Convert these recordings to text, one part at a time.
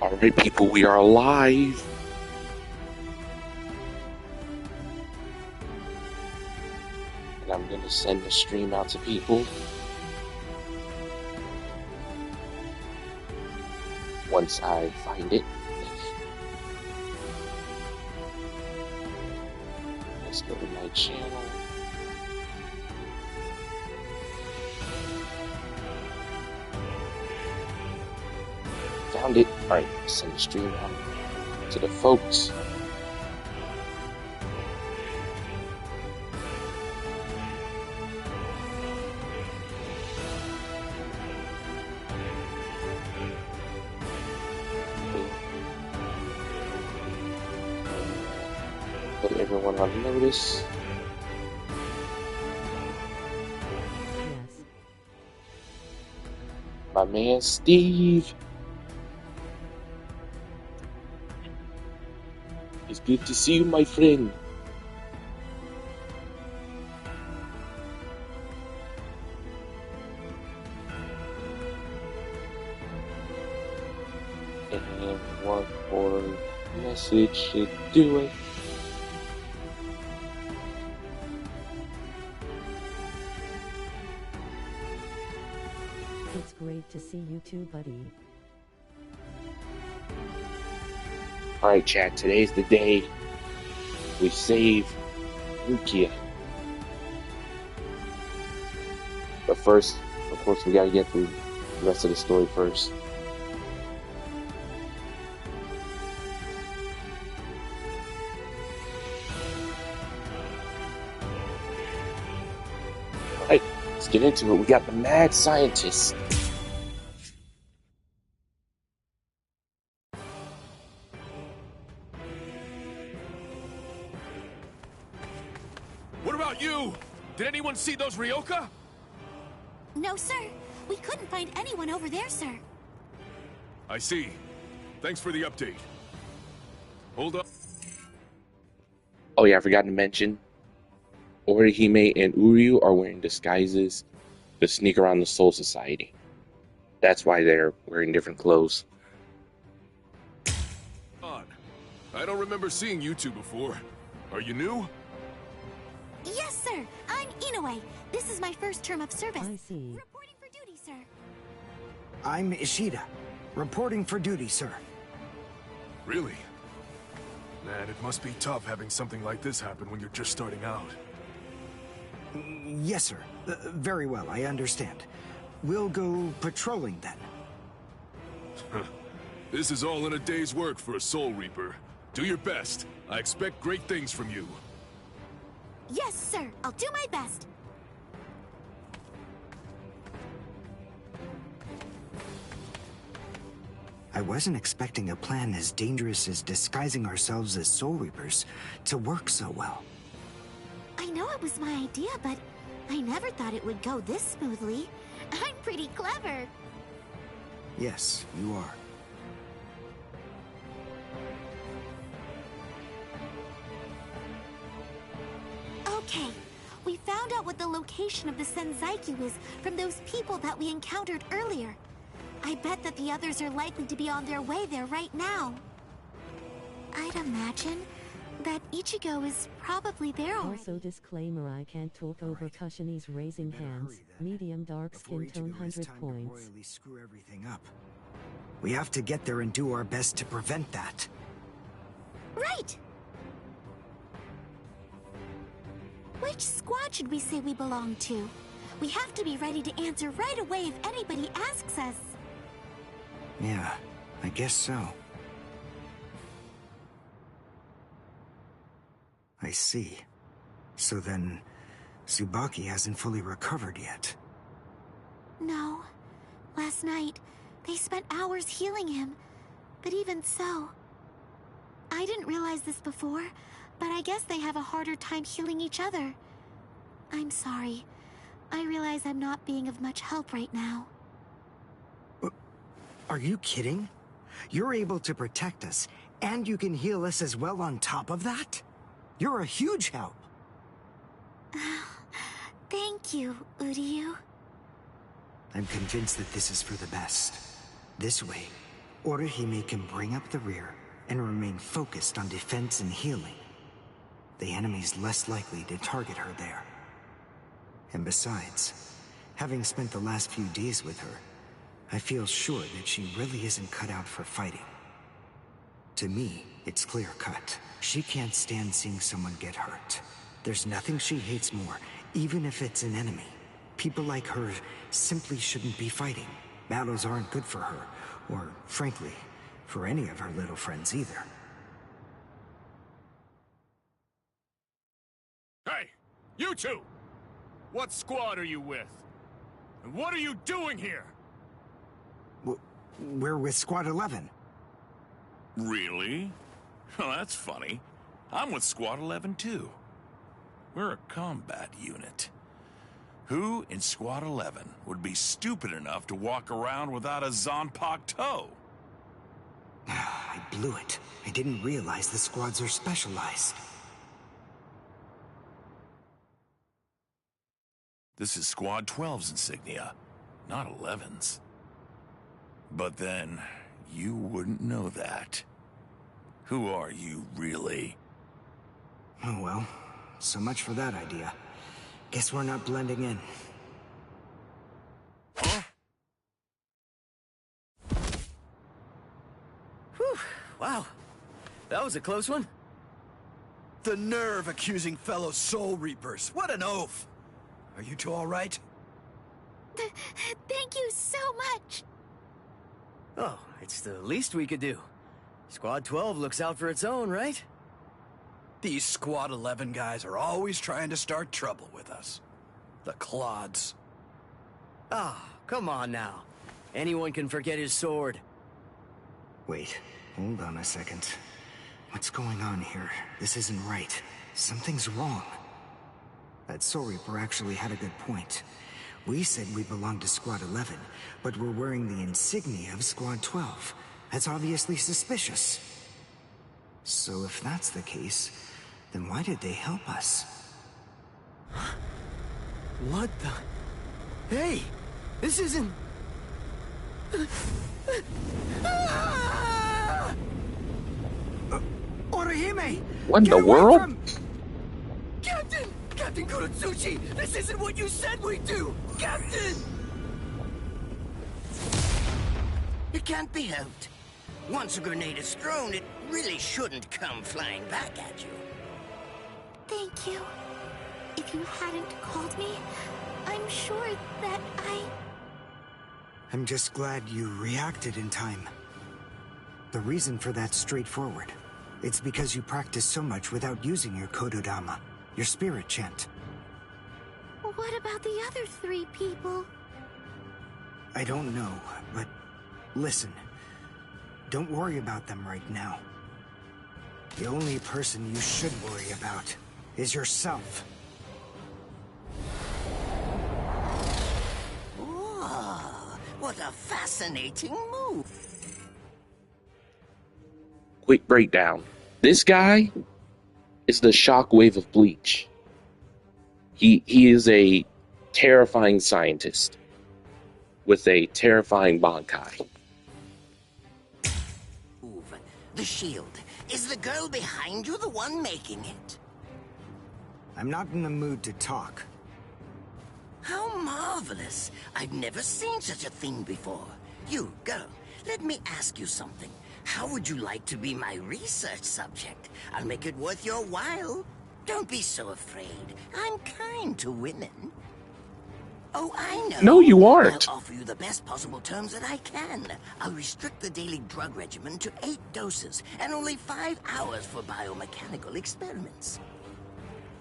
Alright, people, we are live. And I'm going to send the stream out to people. Once I find it. Let's go to my channel. Found it. Alright, send the stream out to the folks. Put everyone on notice. Yes. My man Steve. It's good to see you, my friend. And one more message should do it. It's great to see you too, buddy. Alright, chat, today's the day we save Rukia. But first, of course, we gotta get through the rest of the story first. Alright, let's get into it. We got the mad scientist. What about you? Did anyone see those Ryoka? No, sir. We couldn't find anyone over there, sir. I see. Thanks for the update. Hold up. Oh yeah, I forgot to mention, Orihime and Uryu are wearing disguises to sneak around the Soul Society. That's why they're wearing different clothes. On. I don't remember seeing you two before. Are you new? Yes, sir. I'm Inoue. This is my first term of service. I see. Reporting for duty, sir. I'm Ishida, reporting for duty, sir. Really? Man, it must be tough having something like this happen when you're just starting out. Yes, sir. Very well, I understand. We'll go patrolling then. This is all in a day's work for a Soul Reaper. Do your best. I expect great things from you. Yes, sir. I'll do my best. I wasn't expecting a plan as dangerous as disguising ourselves as Soul Reapers to work so well. I know it was my idea, but I never thought it would go this smoothly. I'm pretty clever. Yes, you are. Okay. We found out what the location of the Senzaikyu is from those people that we encountered earlier. I bet that the others are likely to be on their way there right now. I'd imagine that Ichigo is probably there already. Also disclaimer, I can't talk over Kushini's raising hands. Medium dark Before skin tone Ichigo has 100 time to points. royally screw everything up. We have to get there and do our best to prevent that. Right! Which squad should we say we belong to? We have to be ready to answer right away if anybody asks us. Yeah, I guess so. I see. So then, Tsubaki hasn't fully recovered yet. No. Last night, they spent hours healing him. But even so... I didn't realize this before, but I guess they have a harder time healing each other. I'm sorry. I realize I'm not being of much help right now. Are you kidding? You're able to protect us, and you can heal us as well on top of that? You're a huge help. Thank you, Uryu. I'm convinced that this is for the best. This way, Orihime can bring up the rear and remain focused on defense and healing. The enemy's less likely to target her there. And besides, having spent the last few days with her, I feel sure that she really isn't cut out for fighting. To me, it's clear-cut. She can't stand seeing someone get hurt. There's nothing she hates more, even if it's an enemy. People like her simply shouldn't be fighting. Battles aren't good for her, or, frankly, for any of her little friends either. Hey, you two! What squad are you with? And what are you doing here? We're with Squad 11. Really? Well, that's funny. I'm with Squad 11 too. We're a combat unit. Who in Squad 11 would be stupid enough to walk around without a Zonpak toe? I blew it. I didn't realize the squads are specialized. This is Squad 12's insignia, not 11's. But then, you wouldn't know that. Who are you, really? Oh well, so much for that idea. Guess we're not blending in. Huh? Whew, wow. That was a close one. The nerve accusing fellow Soul Reapers. What an oath! Are you two all right? Thank you so much. Oh, it's the least we could do. Squad 12 looks out for its own, right? These Squad 11 guys are always trying to start trouble with us. The clods. Ah, come on now. Anyone can forget his sword. Wait, hold on a second. What's going on here? This isn't right. Something's wrong. That Soul Reaper actually had a good point. We said we belonged to Squad 11, but we're wearing the insignia of Squad 12. That's obviously suspicious. So if that's the case, then why did they help us? What the... Hey! This isn't... Orihime! What in Get the away world? from- Captain! Captain Kurotsuchi! This isn't what you said we'd do! Captain! It can't be helped. Once a grenade is thrown, it really shouldn't come flying back at you. Thank you. If you hadn't called me, I'm sure that I'm just glad you reacted in time. The reason for that's straightforward. It's because you practice so much without using your Kododama, your spirit chant. What about the other 3 people? I don't know, but listen. Don't worry about them right now. The only person you should worry about is yourself. Oh, what a fascinating move. Quick breakdown. This guy is the shockwave of Bleach. He is a terrifying scientist with a terrifying Bankai. The shield. Is the girl behind you the one making it? I'm not in the mood to talk. How marvelous. I've never seen such a thing before. You, girl, let me ask you something. How would you like to be my research subject? I'll make it worth your while. Don't be so afraid. I'm kind to women. Oh, I know. No, you aren't. I'll offer you the best possible terms that I can. I'll restrict the daily drug regimen to 8 doses and only 5 hours for biomechanical experiments.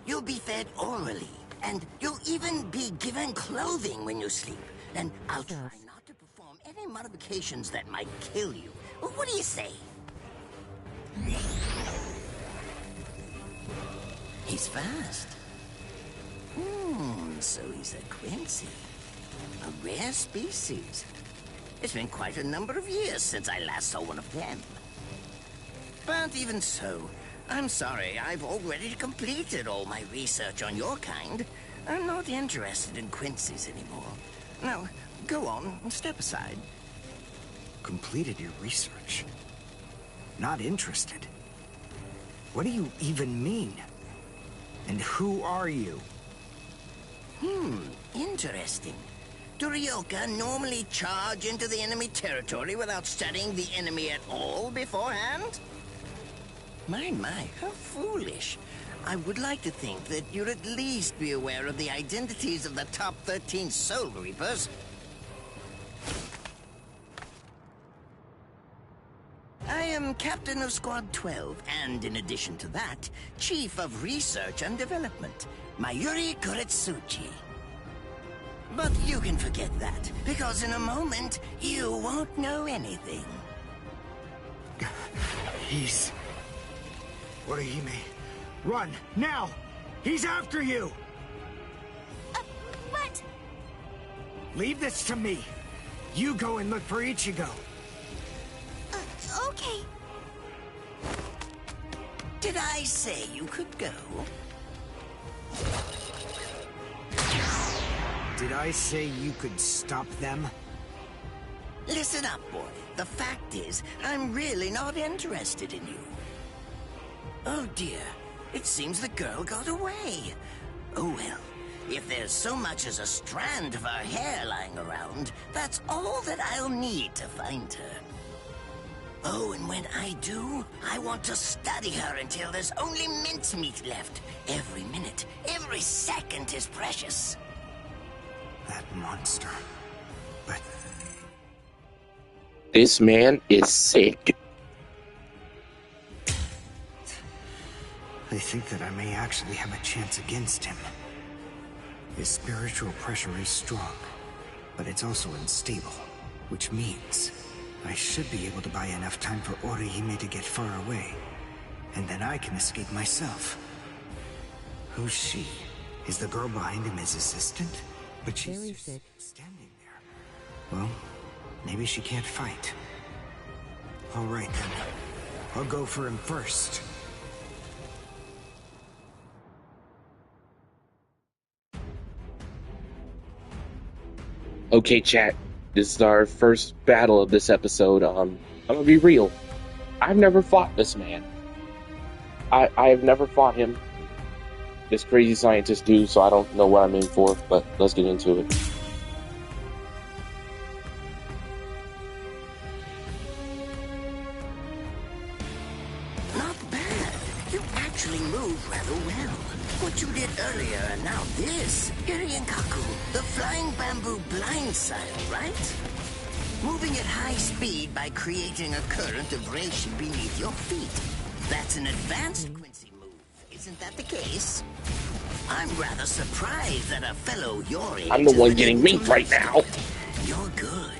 You'll be fed orally, and you'll even be given clothing when you sleep. And I'll try not to perform any modifications that might kill you. What do you say? He's fast. So he's a Quincy. A rare species. It's been quite a number of years since I last saw one of them. But even so, I'm sorry, I've already completed all my research on your kind. I'm not interested in Quincy's anymore. Now, go on, step aside. completed your research. Not interested? What do you even mean? And who are you? Interesting. Do Ryoka normally charge into the enemy territory without studying the enemy at all beforehand? My, how foolish. I would like to think that you'd at least be aware of the identities of the top 13 Soul Reapers. I am Captain of Squad 12, and in addition to that, Chief of Research and Development, Mayuri Kuretsuchi. But you can forget that, because in a moment, you won't know anything. He's... Orihime, run, now! He's after you! What? Leave this to me. You go and look for Ichigo. Okay. Did I say you could go? Did I say you could stop them? Listen up, boy. The fact is, I'm really not interested in you. Oh dear, it seems the girl got away. Oh well, if there's so much as a strand of her hair lying around, that's all that I'll need to find her. Oh, and when I do, I want to study her until there's only mincemeat left. Every minute, every second is precious. That monster. But... This man is sick. I think that I may actually have a chance against him. His spiritual pressure is strong, but it's also unstable, which means I should be able to buy enough time for Orihime to get far away, and then I can escape myself. Who's she? Is the girl behind him his assistant? But she's Very just sick. standing there. Well, maybe she can't fight. All right then. I'll go for him first. Okay, chat. This is our first battle of this episode. I'm gonna be real. I've never fought this man. I've never fought him. This crazy scientist dude, so I don't know what I'm in for, but let's get into it. Not bad. You actually move rather well. What you did earlier and now this. Irienkaku, the flying bamboo blindside, right? Moving at high speed by creating a current of reishi beneath your feet. That's an advanced Quincy move. Isn't that the case? I'm rather surprised that a fellow your age... I'm the one getting meat right now. You're good.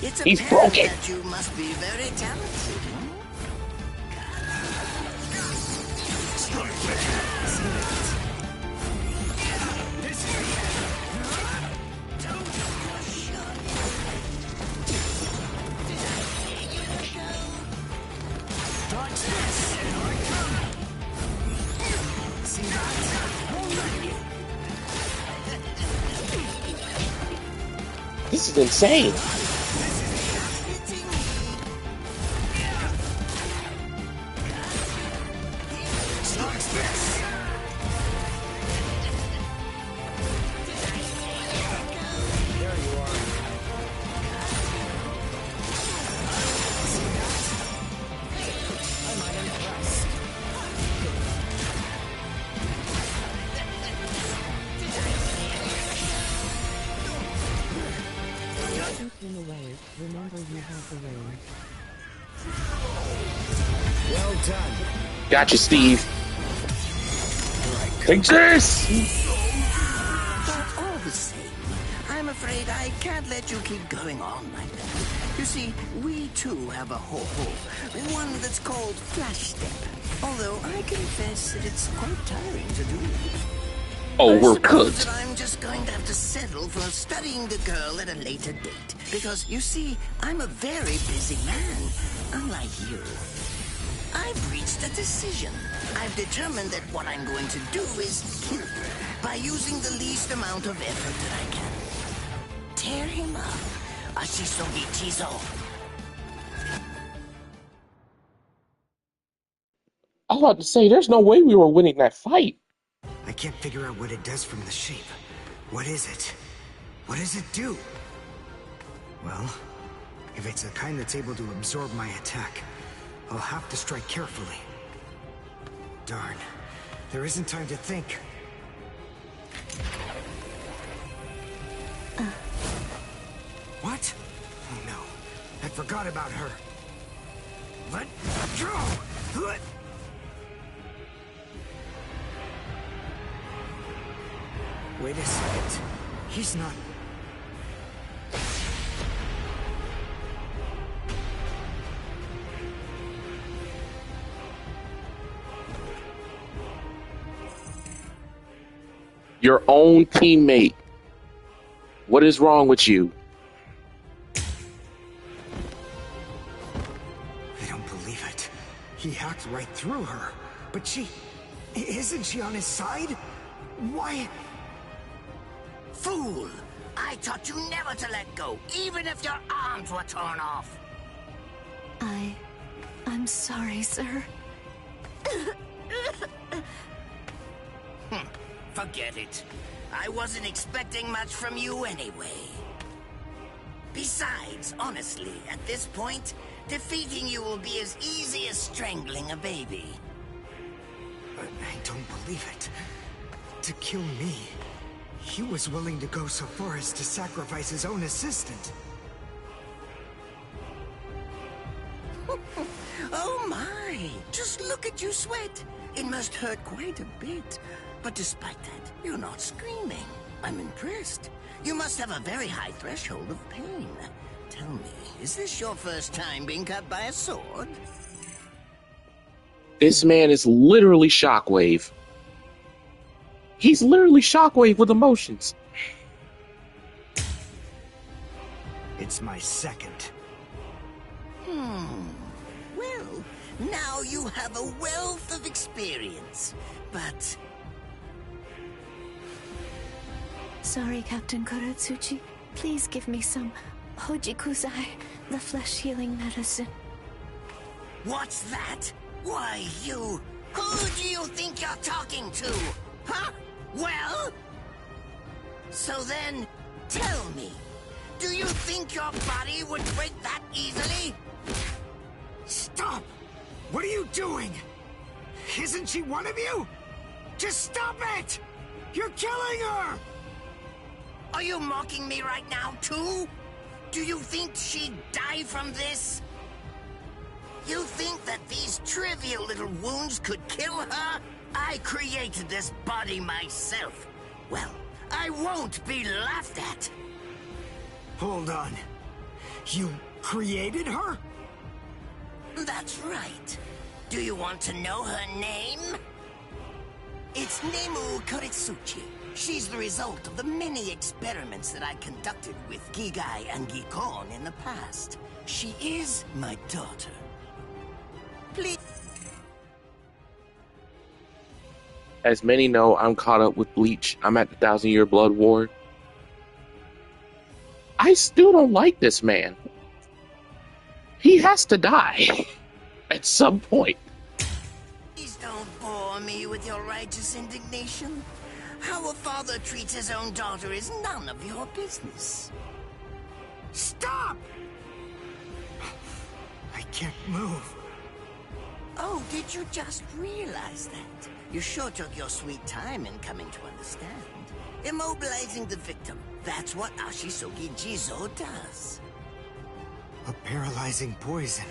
It's He's apparent broken. that you must be very talented. This is insane. Keep him away. Remember you have the range. Well done. Gotcha, Steve. Take this! But all the same, I'm afraid I can't let you keep going on like that. You see, we too have a ho-ho, one that's called Flash Step. Although I confess that it's quite tiring to do. Oh, I we're suppose cooked. that I'm just going to have to settle for studying the girl at a later date. Because, you see, I'm a very busy man, unlike you. I've reached a decision. I've determined that what I'm going to do is kill her by using the least amount of effort that I can. Tear him up. Ashisogi Chizo. was about to say, there's no way we were winning that fight. I can't figure out what it does from the shape. What is it? What does it do? Well, if it's the kind that's able to absorb my attack, I'll have to strike carefully. Darn. There isn't time to think. What? Oh no. I forgot about her. Let go! Wait a second. He's not... Your own teammate. What is wrong with you? I don't believe it. He hacked right through her. But she... Isn't she on his side? Why... Fool! I taught you never to let go, even if your arms were torn off. I'm sorry, sir. Forget it. I wasn't expecting much from you anyway. Besides, honestly, at this point, defeating you will be as easy as strangling a baby. I don't believe it. To kill me, he was willing to go so far as to sacrifice his own assistant. Oh my! Just look at you sweat. It must hurt quite a bit. But despite that, you're not screaming. I'm impressed. You must have a very high threshold of pain. Tell me, is this your first time being cut by a sword? This man is literally Shockwave. He's literally Shockwave with emotions. It's my second. Well, now you have a wealth of experience, but... Sorry, Captain Kuratsuchi. Please give me some Hojikuzai, the flesh-healing medicine. What's that? Why, you... Who do you think you're talking to? Huh? Well? So then, tell me, do you think your body would break that easily? Stop! What are you doing? Isn't she one of you? Just stop it! You're killing her! Are you mocking me right now, too? Do you think she'd die from this? You think that these trivial little wounds could kill her? I created this body myself. Well, I won't be laughed at. Hold on. You created her? That's right. Do you want to know her name? It's Nemu Kuritsuchi. She's the result of the many experiments that I conducted with Gigai and Gikon in the past. She is my daughter. Please. As many know, I'm caught up with Bleach. I'm at the 1,000-Year Blood War. I still don't like this man. He has to die at some point. Please don't bore me with your righteous indignation. How a father treats his own daughter is none of your business. Stop! I can't move. Oh, did you just realize that? You sure took your sweet time in coming to understand. Immobilizing the victim. That's what Ashisogi Jizo does. A paralyzing poison.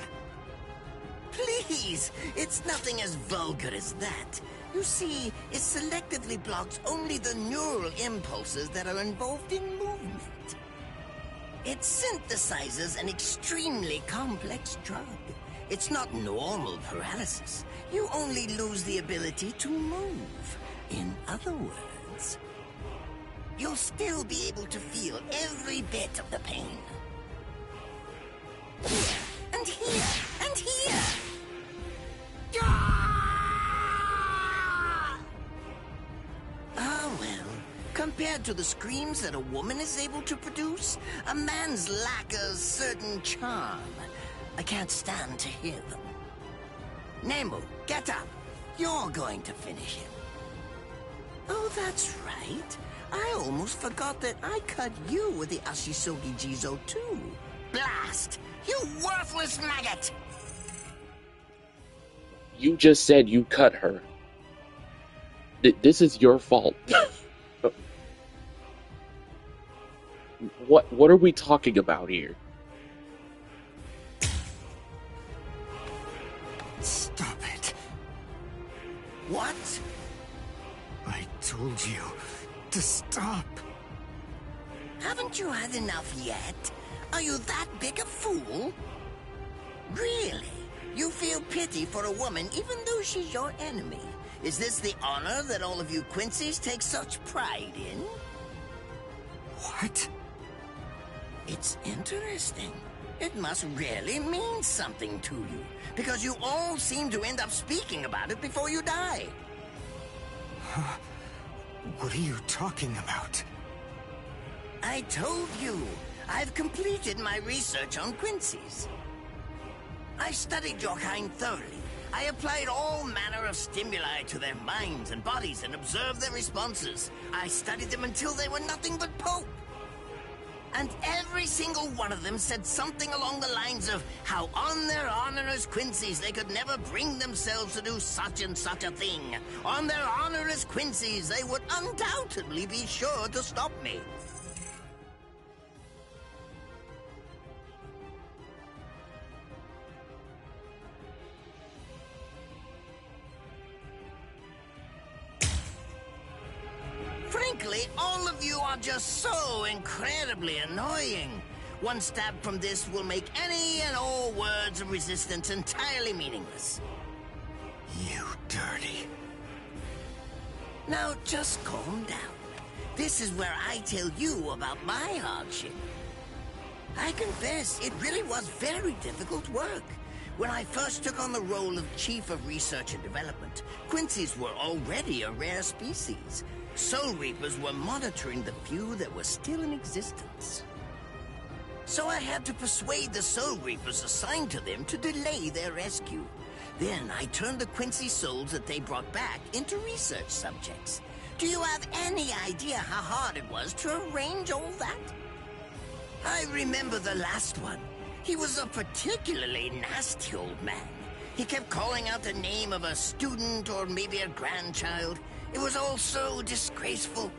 Please! It's nothing as vulgar as that. You see, it selectively blocks only the neural impulses that are involved in movement. It synthesizes an extremely complex drug. It's not normal paralysis. You only lose the ability to move. In other words, you'll still be able to feel every bit of the pain. Here, and here, and here! Ah, well, compared to the screams that a woman is able to produce, a man's lack a certain charm. I can't stand to hear them. Nemu, get up. You're going to finish him. Oh, that's right. I almost forgot that I cut you with the Ashisogi Jizo too. Blast! You worthless maggot! You just said you cut her. This is your fault. What are we talking about here? Stop it. What? I told you to stop. Haven't you had enough yet? Are you that big a fool? Really? You feel pity for a woman even though she's your enemy? Is this the honor that all of you Quincy's take such pride in? What? It's interesting. It must really mean something to you, because you all seem to end up speaking about it before you die. What are you talking about? I told you, I've completed my research on Quincy's. I studied your kind thoroughly. I applied all manner of stimuli to their minds and bodies and observed their responses. I studied them until they were nothing but pulp. And every single one of them said something along the lines of how on their honor as Quincy's they could never bring themselves to do such and such a thing. On their honor as Quincy's they would undoubtedly be sure to stop me. Frankly, all of you are just so incredibly annoying. One stab from this will make any and all words of resistance entirely meaningless. You dirty. Now just calm down. This is where I tell you about my hardship. I confess, it really was very difficult work. When I first took on the role of Chief of Research and Development, Quincy's were already a rare species. Soul Reapers were monitoring the few that were still in existence. So I had to persuade the Soul Reapers assigned to them to delay their rescue. Then I turned the Quincy souls that they brought back into research subjects. Do you have any idea how hard it was to arrange all that? I remember the last one. He was a particularly nasty old man. He kept calling out the name of a student or maybe a grandchild. It was all so disgraceful.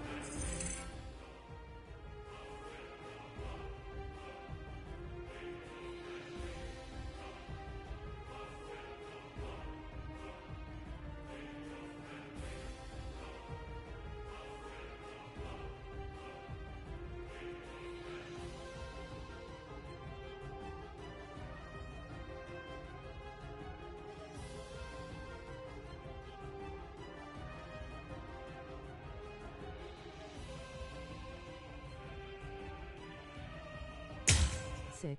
Sick.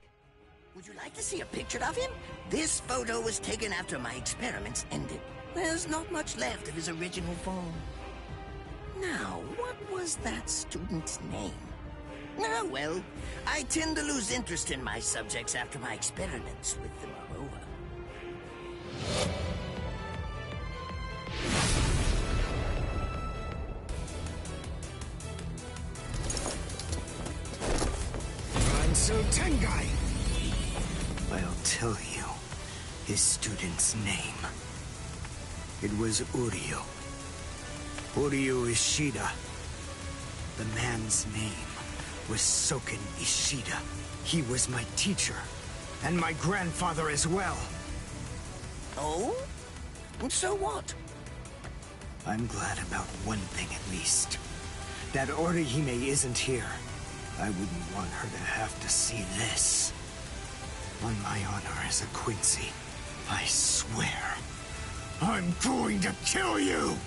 Would you like to see a picture of him? This photo was taken after my experiments ended. There's not much left of his original form. Now, what was that student's name? Ah, well, I tend to lose interest in my subjects after my experiments with them are over. So Tengai! I'll tell you his student's name. It was Uryu. Uryu Ishida. The man's name was Soken Ishida. He was my teacher, and my grandfather as well. Oh? And so what? I'm glad about one thing at least. That Orihime isn't here. I wouldn't want her to have to see this. On my honor as a Quincy, I swear, I'm going to kill you!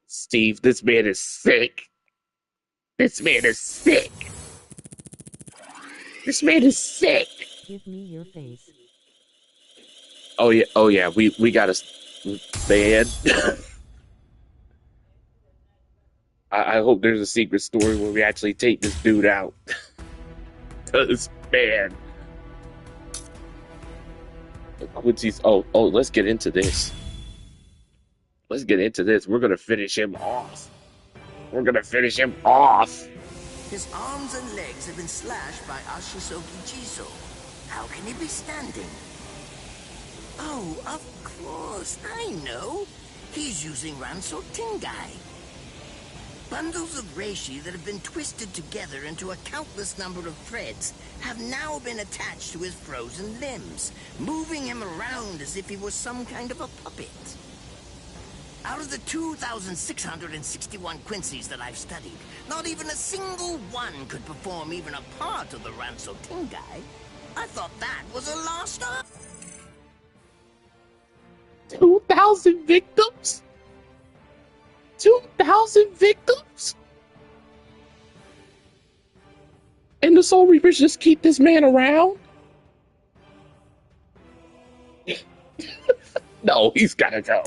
Steve, this man is sick. This man is sick. This man is sick. Give me your face. Oh yeah, we gotta, man. I hope there's a secret story where we actually take this dude out. Cause man, Quincy's. Oh, let's get into this. Let's get into this. We're gonna finish him off. We're gonna finish him off. His arms and legs have been slashed by Ashisoki Jiso. How can he be standing? Oh, of course, I know. He's using Ranso Tingai. Bundles of reishi that have been twisted together into a countless number of threads have now been attached to his frozen limbs, moving him around as if he was some kind of a puppet. Out of the 2,661 Quincy's that I've studied, not even a single one could perform even a part of the Ranso Tingai. I thought that was a lost art. 2,000 victims? 2,000 victims? And the Soul Reapers just keep this man around? No, he's gotta go.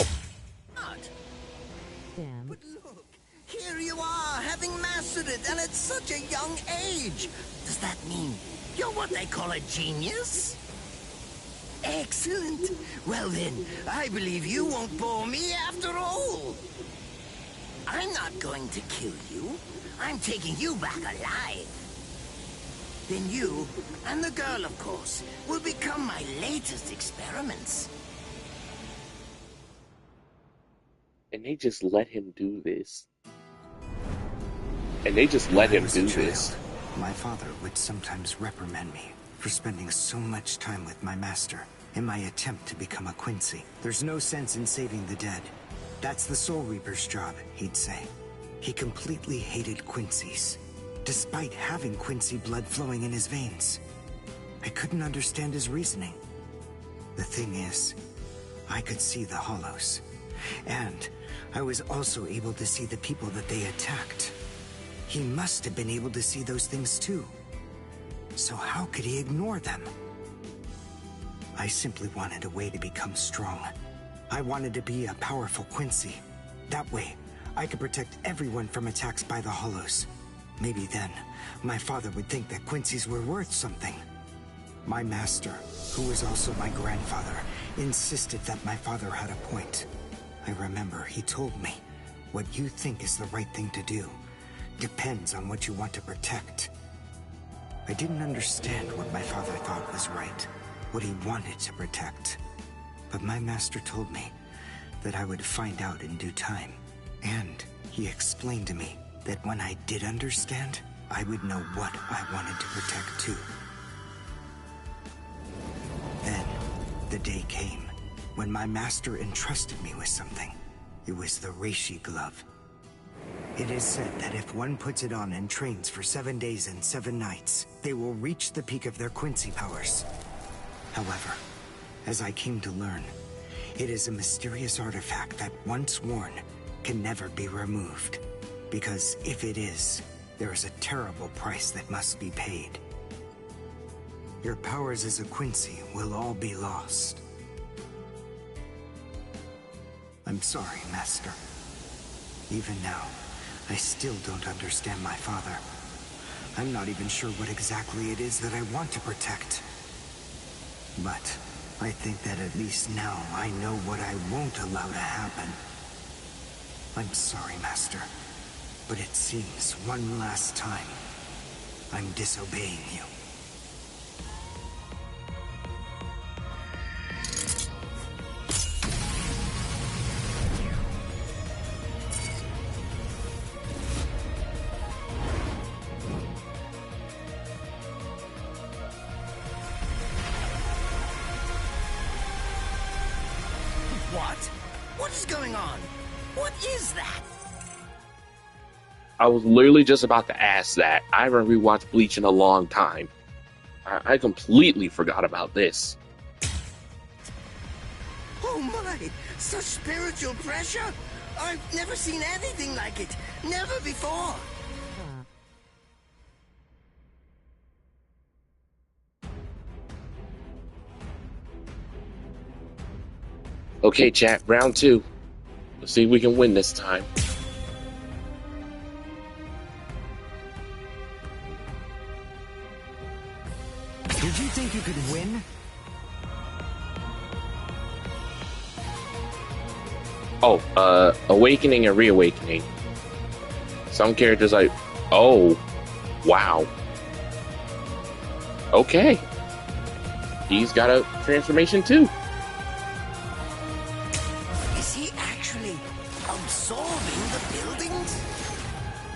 Damn. But look, here you are, having mastered it, and at such a young age. Does that mean you're what they call a genius? Excellent. Well then, I believe you won't bore me after all. I'm not going to kill you. I'm taking you back alive. Then you, and the girl of course, will become my latest experiments. And they just let him do this. And they just let him do this. My father would sometimes reprimand me for spending so much time with my master in my attempt to become a Quincy. There's no sense in saving the dead. That's the Soul Reaper's job, he'd say. He completely hated Quincy's, despite having Quincy blood flowing in his veins. I couldn't understand his reasoning. The thing is, I could see the hollows, and I was also able to see the people that they attacked. He must have been able to see those things too. So how could he ignore them? I simply wanted a way to become strong. I wanted to be a powerful Quincy. That way, I could protect everyone from attacks by the hollows. Maybe then, my father would think that Quincy's were worth something. My master, who was also my grandfather, insisted that my father had a point. I remember he told me, what you think is the right thing to do depends on what you want to protect. I didn't understand what my father thought was right, what he wanted to protect. But my master told me that I would find out in due time. And he explained to me that when I did understand, I would know what I wanted to protect too. Then, the day came when my master entrusted me with something. It was the reishi glove. It is said that if one puts it on and trains for 7 days and 7 nights, they will reach the peak of their Quincy powers. However, as I came to learn, it is a mysterious artifact that once worn can never be removed. Because if it is, there is a terrible price that must be paid. Your powers as a Quincy will all be lost. I'm sorry, Master. Even now, I still don't understand my father. I'm not even sure what exactly it is that I want to protect. But I think that at least now I know what I won't allow to happen. I'm sorry, Master, but it seems one last time I'm disobeying you. What? What is going on? What is that? I was literally just about to ask that. I haven't rewatched Bleach in a long time. I completely forgot about this. Oh my! Such spiritual pressure? I've never seen anything like it. Never before. Okay, chat, round 2. Let's see if we can win this time. Did you think you could win? Oh, awakening and reawakening. Some characters like, oh, wow. Okay. He's got a transformation too. Is he actually absorbing the buildings?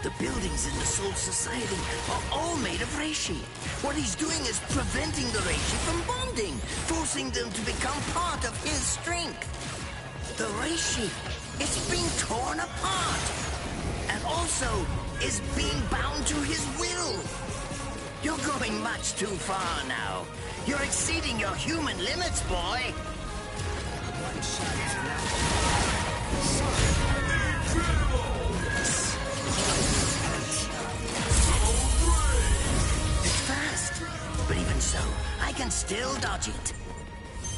The buildings in the Soul Society are all made of reishi. What he's doing is preventing the reishi from bonding, forcing them to become part of his strength. The reishi is being torn apart, and also is being bound to his will. You're going much too far now. You're exceeding your human limits, boy. One shot is enough. It's fast, but even so, I can still dodge it.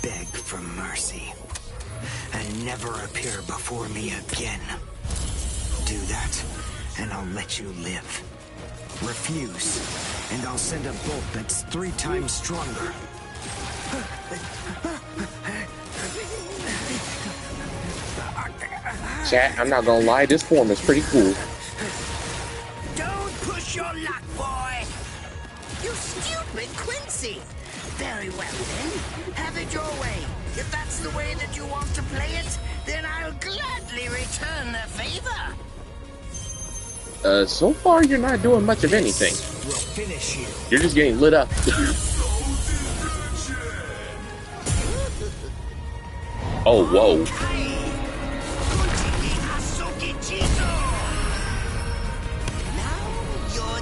Beg for mercy, and never appear before me again. Do that, and I'll let you live. Refuse, and I'll send a bolt that's 3 times stronger. Chat, I'm not gonna lie, this form is pretty cool. Don't push your luck, boy! You stupid Quincy! Very well then, have it your way. If that's the way that you want to play it, then I'll gladly return the favor. So far you're not doing much of anything. We'll finish you. You're just getting lit up. Oh, whoa.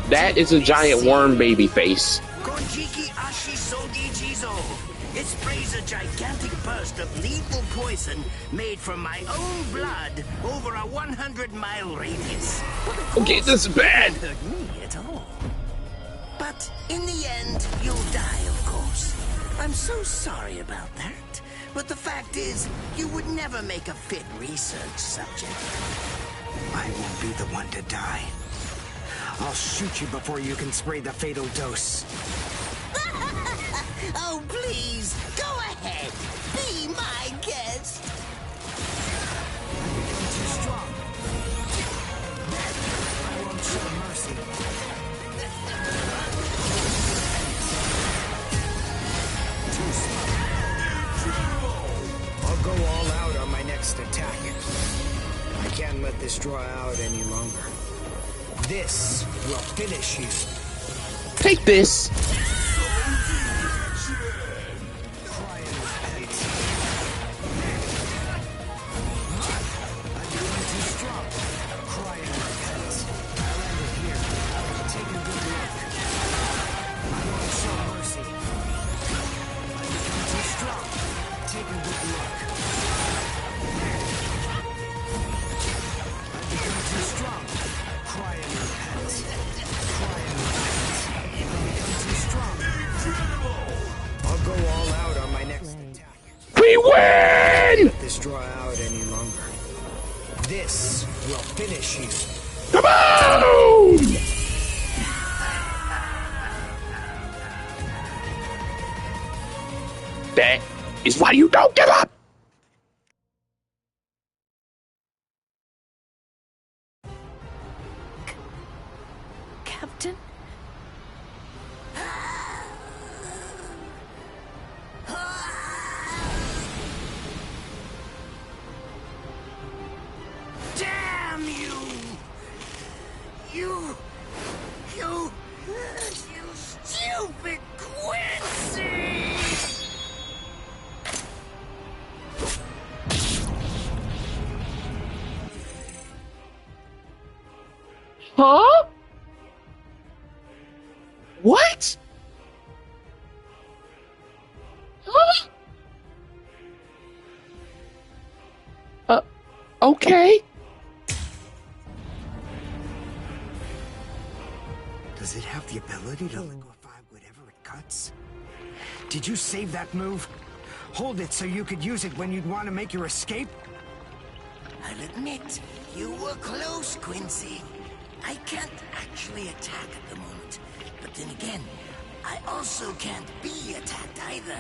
That is a giant worm baby face. It sprays a gigantic burst of lethal poison made from my own blood over a 100-mile radius. Okay, this is bad. It won't hurt me at all. But in the end, you'll die, of course. I'm so sorry about that. But the fact is, you would never make a fit research subject. I won't be the one to die. I'll shoot you before you can spray the fatal dose. Oh, please, go ahead. Be my guest. I'm too strong. I won't show mercy. Too slow. I'll go all out on my next attack. I can't let this draw out any longer. This will finish you. Take this. We win! Let this draw out any longer. This will finish you. Come on! That is why you don't give up. Captain? Damn you! You stupid Quincy! Huh? What? Huh? Okay. Does it have the ability to liquefy whatever it cuts? Did you save that move? Hold it so you could use it when you'd want to make your escape? I'll admit, you were close, Quincy. I can't actually attack at the moment. But then again, I also can't be attacked either.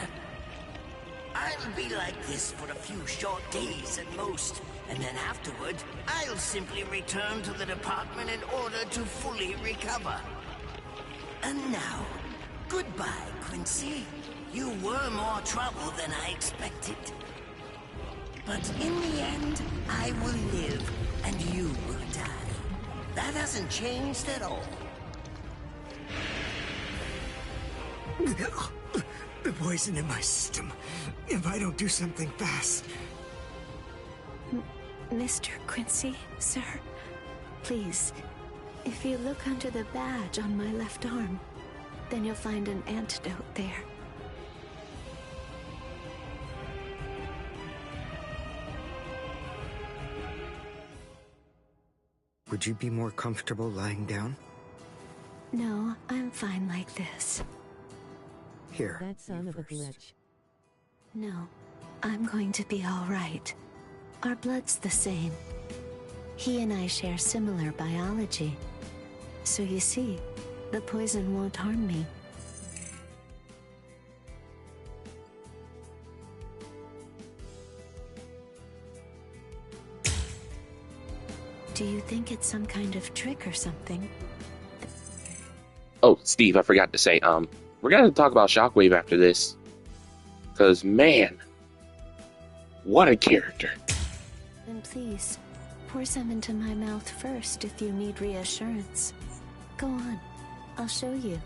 I'll be like this for a few short days at most, and then afterward, I'll simply return to the department in order to fully recover. And now, goodbye, Quincy. You were more trouble than I expected. But in the end, I will live, and you will die. That hasn't changed at all. The poison in my system. If I don't do something fast. Mr. Quincy, sir, please, if you look under the badge on my left arm, then you'll find an antidote there. Would you be more comfortable lying down? No, I'm fine like this. Here. That son of a BLEACH. No, I'm going to be all right. Our blood's the same. He and I share similar biology. So you see, the poison won't harm me. Do you think it's some kind of trick or something? Oh, Steve, I forgot to say, we're gonna talk about Shockwave after this. Cause man, what a character. Then please, pour some into my mouth first if you need reassurance. Go on, I'll show you.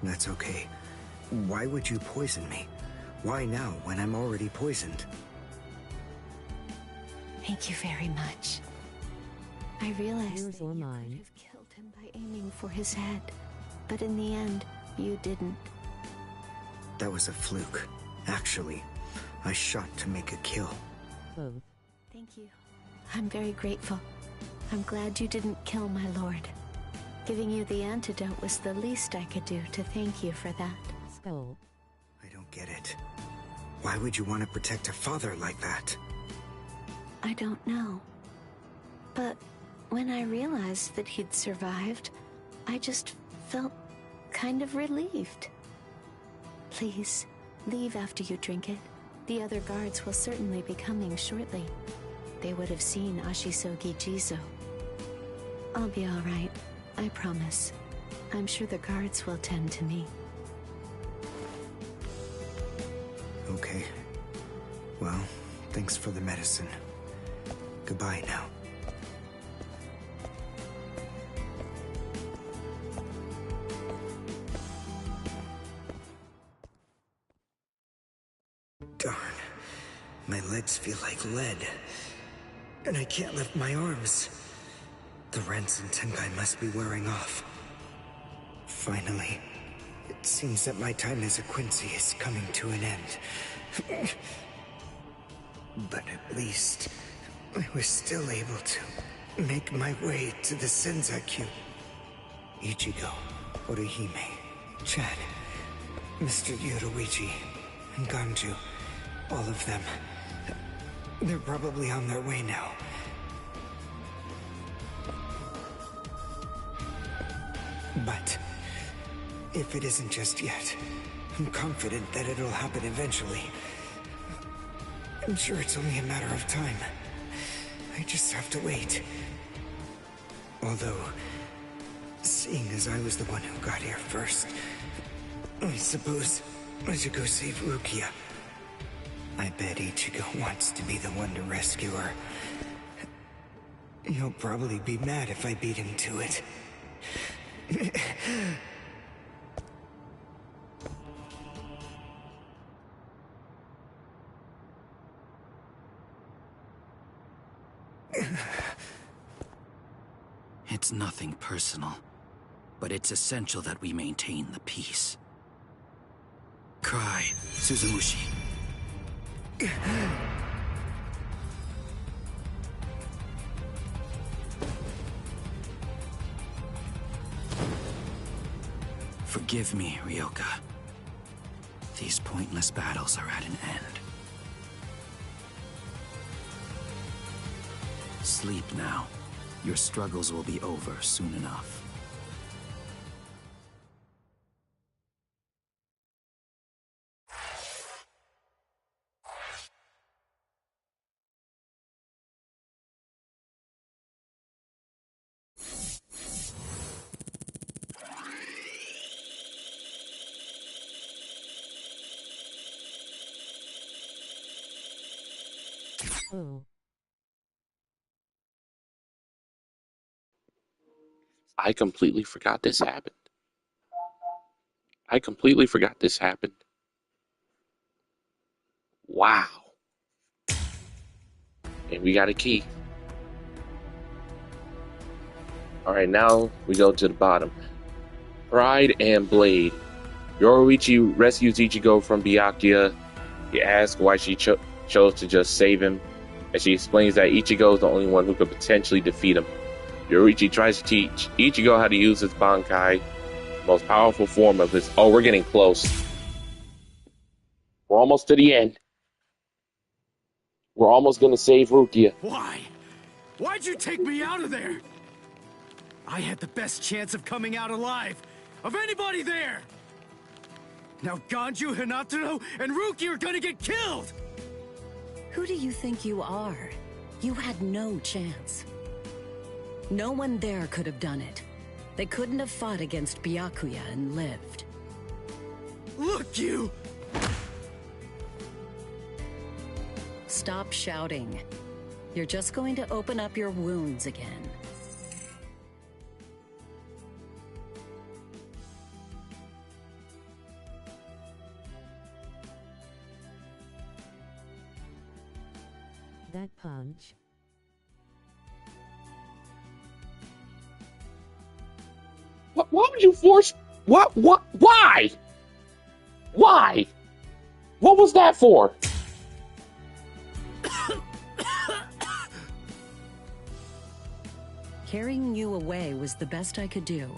That's okay. Why would you poison me? Why now, when I'm already poisoned? Thank you very much. I realized Yours that or you mine. could have killed him by aiming for his head, but in the end, you didn't. That was a fluke. Actually, I shot to make a kill. Both. Thank you. I'm very grateful. I'm glad you didn't kill my lord. Giving you the antidote was the least I could do to thank you for that. Skull. I don't get it. Why would you want to protect a father like that? I don't know. But when I realized that he'd survived, I just felt kind of relieved. Please, leave after you drink it. The other guards will certainly be coming shortly. They would have seen Ashisogi Jizo. I'll be all right, I promise. I'm sure the guards will tend to me. Okay. Well, thanks for the medicine. Goodbye now. Darn. My legs feel like lead. And I can't lift my arms. The Rents and Tenkai must be wearing off. Finally, it seems that my time as a Quincy is coming to an end. But at least, I was still able to make my way to the Senzakyu. Ichigo, Orihime, Chad, Mr. Yoruichi, and Ganju. All of them. They're probably on their way now. But if it isn't just yet, I'm confident that it'll happen eventually. I'm sure it's only a matter of time. I just have to wait. Although, seeing as I was the one who got here first, I suppose I should go save Rukia. I bet Ichigo wants to be the one to rescue her. He'll probably be mad if I beat him to it. It's nothing personal, but it's essential that we maintain the peace. Cry, Suzumushi. Forgive me, Ryoka. These pointless battles are at an end. Sleep now. Your struggles will be over soon enough. Oh. I completely forgot this happened. I completely forgot this happened. Wow. And we got a key. Alright, now we go to the bottom. Pride and Blade. Yoruichi rescues Ichigo from Byakuya. He asks why she chose to just save him, and she explains that Ichigo is the only one who could potentially defeat him. Yoruichi tries to teach Ichigo how to use his Bankai, the most powerful form of his... Oh, we're getting close. We're almost to the end. We're almost gonna save Rukia. Why? Why'd you take me out of there? I had the best chance of coming out alive, of anybody there! Now Ganju, Hinataro, and Ruki are gonna get killed! Who do you think you are? You had no chance. No one there could have done it. They couldn't have fought against Byakuya and lived. Look, you! Stop shouting. You're just going to open up your wounds again. That punch. Why would you force... What? Why? Why? What was that for? Carrying you away was the best I could do.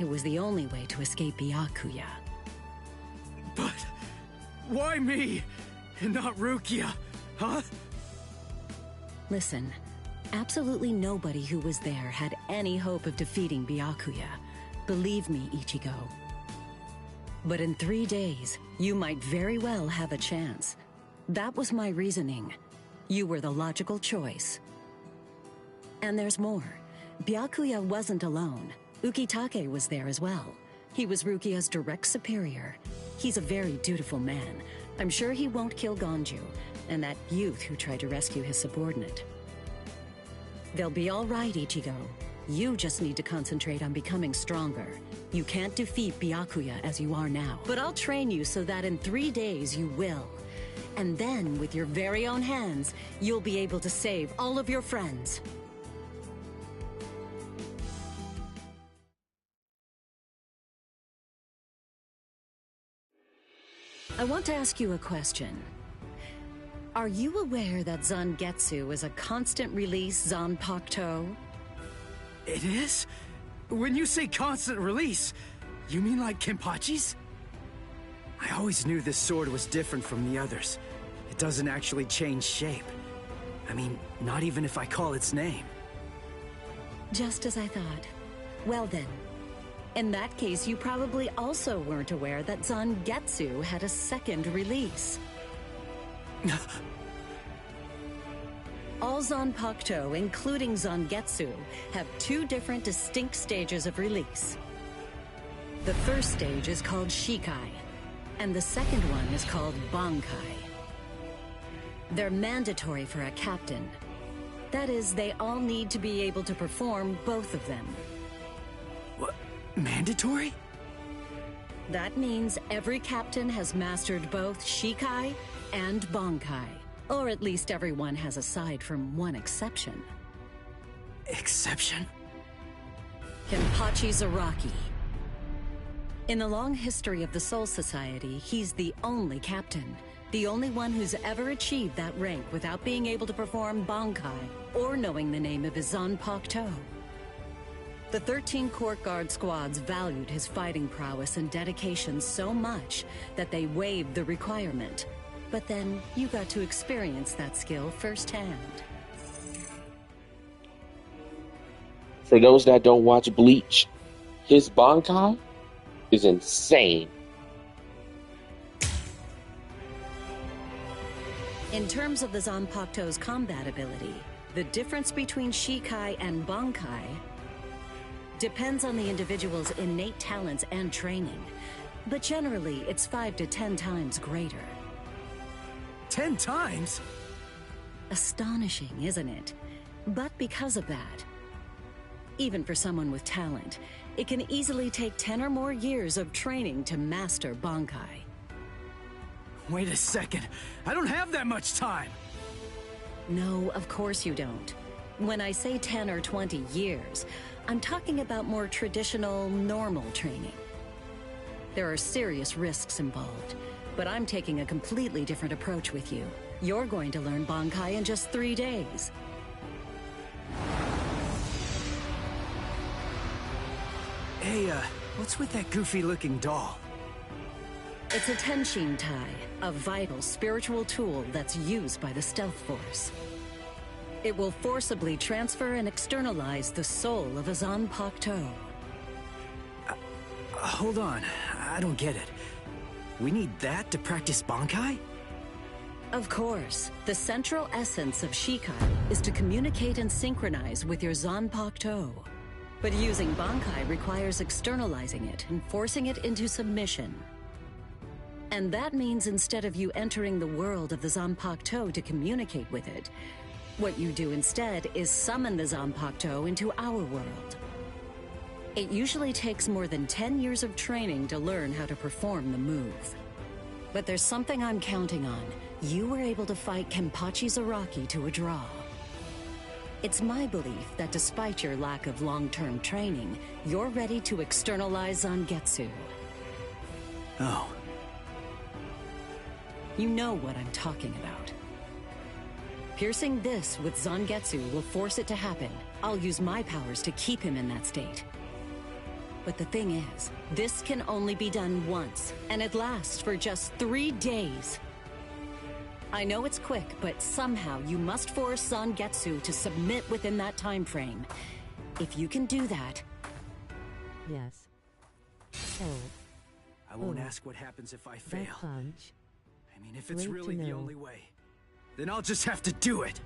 It was the only way to escape Byakuya. But... why me? And not Rukia? Huh? Listen, absolutely nobody who was there had any hope of defeating Byakuya. Believe me, Ichigo. But in 3 days, you might very well have a chance. That was my reasoning. You were the logical choice. And there's more. Byakuya wasn't alone. Ukitake was there as well. He was Rukia's direct superior. He's a very dutiful man. I'm sure he won't kill Ganju, and that youth who tried to rescue his subordinate. They'll be all right, Ichigo. You just need to concentrate on becoming stronger. You can't defeat Byakuya as you are now. But I'll train you so that in 3 days you will. And then, with your very own hands, you'll be able to save all of your friends. I want to ask you a question. Are you aware that Zangetsu is a constant release Zanpakuto? It is? When you say constant release, you mean like Kenpachi's? I always knew this sword was different from the others. It doesn't actually change shape. I mean, not even if I call its name. Just as I thought. Well then. In that case, you probably also weren't aware that Zangetsu had a second release. All Zanpakuto, including Zangetsu, have 2 different distinct stages of release. The first stage is called Shikai, and the second one is called Bankai. They're mandatory for a captain. That is, they all need to be able to perform both of them. What? Mandatory? That means every captain has mastered both Shikai and Bankai. Or at least everyone has, aside from one exception. Exception? Kenpachi Zaraki. In the long history of the Soul Society, he's the only captain. The only one who's ever achieved that rank without being able to perform Bankai or knowing the name of his Zanpakuto. The 13 Court Guard squads valued his fighting prowess and dedication so much that they waived the requirement. But then, you got to experience that skill firsthand. For those that don't watch Bleach, his Bankai is insane. In terms of the Zanpakuto's combat ability, the difference between Shikai and Bankai depends on the individual's innate talents and training. But generally, it's 5 to 10 times greater. 10 times? Astonishing, isn't it? But because of that, even for someone with talent, it can easily take 10 or more years of training to master Bankai. Wait a second. I don't have that much time. No, of course you don't. When I say 10 or 20 years, I'm talking about more traditional, normal training. There are serious risks involved, but I'm taking a completely different approach with you. You're going to learn Bankai in just 3 days. Hey, what's with that goofy-looking doll? It's a Tenshin Tai, a vital spiritual tool that's used by the Stealth Force. It will forcibly transfer and externalize the soul of a Zanpakuto. Hold on, I don't get it. We need that to practice Bankai? Of course. The central essence of Shikai is to communicate and synchronize with your Zanpakuto. But using Bankai requires externalizing it and forcing it into submission. And that means instead of you entering the world of the Zanpakuto to communicate with it, what you do instead is summon the Zanpakuto into our world. It usually takes more than 10 years of training to learn how to perform the move. But there's something I'm counting on. You were able to fight Kenpachi Zaraki to a draw. It's my belief that despite your lack of long-term training, you're ready to externalize Zangetsu. Oh. You know what I'm talking about. Piercing this with Zangetsu will force it to happen. I'll use my powers to keep him in that state. But the thing is, this can only be done once, and it lasts for just 3 days. I know it's quick, but somehow you must force Zangetsu to submit within that time frame. If you can do that... Yes. Oh. I won't ask what happens if I fail. That punch. I mean, if it's Great really to the know. only way, then I'll just have to do it.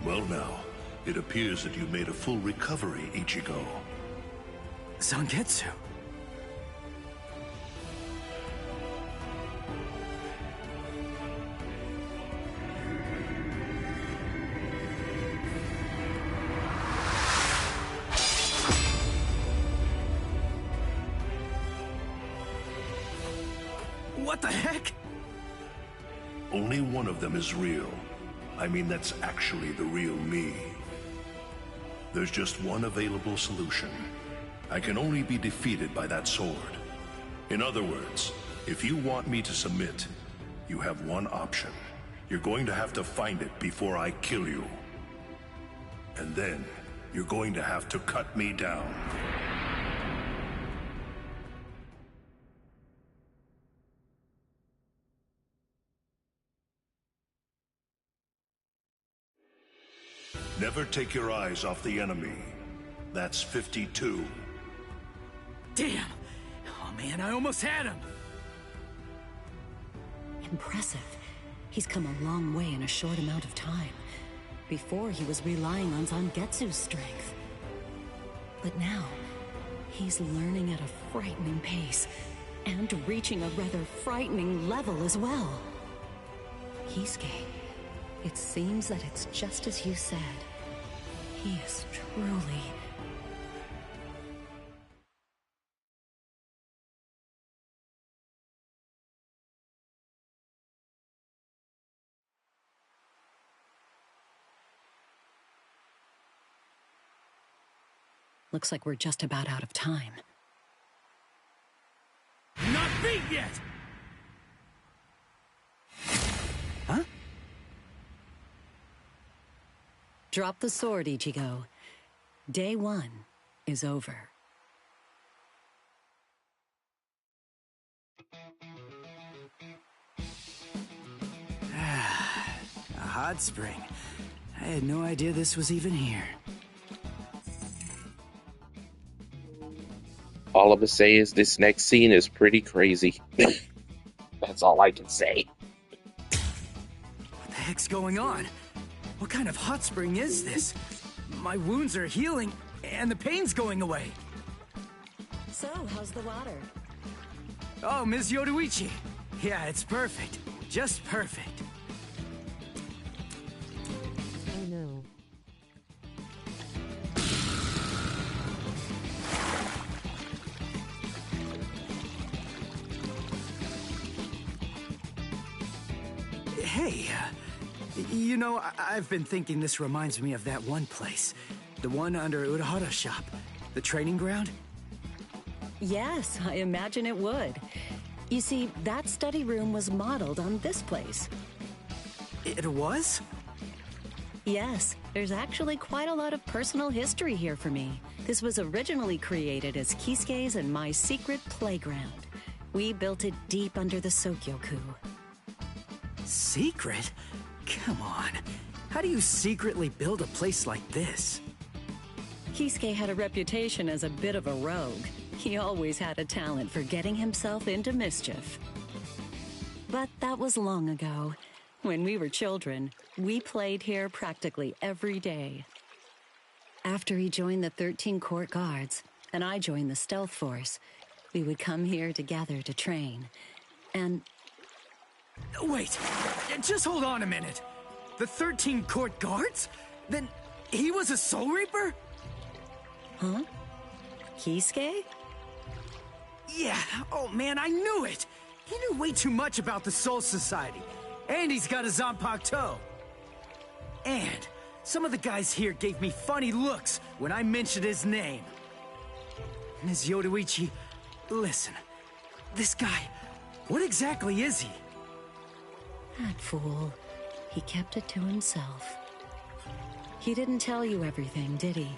Well now, it appears that you made a full recovery, Ichigo. Zangetsu. What the heck? Only one of them is real. I mean, that's actually the real me. There's just one available solution. I can only be defeated by that sword. In other words, if you want me to submit, you have one option. You're going to have to find it before I kill you. And then, you're going to have to cut me down. Never take your eyes off the enemy. That's 52. Damn! Oh man, I almost had him! Impressive. He's come a long way in a short amount of time. Before, he was relying on Zangetsu's strength. But now, he's learning at a frightening pace, and reaching a rather frightening level as well. Kisuke, it seems that it's just as you said. He is truly... Looks like we're just about out of time. Not beat yet! Huh? Drop the sword, Ichigo. Day 1 is over. A hot spring. I had no idea this was even here. All of us say is this next scene is pretty crazy. That's all I can say. What the heck's going on? What kind of hot spring is this? My wounds are healing, and the pain's going away. So, how's the water? Oh, Ms. Yoruichi. Yeah, it's perfect. Just perfect. Oh no. Hey, you know, I've been thinking this reminds me of that one place. The one under Urahara's shop. The training ground? Yes, I imagine it would. You see, that study room was modeled on this place. It was? Yes, there's actually quite a lot of personal history here for me. This was originally created as Kisuke's and my secret playground. We built it deep under the Sokyoku. Secret? Come on. How do you secretly build a place like this? Kisuke had a reputation as a bit of a rogue. He always had a talent for getting himself into mischief. But that was long ago. When we were children, we played here practically every day. After he joined the 13 Court Guards, and I joined the Stealth Force, we would come here together to train. And... Wait, just hold on a minute. The 13 Court Guards? Then he was a Soul Reaper? Huh? Kisuke? Yeah, oh man, I knew it! He knew way too much about the Soul Society. And he's got a Zanpakuto. And some of the guys here gave me funny looks when I mentioned his name. Ms. Yoruichi, listen. This guy, what exactly is he? That fool. He kept it to himself. He didn't tell you everything, did he?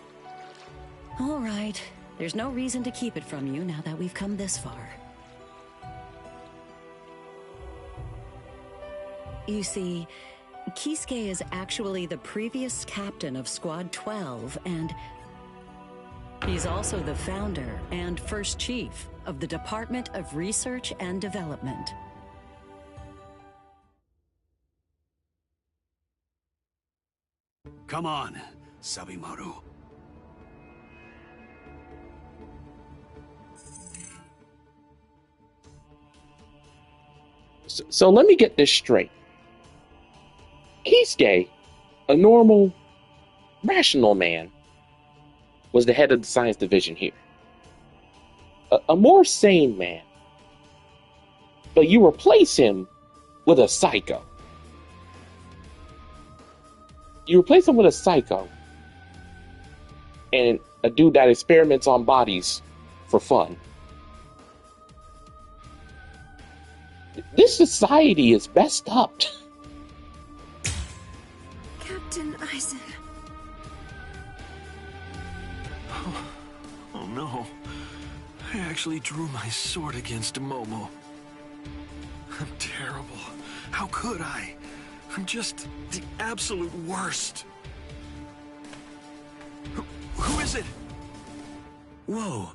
All right. There's no reason to keep it from you now that we've come this far. You see, Kisuke is actually the previous captain of Squad 12, and he's also the founder and first chief of the Department of Research and Development. Come on, Sabimaru. So let me get this straight. Kisuke, a normal, rational man, was the head of the science division here. A more sane man. But you replace him with a psycho. You replace him with a psycho. And a dude that experiments on bodies for fun. This society is messed up. Captain Eisen. Oh no. I actually drew my sword against Momo. I'm terrible. How could I? I'm just the absolute worst. Who is it? Whoa.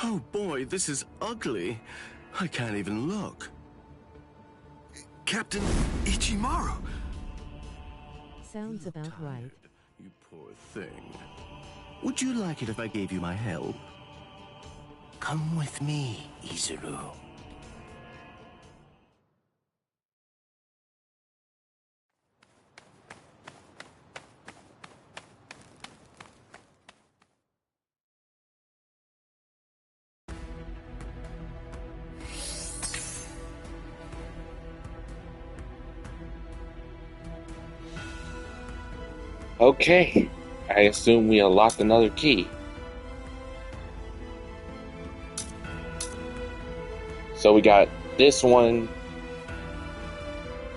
Oh boy, this is ugly. I can't even look. Captain Ichimaru. Sounds about right. You poor thing. Would you like it if I gave you my help? Come with me, Izuru. Okay, I assume we unlocked another key. So we got this one,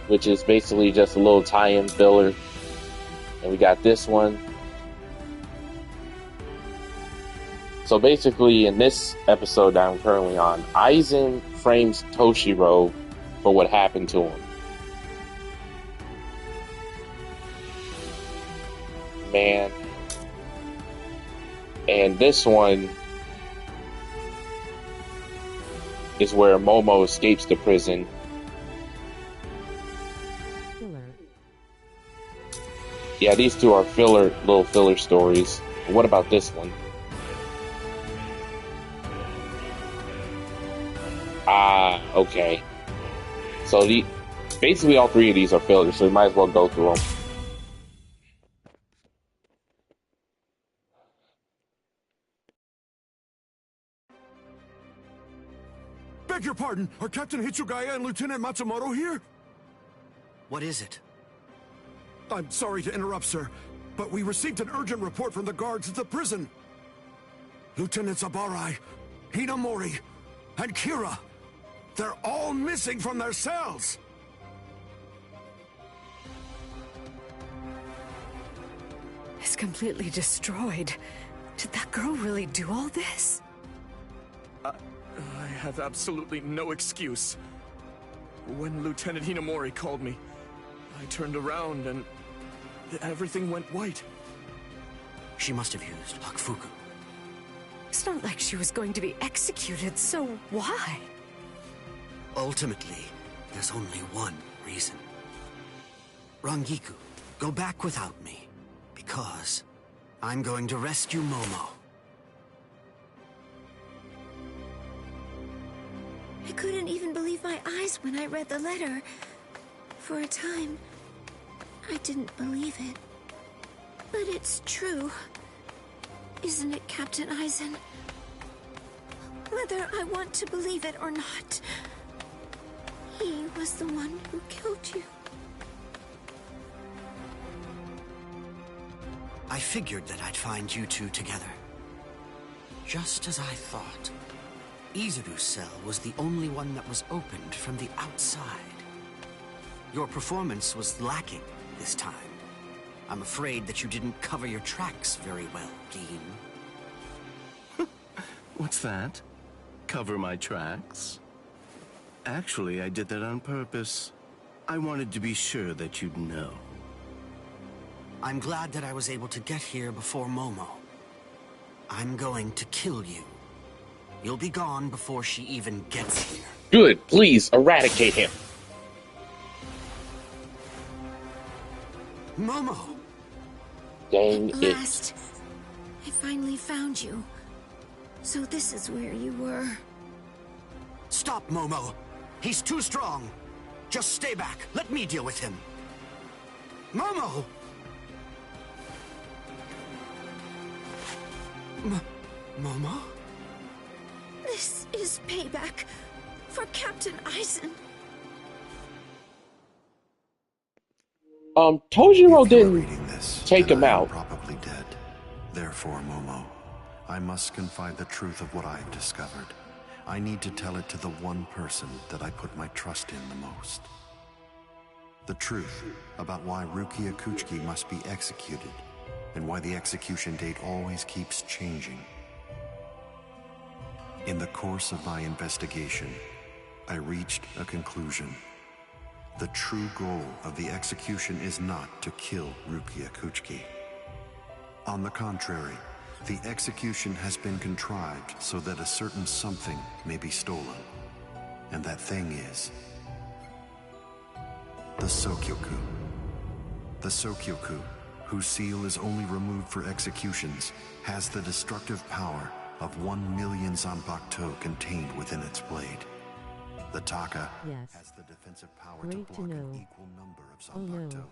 which is basically just a little tie-in filler. And we got this one. So basically, in this episode that I'm currently on, Aizen frames Toshiro for what happened to him. Man. And this one is where Momo escapes the prison. Filler. Yeah, these two are little filler stories. But what about this one? Ah, okay. So basically all three of these are fillers, so we might as well go through them. Beg your pardon, are Captain Hitsugaya and Lieutenant Matsumoto here? What is it? I'm sorry to interrupt, sir, but we received an urgent report from the guards at the prison. Lieutenant Zabarai, Hinamori, and Kira, they're all missing from their cells! It's completely destroyed. Did that girl really do all this? I have absolutely no excuse. When Lieutenant Hinamori called me, I turned around and everything went white. She must have used Hakufuku. It's not like she was going to be executed, so why? Ultimately, there's only one reason. Rangiku, go back without me, because I'm going to rescue Momo. I couldn't even believe my eyes when I read the letter. For a time, I didn't believe it. But it's true. Isn't it, Captain Eisen? Whether I want to believe it or not, he was the one who killed you. I figured that I'd find you two together. Just as I thought. Izuru's cell was the only one that was opened from the outside. Your performance was lacking this time. I'm afraid that you didn't cover your tracks very well, Gin. What's that? Cover my tracks? Actually, I did that on purpose. I wanted to be sure that you'd know. I'm glad that I was able to get here before Momo. I'm going to kill you. You'll be gone before she even gets here. Good, please eradicate him. Momo! Dang At last, I finally found you. So this is where you were. Stop, Momo! He's too strong! Just stay back. Let me deal with him. Momo! Momo? This is payback for Captain Eisen. Tojiro didn't take him out. Probably dead. Therefore, Momo, I must confide the truth of what I've discovered. I need to tell it to the one person that I put my trust in the most. The truth about why Rukia Kuchiki must be executed, and why the execution date always keeps changing. In the course of my investigation, I reached a conclusion. The true goal of the execution is not to kill Rukia Kuchiki. On the contrary, the execution has been contrived so that a certain something may be stolen. And that thing is the Sokyoku. The Sokyoku, whose seal is only removed for executions, has the destructive power of 1 million Zanpakuto contained within its blade. The Taka has the defensive power to block an equal number of Zanpakuto. Oh no.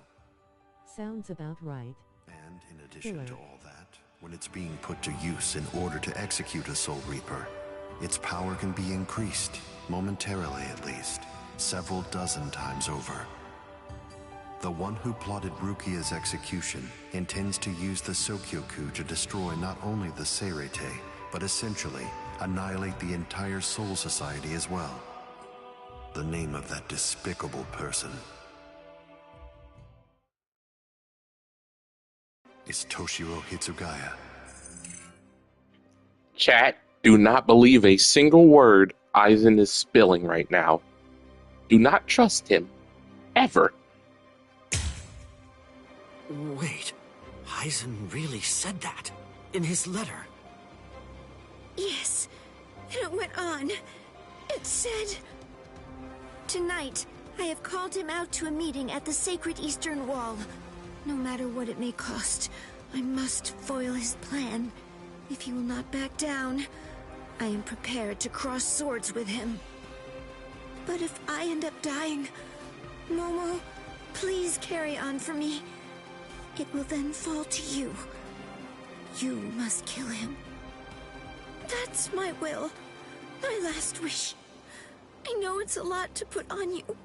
Sounds about right. And in addition to all that, when it's being put to use in order to execute a Soul Reaper, its power can be increased, momentarily at least, several dozen times over. The one who plotted Rukia's execution intends to use the Sokyoku to destroy not only the Seirete, but essentially annihilate the entire Soul Society as well. The name of that despicable person is Toshiro Hitsugaya. Chat, do not believe a single word Eisen is spilling right now. Do not trust him. Ever. Wait, Eisen really said that in his letter? Yes, and it went on. It said, "Tonight, I have called him out to a meeting at the Sacred Eastern Wall. No matter what it may cost, I must foil his plan. If he will not back down, I am prepared to cross swords with him." But if I end up dying, Momo, please carry on for me. It will then fall to you. You must kill him. That's my will. My last wish. I know it's a lot to put on you.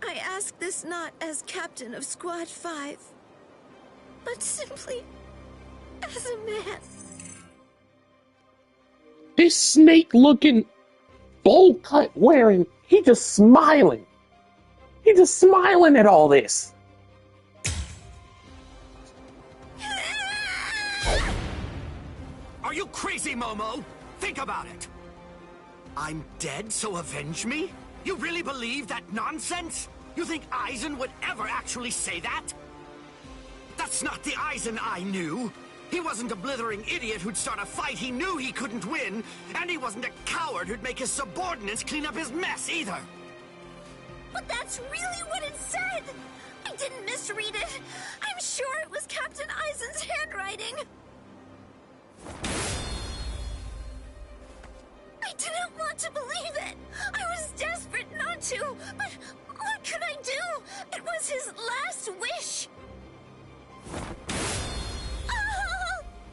I ask this not as captain of Squad 5, but simply as a man. This snake-looking, bowl-cut wearing, he just smiling. He just smiling at all this. Are you crazy, Momo? Think about it. I'm dead, so avenge me? You really believe that nonsense? You think Aizen would ever actually say that? That's not the Aizen I knew. He wasn't a blithering idiot who'd start a fight he knew he couldn't win, and he wasn't a coward who'd make his subordinates clean up his mess either. But that's really what it said! I didn't misread it. I'm sure it was Captain Aizen's handwriting. I didn't want to believe it. I was desperate not to, but what could I do? It was his last wish.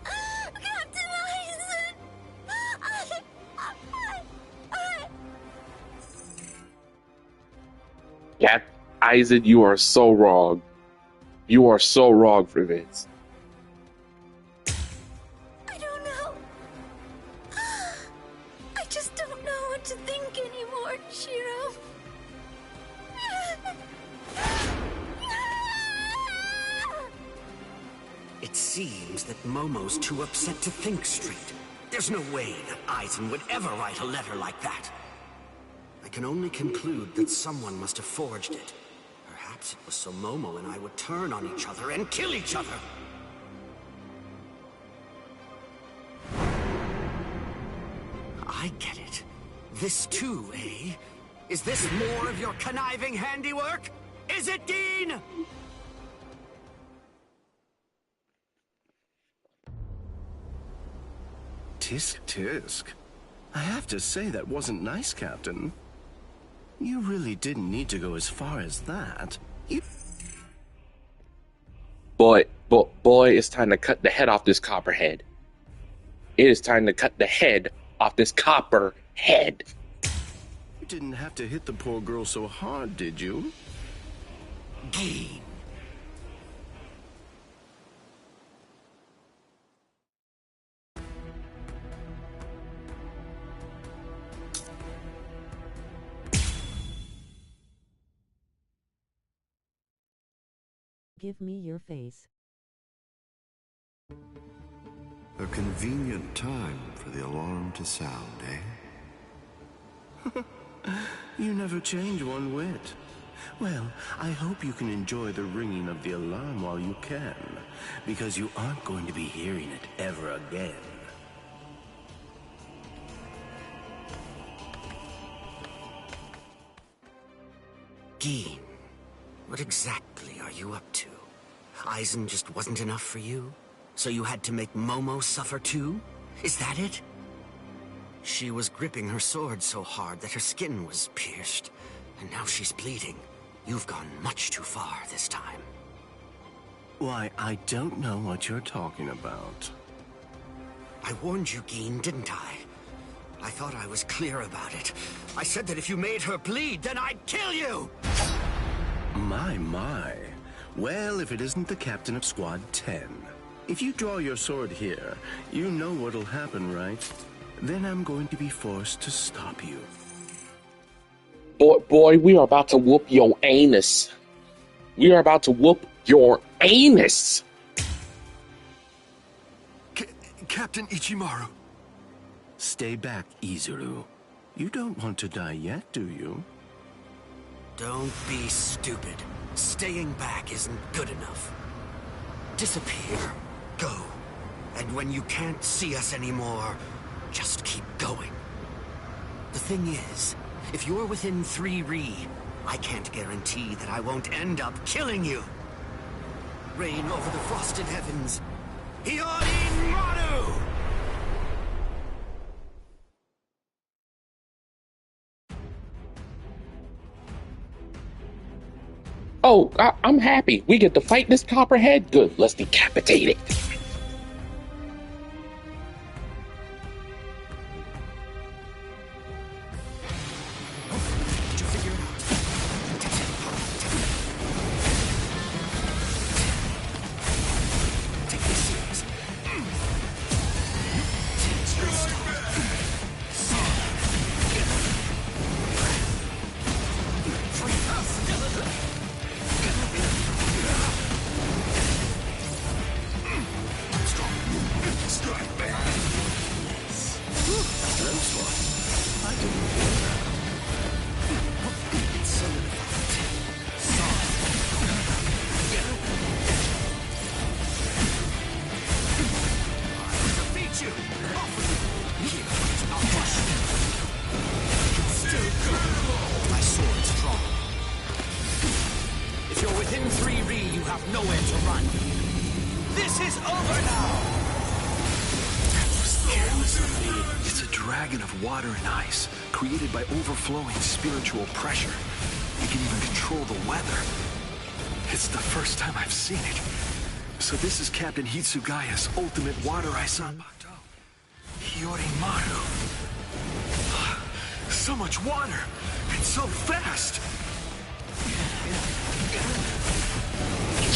Oh, Captain Aizen! Cap Aizen, you are so wrong. You are so wrong for this. I don't know. I just don't know what to think anymore, Shiro. It seems that Momo's too upset to think straight. There's no way that Aizen would ever write a letter like that. I can only conclude that someone must have forged it. Perhaps it was so Momo and I would turn on each other and kill each other. I get it. This too, eh? Is this more of your conniving handiwork? Is it, Dean? Tisk tisk. I have to say that wasn't nice, Captain. You really didn't need to go as far as that. Boy, it's time to cut the head off this copperhead. It is time to cut the head off this copper head. You didn't have to hit the poor girl so hard, did you? Dean. Give me your face. A convenient time for the alarm to sound, eh? You never change one whit. Well, I hope you can enjoy the ringing of the alarm while you can, because you aren't going to be hearing it ever again. Dean, what exactly are you up to? Aizen just wasn't enough for you? So you had to make Momo suffer too? Is that it? She was gripping her sword so hard that her skin was pierced, and now she's bleeding. You've gone much too far this time. Why, I don't know what you're talking about. I warned you, Geen, didn't I? I thought I was clear about it. I said that if you made her bleed, then I'd kill you! My. Well, if it isn't the captain of Squad 10. If you draw your sword here, you know what'll happen, right? Then I'm going to be forced to stop you. Boy, we are about to whoop your anus. We are about to whoop your anus. Captain Ichimaru. Stay back, Izuru. You don't want to die yet, do you? Don't be stupid. Staying back isn't good enough. Disappear. Go. And when you can't see us anymore, just keep going. The thing is, if you're within 3 Ri, I can't guarantee that I won't end up killing you. Reign over the frosted heavens. Hiyori Maru! Oh, I'm happy. We get to fight this copperhead. Good. Let's decapitate it. Created by overflowing spiritual pressure. It can even control the weather. It's the first time I've seen it. So this is Captain Hitsugaya's ultimate water ice on Yorimaru. So much water! It's so fast!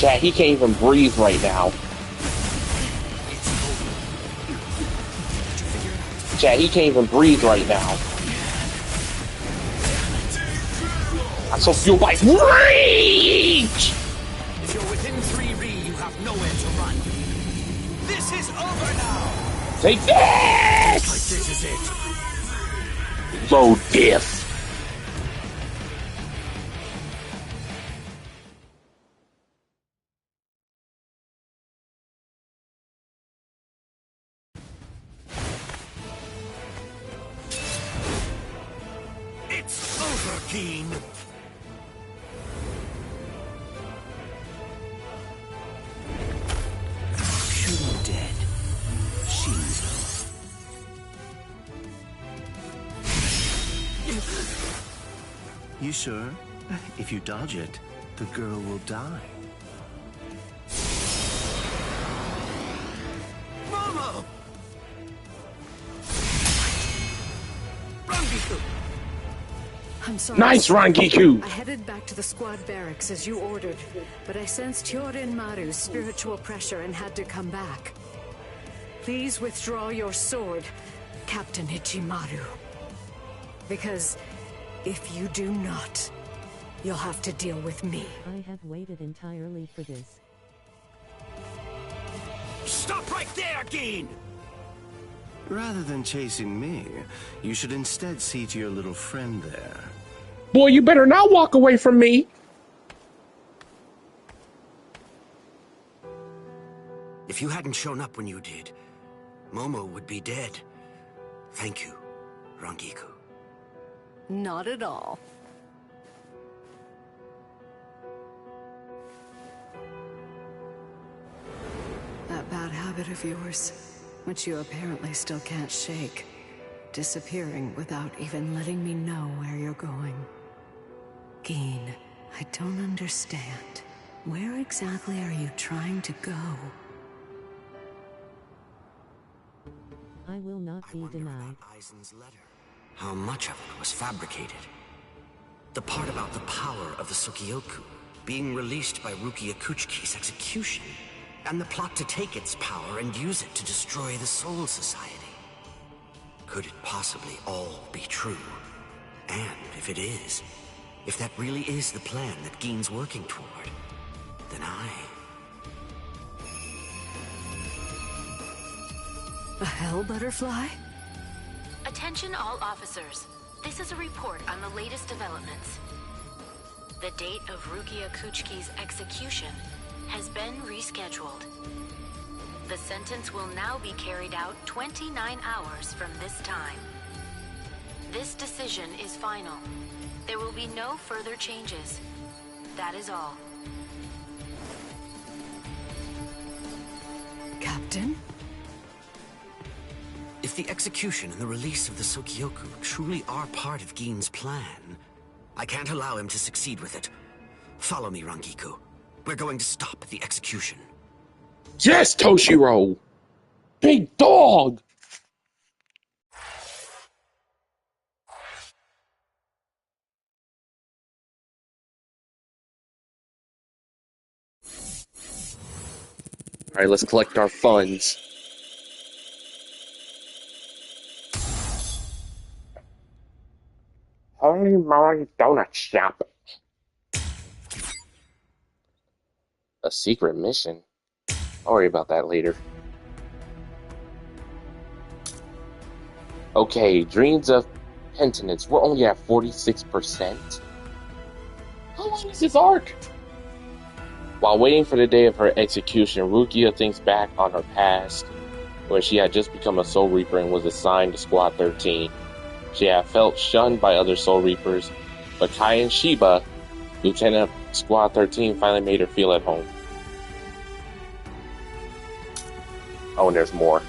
Chat, he can't even breathe right now. Chat, he can't even breathe right now. I'm so fueled by rage! If you're within 3 you have nowhere to run. This is over now! Take this! Like this is it. Low diff. It's over, Keen! Shouldn't dead. She's... You sure? If you dodge it, the girl will die. Mama! I'm sorry. Nice, Rangiku! I headed back to the squad barracks as you ordered, but I sensed Hyorin Maru's spiritual pressure and had to come back. Please withdraw your sword, Captain Ichimaru. Because if you do not, you'll have to deal with me. I have waited entirely for this. Stop right there, Keen! Rather than chasing me, you should instead see to your little friend there. Boy, you better not walk away from me. If you hadn't shown up when you did, Momo would be dead. Thank you, Rangiku. Not at all. That bad habit of yours, which you apparently still can't shake. Disappearing without even letting me know where you're going. Geen, I don't understand. Where exactly are you trying to go? I will not be denied. Aizen's letter. How much of it was fabricated? The part about the power of the Sukioku being released by Rukia Kuchiki's execution, and the plot to take its power and use it to destroy the Soul Society. Could it possibly all be true? And if it is, if that really is the plan that Geen's working toward, then A hell butterfly? Attention all officers. This is a report on the latest developments. The date of Rukia Kuchiki's execution has been rescheduled. The sentence will now be carried out 29 hours from this time. This decision is final. There will be no further changes. That is all. Captain? if the execution and the release of the Sukioku truly are part of Geen's plan, I can't allow him to succeed with it. Follow me, Rangiku. We're going to stop the execution. Yes, Toshiro! Big dog! Alright, let's collect our funds. Holy moly, donut shop. A secret mission? I'll worry about that later. Okay, Dreams of Penitence. We're only at 46%. How long is this arc? While waiting for the day of her execution, Rukia thinks back on her past, when she had just become a Soul Reaper and was assigned to Squad 13. She had felt shunned by other Soul Reapers, but Kai and Shiba, Lieutenant of Squad 13, finally made her feel at home. Oh, and there's more.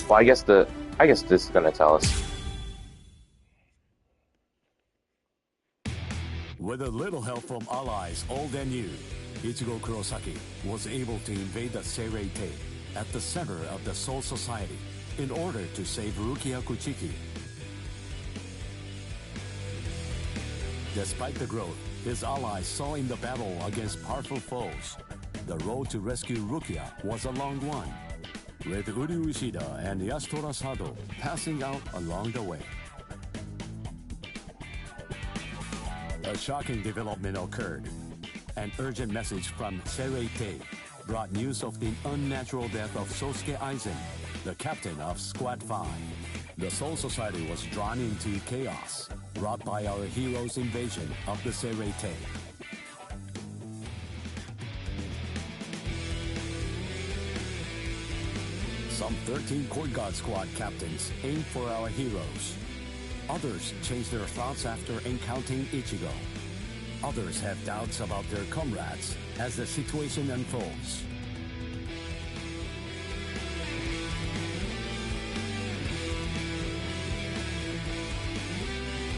Well, I guess this is gonna tell us. With a little help from allies old and new, Ichigo Kurosaki was able to invade the Seirei-tei at the center of the Soul Society in order to save Rukia Kuchiki. Despite the growth his allies saw in the battle against powerful foes, the road to rescue Rukia was a long one, with Uryu Ishida and Yashitora Sado passing out along the way. A shocking development occurred. An urgent message from Seirei-tei brought news of the unnatural death of Sosuke Aizen, the captain of Squad 5. The Soul Society was drawn into chaos, brought by our hero's invasion of the Seirei-tei. Some 13 Court Guard Squad captains aimed for our heroes. Others changed their thoughts after encountering Ichigo. Others have doubts about their comrades as the situation unfolds.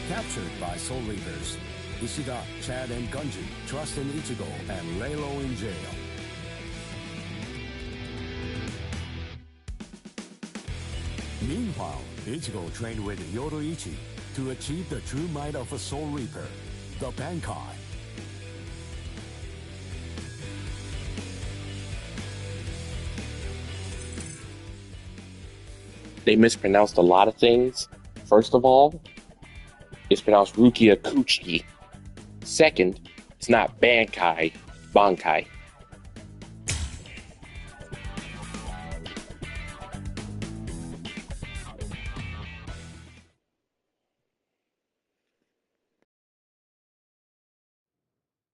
Captured by Soul Reapers, Ishida, Chad, and Gunji trust in Ichigo and lay low in jail. Meanwhile, Ichigo trained with Yoruichi to achieve the true might of a Soul Reaper, the Bankai. They mispronounced a lot of things. First of all, it's pronounced Rukia Kuchiki. Second, it's not Bankai, Bankai.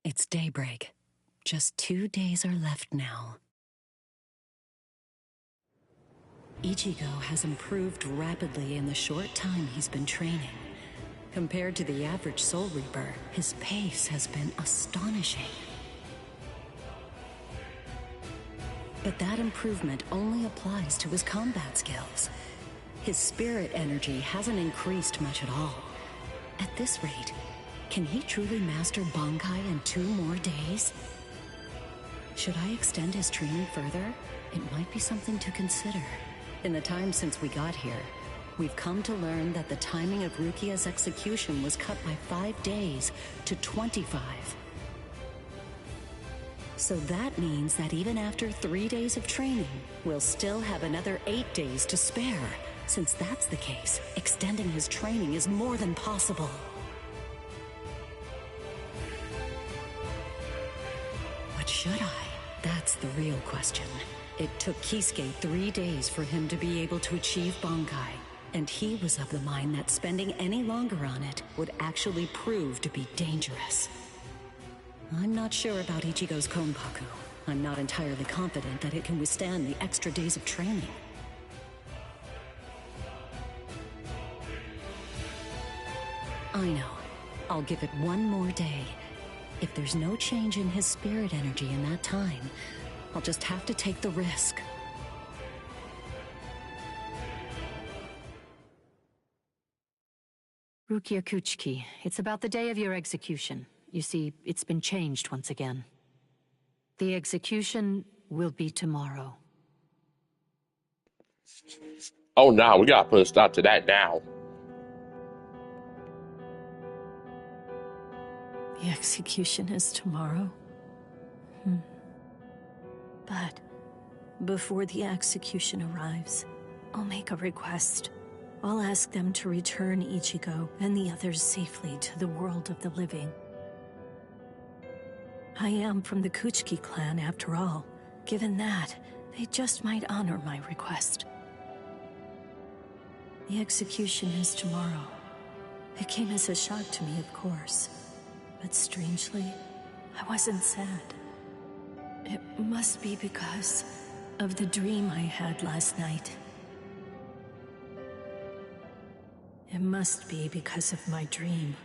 It's daybreak. Just 2 days are left now. Ichigo has improved rapidly in the short time he's been training. Compared to the average Soul Reaper, his pace has been astonishing. But that improvement only applies to his combat skills. His spirit energy hasn't increased much at all. At this rate, can he truly master Bankai in 2 more days? Should I extend his training further? It might be something to consider. In the time since we got here, we've come to learn that the timing of Rukia's execution was cut by 5 days to 25. So that means that even after 3 days of training, we'll still have another 8 days to spare. Since that's the case, extending his training is more than possible. But should I? That's the real question. It took Kisuke 3 days for him to be able to achieve Bankai, and he was of the mind that spending any longer on it would actually prove to be dangerous. I'm not sure about Ichigo's Konpaku. I'm not entirely confident that it can withstand the extra days of training. I know. I'll give it 1 more day. If there's no change in his spirit energy in that time, I'll just have to take the risk. Rukia Kuchiki, it's about the day of your execution. You see, it's been changed once again. The execution will be tomorrow. Oh no, we gotta put a stop to that now. The execution is tomorrow? But before the execution arrives, I'll make a request. I'll ask them to return Ichigo and the others safely to the world of the living. I am from the Kuchiki clan, after all. Given that, they just might honor my request. The execution is tomorrow. It came as a shock to me, of course. But strangely, I wasn't sad. It must be because of the dream I had last night. It must be because of my dream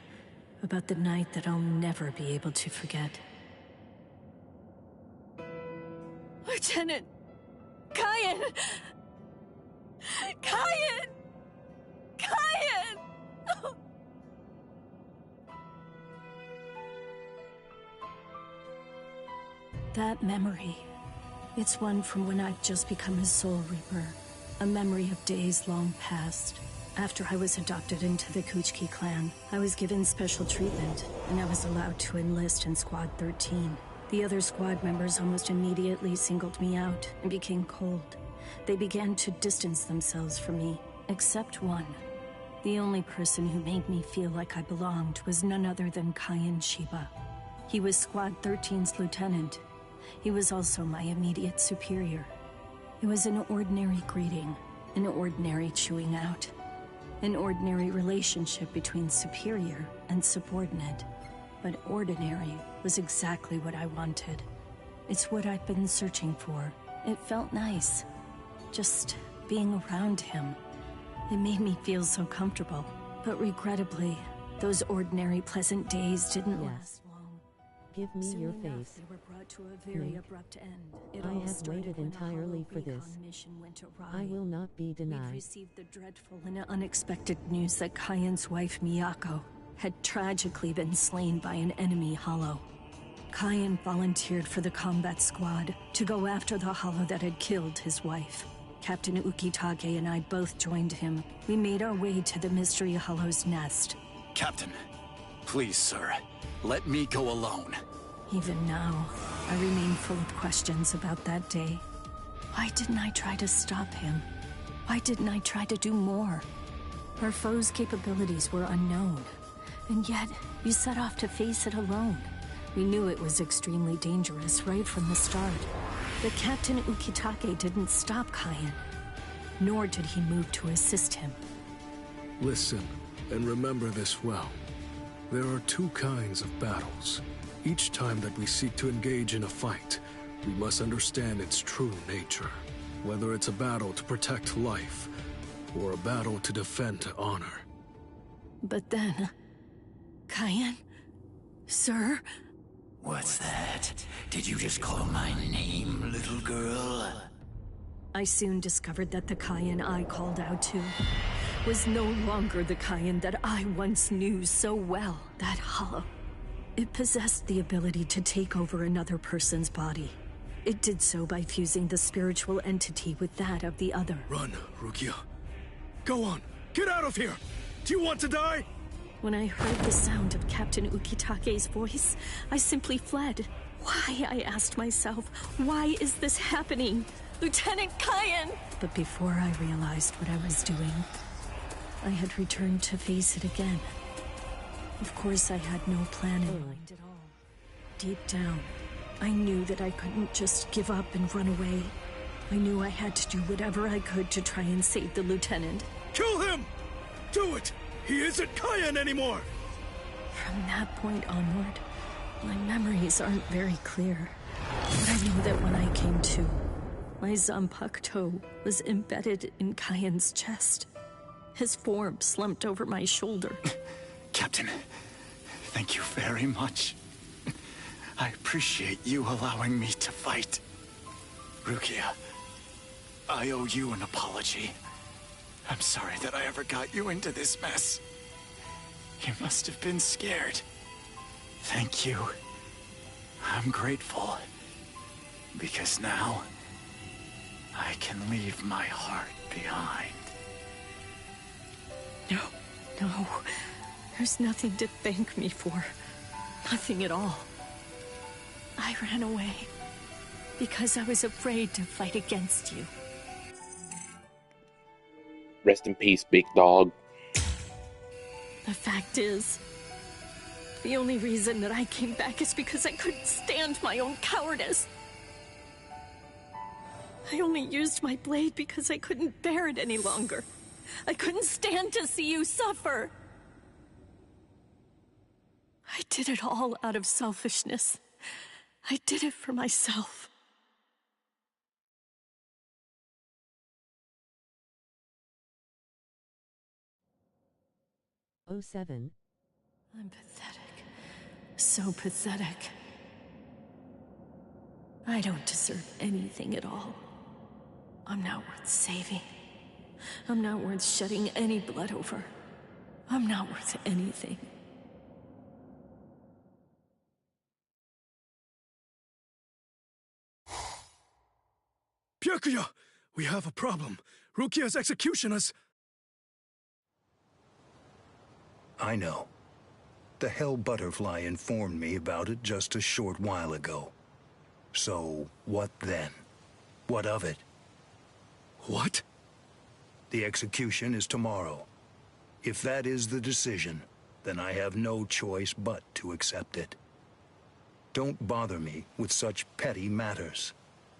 about the night that I'll never be able to forget. Lieutenant! Kaien! Kaien! Kaien! That memory, it's one from when I'd just become a Soul Reaper. A memory of days long past. After I was adopted into the Kuchiki clan, I was given special treatment, and I was allowed to enlist in Squad 13. The other squad members almost immediately singled me out and became cold. They began to distance themselves from me, except one. The only person who made me feel like I belonged was none other than Kaien Shiba. He was Squad 13's lieutenant. He was also my immediate superior. It was an ordinary greeting, an ordinary chewing out, an ordinary relationship between superior and subordinate. But ordinary was exactly what I wanted. It's what I'd been searching for. It felt nice, just being around him. It made me feel so comfortable. But regrettably, those ordinary pleasant days didn't last long. Give me your face. They were brought to a very abrupt end. I have waited entirely for this. I will not be We'd denied. received the dreadful and unexpected news that Kaien's wife Miyako had tragically been slain by an enemy hollow. Kaien volunteered for the combat squad to go after the hollow that had killed his wife. Captain Ukitage and I both joined him. We made our way to the Mystery Hollow's nest. Captain, please, sir, let me go alone. Even now, I remain full of questions about that day. Why didn't I try to stop him? Why didn't I try to do more? Our foe's capabilities were unknown, and yet you set off to face it alone. We knew it was extremely dangerous right from the start. But Captain Ukitake didn't stop Kaien, nor did he move to assist him. Listen, and remember this well. There are two kinds of battles. Each time that we seek to engage in a fight, we must understand its true nature. Whether it's a battle to protect life, or a battle to defend honor. But then... Kaien? Sir? What's that? Did you just call my name, little girl? I soon discovered that the Kaien I called out to was no longer the Kaien that I once knew so well. That hollow. It possessed the ability to take over another person's body. It did so by fusing the spiritual entity with that of the other. Run, Rukia. Go on, get out of here! Do you want to die? When I heard the sound of Captain Ukitake's voice, I simply fled. Why, I asked myself, why is this happening? Lieutenant Kaien! But before I realized what I was doing, I had returned to face it again. Of course, I had no plan in mind at all. Deep down, I knew that I couldn't just give up and run away. I knew I had to do whatever I could to try and save the lieutenant. Kill him! Do it! He isn't Kaien anymore! From that point onward, my memories aren't very clear. But I know that when I came to, my Zanpakuto was embedded in Kaien's chest. His form slumped over my shoulder. Captain, thank you very much. I appreciate you allowing me to fight. Rukia, I owe you an apology. I'm sorry that I ever got you into this mess. You must have been scared. Thank you. I'm grateful. Because now, I can leave my heart behind. No. There's nothing to thank me for. Nothing at all. I ran away because I was afraid to fight against you. Rest in peace, big dog. The fact is, the only reason that I came back is because I couldn't stand my own cowardice. I only used my blade because I couldn't bear it any longer. I couldn't stand to see you suffer. I did it all out of selfishness. I did it for myself. '07. I'm pathetic. So pathetic. I don't deserve anything at all. I'm not worth saving. I'm not worth shedding any blood over. I'm not worth anything. Byakuya! We have a problem. Rukia's execution has... I know. The Hell Butterfly informed me about it just a short while ago. So, what then? What of it? What? The execution is tomorrow. If that is the decision, then I have no choice but to accept it. Don't bother me with such petty matters.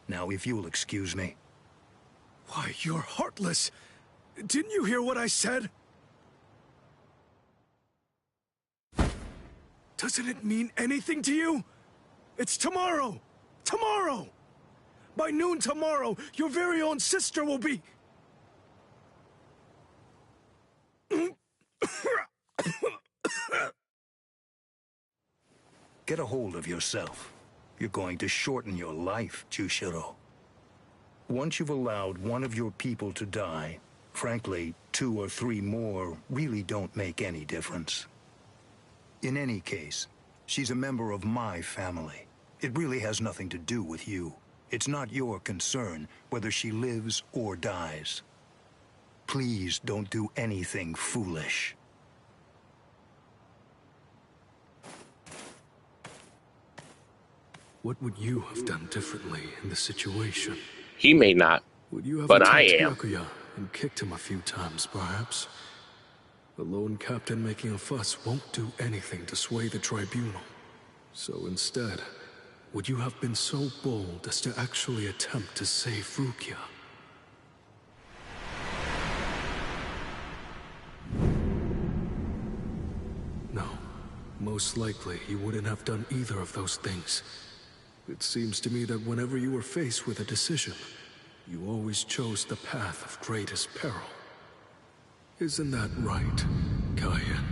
Now, if you'll excuse me. Why, you're heartless. Didn't you hear what I said? Doesn't it mean anything to you? It's tomorrow! Tomorrow! By noon tomorrow, your very own sister will be... Get a hold of yourself. You're going to shorten your life, Jushiro. Once you've allowed one of your people to die, frankly, 2 or 3 more really don't make any difference. In any case, she's a member of my family. It really has nothing to do with you. It's not your concern whether she lives or dies. Please don't do anything foolish. What would you have done differently in the situation? He may not, Would you have but I attacked am. Byakuya and kicked him a few times, perhaps? The lone captain making a fuss won't do anything to sway the tribunal. So instead, would you have been so bold as to actually attempt to save Rukia? No. Most likely, you wouldn't have done either of those things. It seems to me that whenever you were faced with a decision, you always chose the path of greatest peril. Isn't that right, Kaien?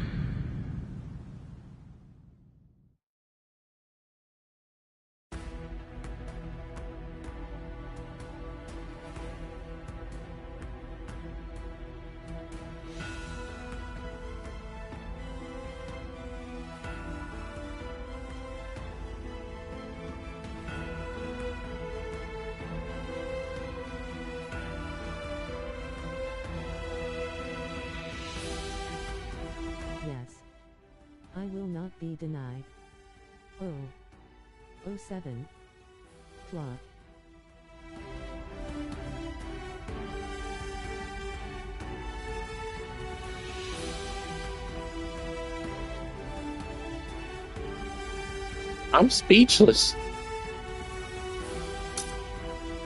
Yes. I will not be denied. 07. Plot. I'm speechless.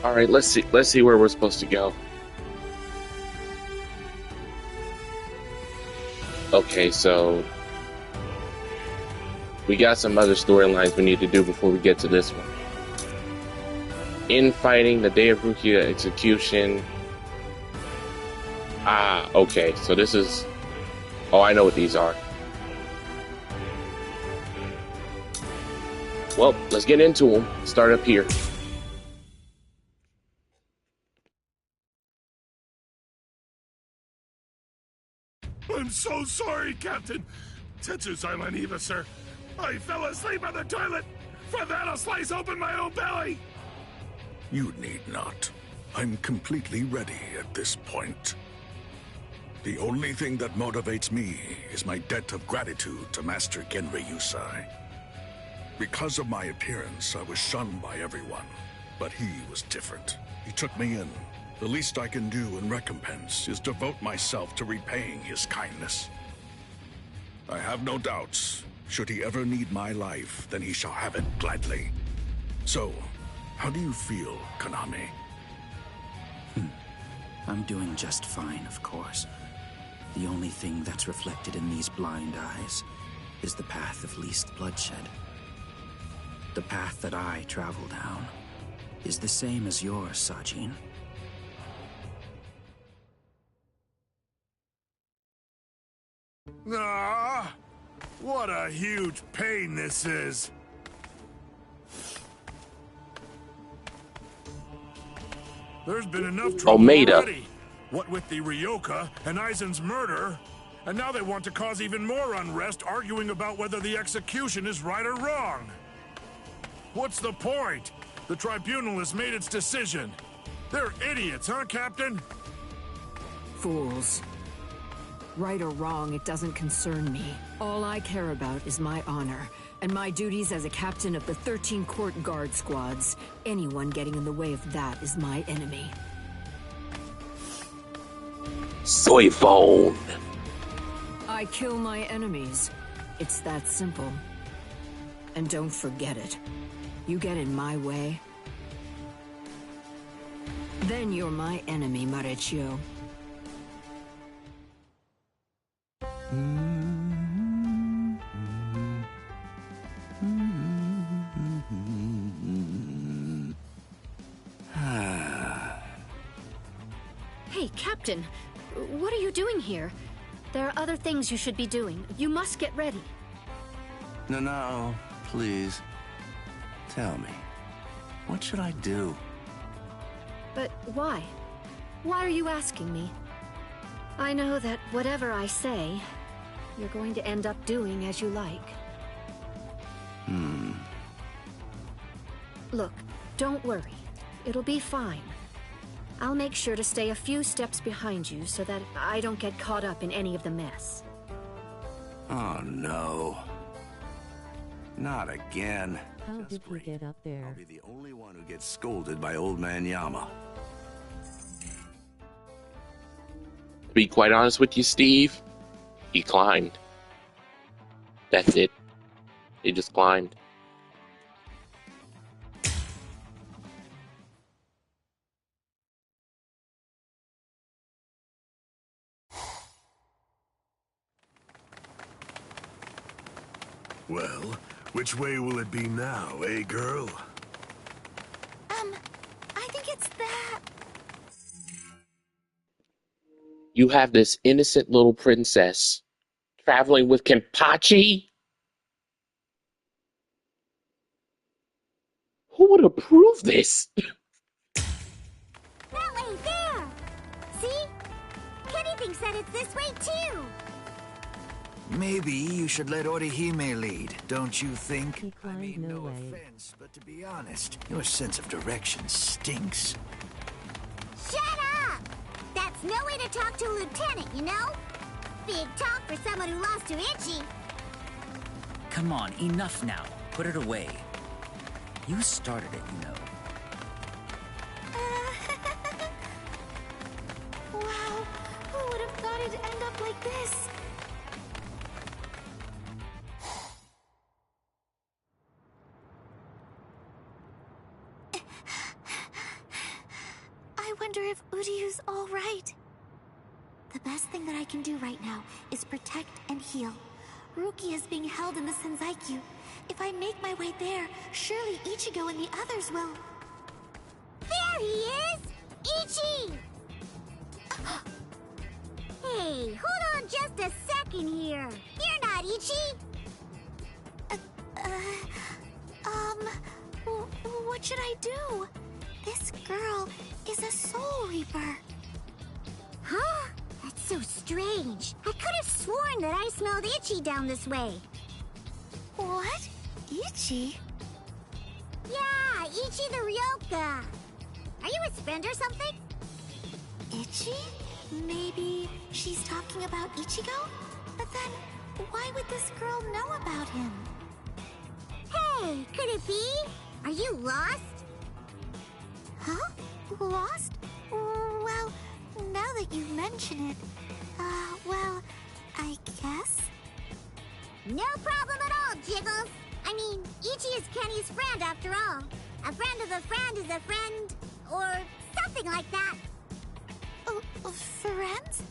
All right, let's see where we're supposed to go. Okay, so we got some other storylines we need to do before we get to this one. Infighting, the day of Rukia execution. Ah, okay, so this is... Oh, I know what these are. Well, let's get into them. Start up here. I'm so sorry, Captain. Tetsu's I'm on Eva, sir. I fell asleep on the toilet! For that, I'll slice open my own belly! You need not. I'm completely ready at this point. The only thing that motivates me is my debt of gratitude to Master Genri Yusai. Because of my appearance, I was shunned by everyone, but he was different. He took me in. The least I can do in recompense is devote myself to repaying his kindness. I have no doubts. Should he ever need my life, then he shall have it gladly. So, how do you feel, Konami? I'm doing just fine, of course. The only thing that's reflected in these blind eyes is the path of least bloodshed. The path that I travel down is the same as yours, Sajin. Ah, what a huge pain this is. There's been enough trouble already. What with the Ryoka and Aizen's murder, and now they want to cause even more unrest, arguing about whether the execution is right or wrong. What's the point? The tribunal has made its decision. They're idiots, huh, Captain? Fools. Right or wrong, it doesn't concern me. All I care about is my honor, and my duties as a captain of the 13 court guard squads. Anyone getting in the way of that is my enemy. Soy phone. I kill my enemies. It's that simple. And don't forget it. You get in my way, then you're my enemy, Marechio. Hey, Captain. What are you doing here? There are other things you should be doing. You must get ready. No, please. Tell me, what should I do? But why? Why are you asking me? I know that whatever I say, you're going to end up doing as you like. Look, don't worry. It'll be fine. I'll make sure to stay a few steps behind you so that I don't get caught up in any of the mess. Oh no. Not again. How did he get up there? I'll be the only one who gets scolded by Old Man Yama. To be quite honest with you, Steve, he climbed. That's it. He just climbed. Well, which way will it be now, eh, girl? I think it's that. You have this innocent little princess traveling with Kenpachi? Who would approve this? That way, there! See? Kenny thinks that it's this way, too! Maybe you should let Orihime lead, don't you think? I mean, no offense, but to be honest, your sense of direction stinks. Shut up! That's no way to talk to a lieutenant, you know? Big talk for someone who lost to Ichi. Come on, enough now. Put it away. You started it, you know. Wow, who would have thought it'd end up like this? I wonder if Uryu's all right. The best thing that I can do right now is protect and heal. Ruki is being held in the Senzaiku. If I make my way there, surely Ichigo and the others will. There he is! Ichi! Hey, hold on just a second here. You're not Ichi! What should I do? This girl is a Soul Reaper. Huh? That's so strange. I could have sworn that I smelled Ichi down this way. What? Ichi? Yeah, Ichi the Ryoka. Are you his friend or something? Ichi? Maybe she's talking about Ichigo? But then, why would this girl know about him? Hey, could it be? Are you lost? Huh? Lost? Well, now that you mention it, well, I guess? No problem at all, Jiggles. I mean, Ichi is Kenny's friend after all. A friend of a friend is a friend, or something like that. Friends?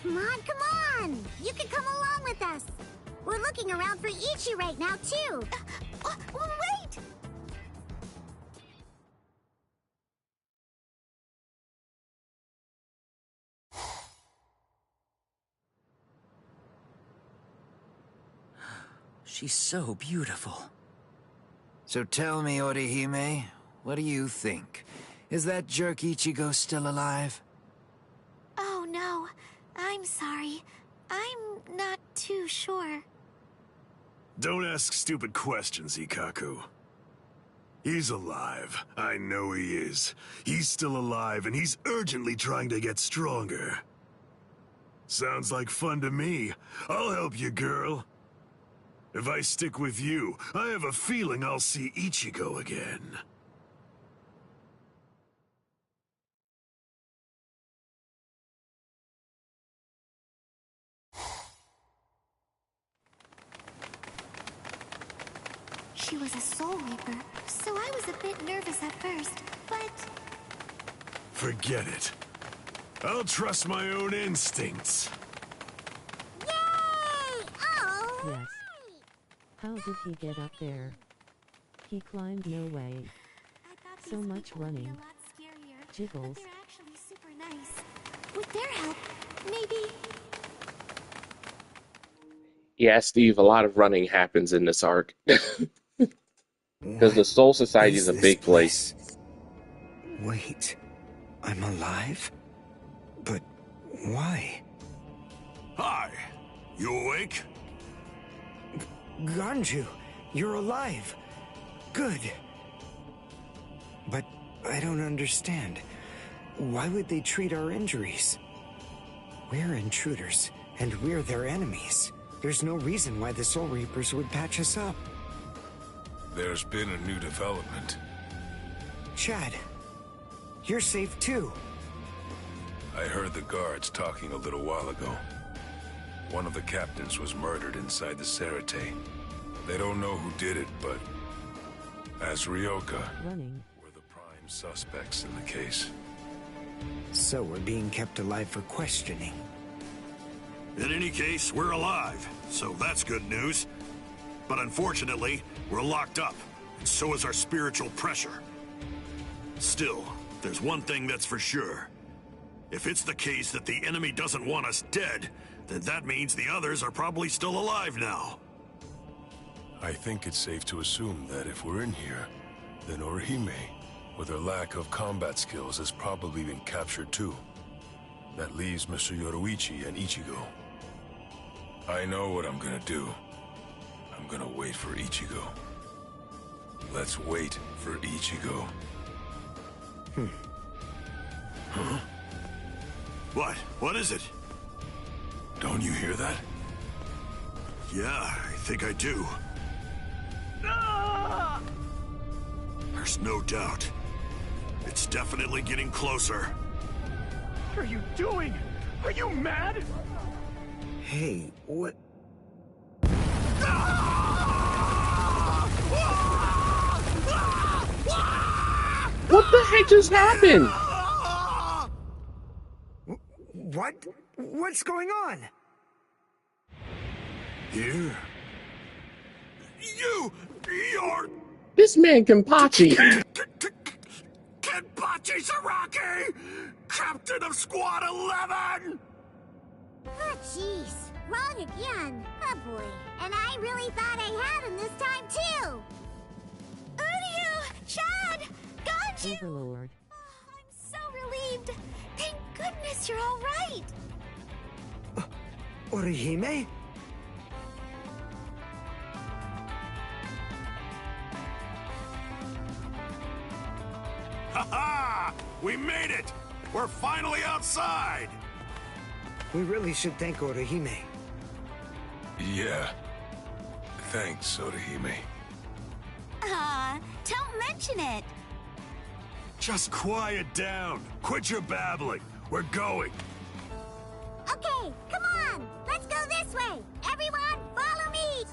Come on! You can come along with us. We're looking around for Ichi right now, too. Wait! She's so beautiful. So tell me, Orihime, what do you think? Is that jerk Ichigo still alive? Oh, no. I'm sorry. I'm not too sure. Don't ask stupid questions, Ikaku. He's alive. I know he is. He's still alive, and he's urgently trying to get stronger. Sounds like fun to me. I'll help you, girl. If I stick with you, I have a feeling I'll see Ichigo again. She was a Soul Reaper, so I was a bit nervous at first, but... Forget it. I'll trust my own instincts. Yay! Oh! Yes. How did he get up there? He climbed no way. So much running. Jiggles. They're actually super nice. With their help, maybe... Yeah, Steve, a lot of running happens in this arc. Because the Soul Society is a big place. Wait, I'm alive? But why? Hi, you awake? Ganju, you're alive. Good. But I don't understand. Why would they treat our injuries? We're intruders, and we're their enemies. There's no reason why the Soul Reapers would patch us up. There's been a new development. Chad, you're safe too. I heard the guards talking a little while ago. One of the captains was murdered inside the Serite. They don't know who did it, but as Ryoka, we're the prime suspects in the case. So we're being kept alive for questioning. In any case, we're alive, so that's good news. But unfortunately, we're locked up, and so is our spiritual pressure. Still, there's one thing that's for sure. If it's the case that the enemy doesn't want us dead, then that means the others are probably still alive now. I think it's safe to assume that if we're in here, then Orihime, with her lack of combat skills, has probably been captured too. That leaves Mr. Yoruichi and Ichigo. I know what I'm gonna do. I'm gonna wait for Ichigo. Let's wait for Ichigo. Huh? What? What is it? Don't you hear that? Yeah, I think I do. There's no doubt. It's definitely getting closer. What are you doing? Are you mad? Hey, what? What the heck just happened? What? What's going on? Here? You're... This man Kenpachi. Kenpachi Saraki! Captain of Squad 11! Oh, jeez. Wrong again. Oh, boy. And I really thought I had him this time, too. Uryu! Chad! Ganju! Overlord. Oh, I'm so relieved. Thank goodness you're all right. Orihime? Ha! We made it! We're finally outside! We really should thank Orihime. Yeah. Thanks, Orihime. Don't mention it. Just quiet down. Quit your babbling. We're going. Okay, come on. Let's go this way. Everyone, follow me.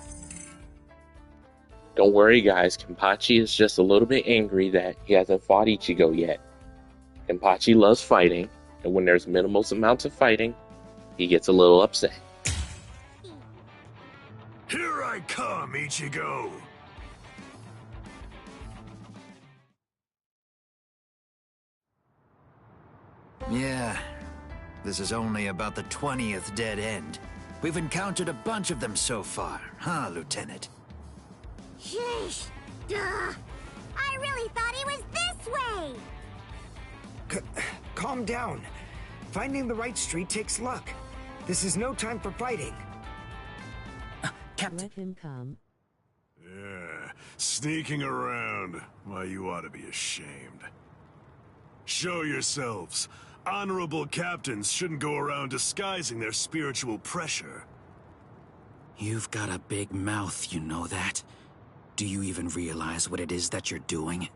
Don't worry, guys. Kenpachi is just a little bit angry that he hasn't fought Ichigo yet. Kenpachi loves fighting, and when there's minimal amounts of fighting, he gets a little upset. Here I come, Ichigo. Yeah, this is only about the 20th dead end. We've encountered a bunch of them so far, huh, Lieutenant? Sheesh. Duh. I really thought he was this way. Calm down. Finding the right street takes luck. This is no time for fighting. Let him come. Yeah, sneaking around. Why, you ought to be ashamed. Show yourselves. Honorable captains shouldn't go around disguising their spiritual pressure. You've got a big mouth, you know that? Do you even realize what it is that you're doing?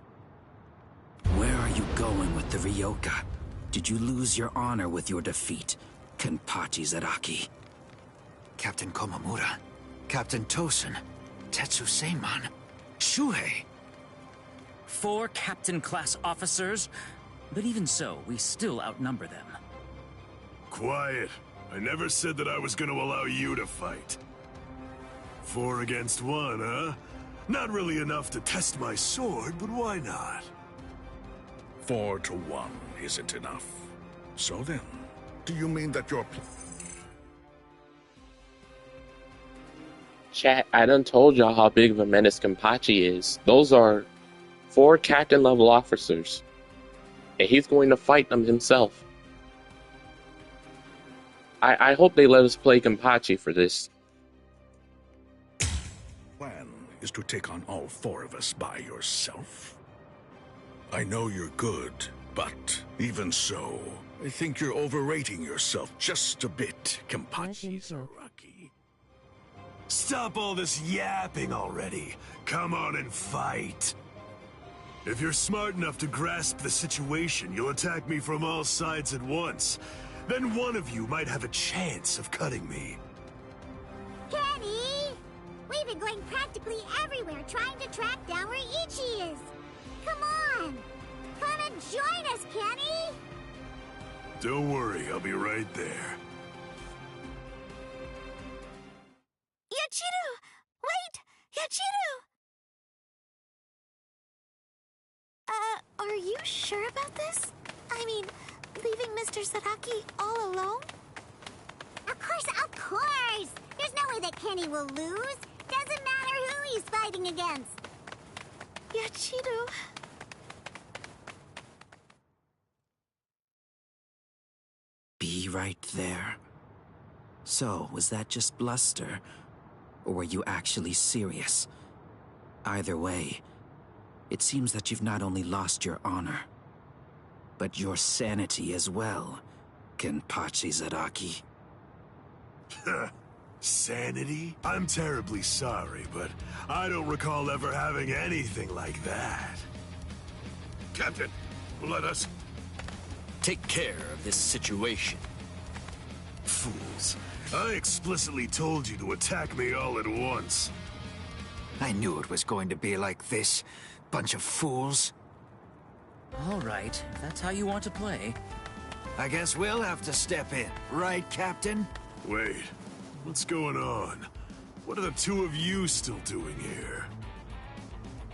Where are you going with the Ryoka? Did you lose your honor with your defeat, Kenpachi Zaraki? Captain Komamura, Captain Tosen, Tetsu Seiman, Shuhei. 4 captain-class officers? But even so, we still outnumber them. Quiet. I never said that I was going to allow you to fight. 4 against 1, huh? Not really enough to test my sword, but why not? 4 to 1 isn't enough. So then, do you mean that you're... Chat, I done told y'all how big of a menace Kenpachi is. Those are 4 captain-level officers. And he's going to fight them himself. I hope they let us play Kenpachi for this. Plan is to take on all 4 of us by yourself. I know you're good, but even so, I think you're overrating yourself just a bit, Kenpachi Zaraki. Stop all this yapping already. Come on and fight. If you're smart enough to grasp the situation, you'll attack me from all sides at once. Then one of you might have a chance of cutting me. Kenny! We've been going practically everywhere trying to track down where Ichi is. Come on! Come and join us, Kenny! Don't worry, I'll be right there. Yachiru! Wait! Yachiru! Are you sure about this? I mean, leaving Mr. Zaraki all alone? Of course! There's no way that Kenny will lose. Doesn't matter who he's fighting against. Yachiru... Be right there. So, was that just bluster? Or were you actually serious? Either way, it seems that you've not only lost your honor, but your sanity as well, Kenpachi Zaraki. Sanity? I'm terribly sorry, but I don't recall ever having anything like that. Captain, let us take care of this situation. Fools. I explicitly told you to attack me all at once. I knew it was going to be like this. Bunch of fools. All right, if that's how you want to play. I guess we'll have to step in, right, Captain? Wait, what's going on? What are the 2 of you still doing here?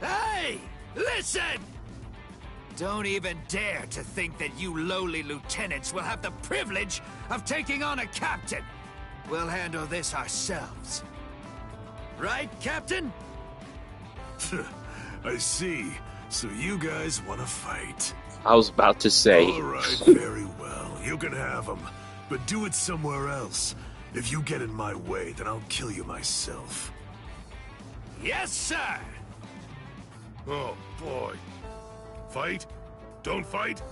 Hey! Listen! Don't even dare to think that you lowly lieutenants will have the privilege of taking on a captain. We'll handle this ourselves. Right, Captain? I see. So you guys want to fight? I was about to say. All right, very well. You can have them. But do it somewhere else. If you get in my way, then I'll kill you myself. Yes, sir! Oh, boy. Fight? Don't fight?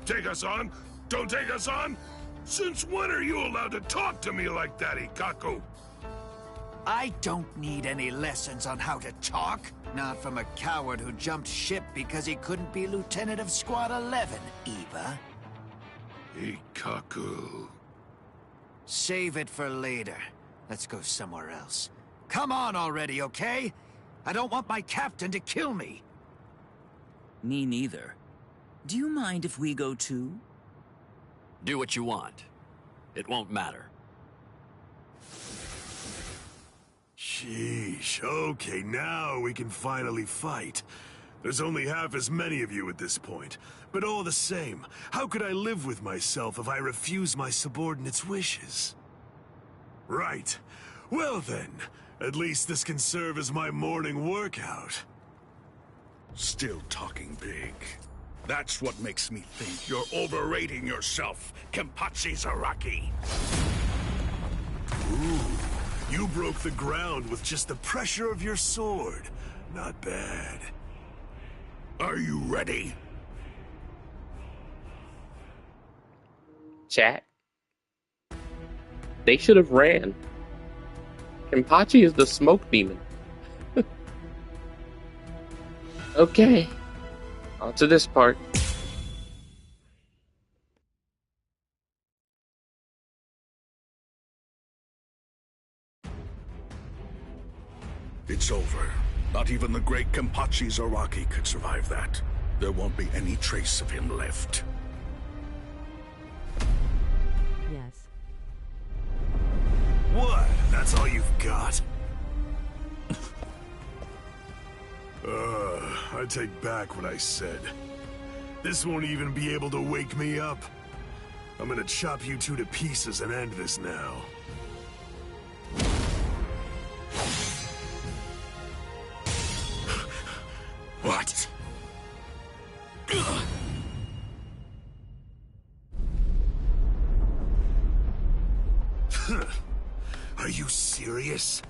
Take us on? Don't take us on? Since when are you allowed to talk to me like that, Ikaku? I don't need any lessons on how to talk. Not from a coward who jumped ship because he couldn't be Lieutenant of Squad 11, Eva. Ikaku. Save it for later. Let's go somewhere else. Come on already, okay? I don't want my captain to kill me. Me neither. Do you mind if we go too? Do what you want. It won't matter. Sheesh, okay, now we can finally fight. There's only half as many of you at this point. But all the same, how could I live with myself if I refuse my subordinates' wishes? Right. Well then, at least this can serve as my morning workout. Still talking big. That's what makes me think you're overrating yourself, Kenpachi Zaraki. Ooh, you broke the ground with just the pressure of your sword. Not bad. Are you ready? Chat. They should have ran. Kenpachi is the smoke demon. Okay. On to this part. It's over. Not even the great Kenpachi Zaraki could survive that. There won't be any trace of him left. Yes. What? That's all you've got? I take back what I said. This won't even be able to wake me up. I'm gonna chop you two to pieces and end this now. What? Are you serious?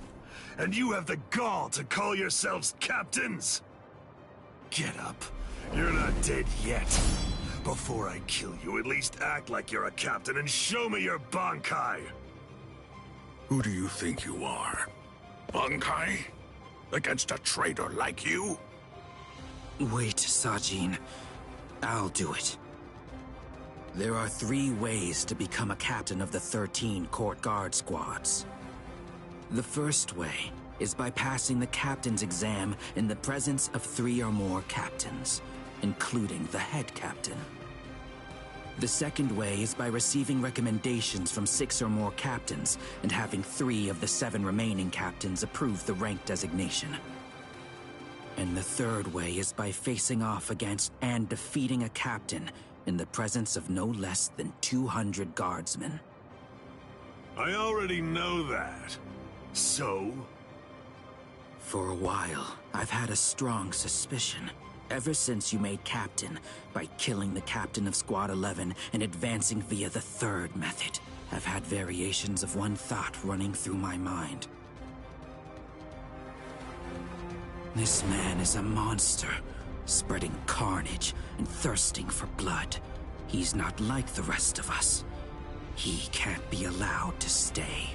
And you have the gall to call yourselves captains? Get up. You're not dead yet. Before I kill you, at least act like you're a captain and show me your Bankai. Who do you think you are? Bankai? Against a traitor like you? Wait, Sajin. I'll do it. There are 3 ways to become a captain of the 13 court guard squads. The first way is by passing the captain's exam in the presence of 3 or more captains, including the head captain. The second way is by receiving recommendations from 6 or more captains and having 3 of the 7 remaining captains approve the rank designation. And the third way is by facing off against and defeating a captain in the presence of no less than 200 guardsmen. I already know that. So? For a while, I've had a strong suspicion. Ever since you made captain, by killing the captain of Squad 11 and advancing via the third method, I've had variations of one thought running through my mind. This man is a monster, spreading carnage and thirsting for blood. He's not like the rest of us. He can't be allowed to stay.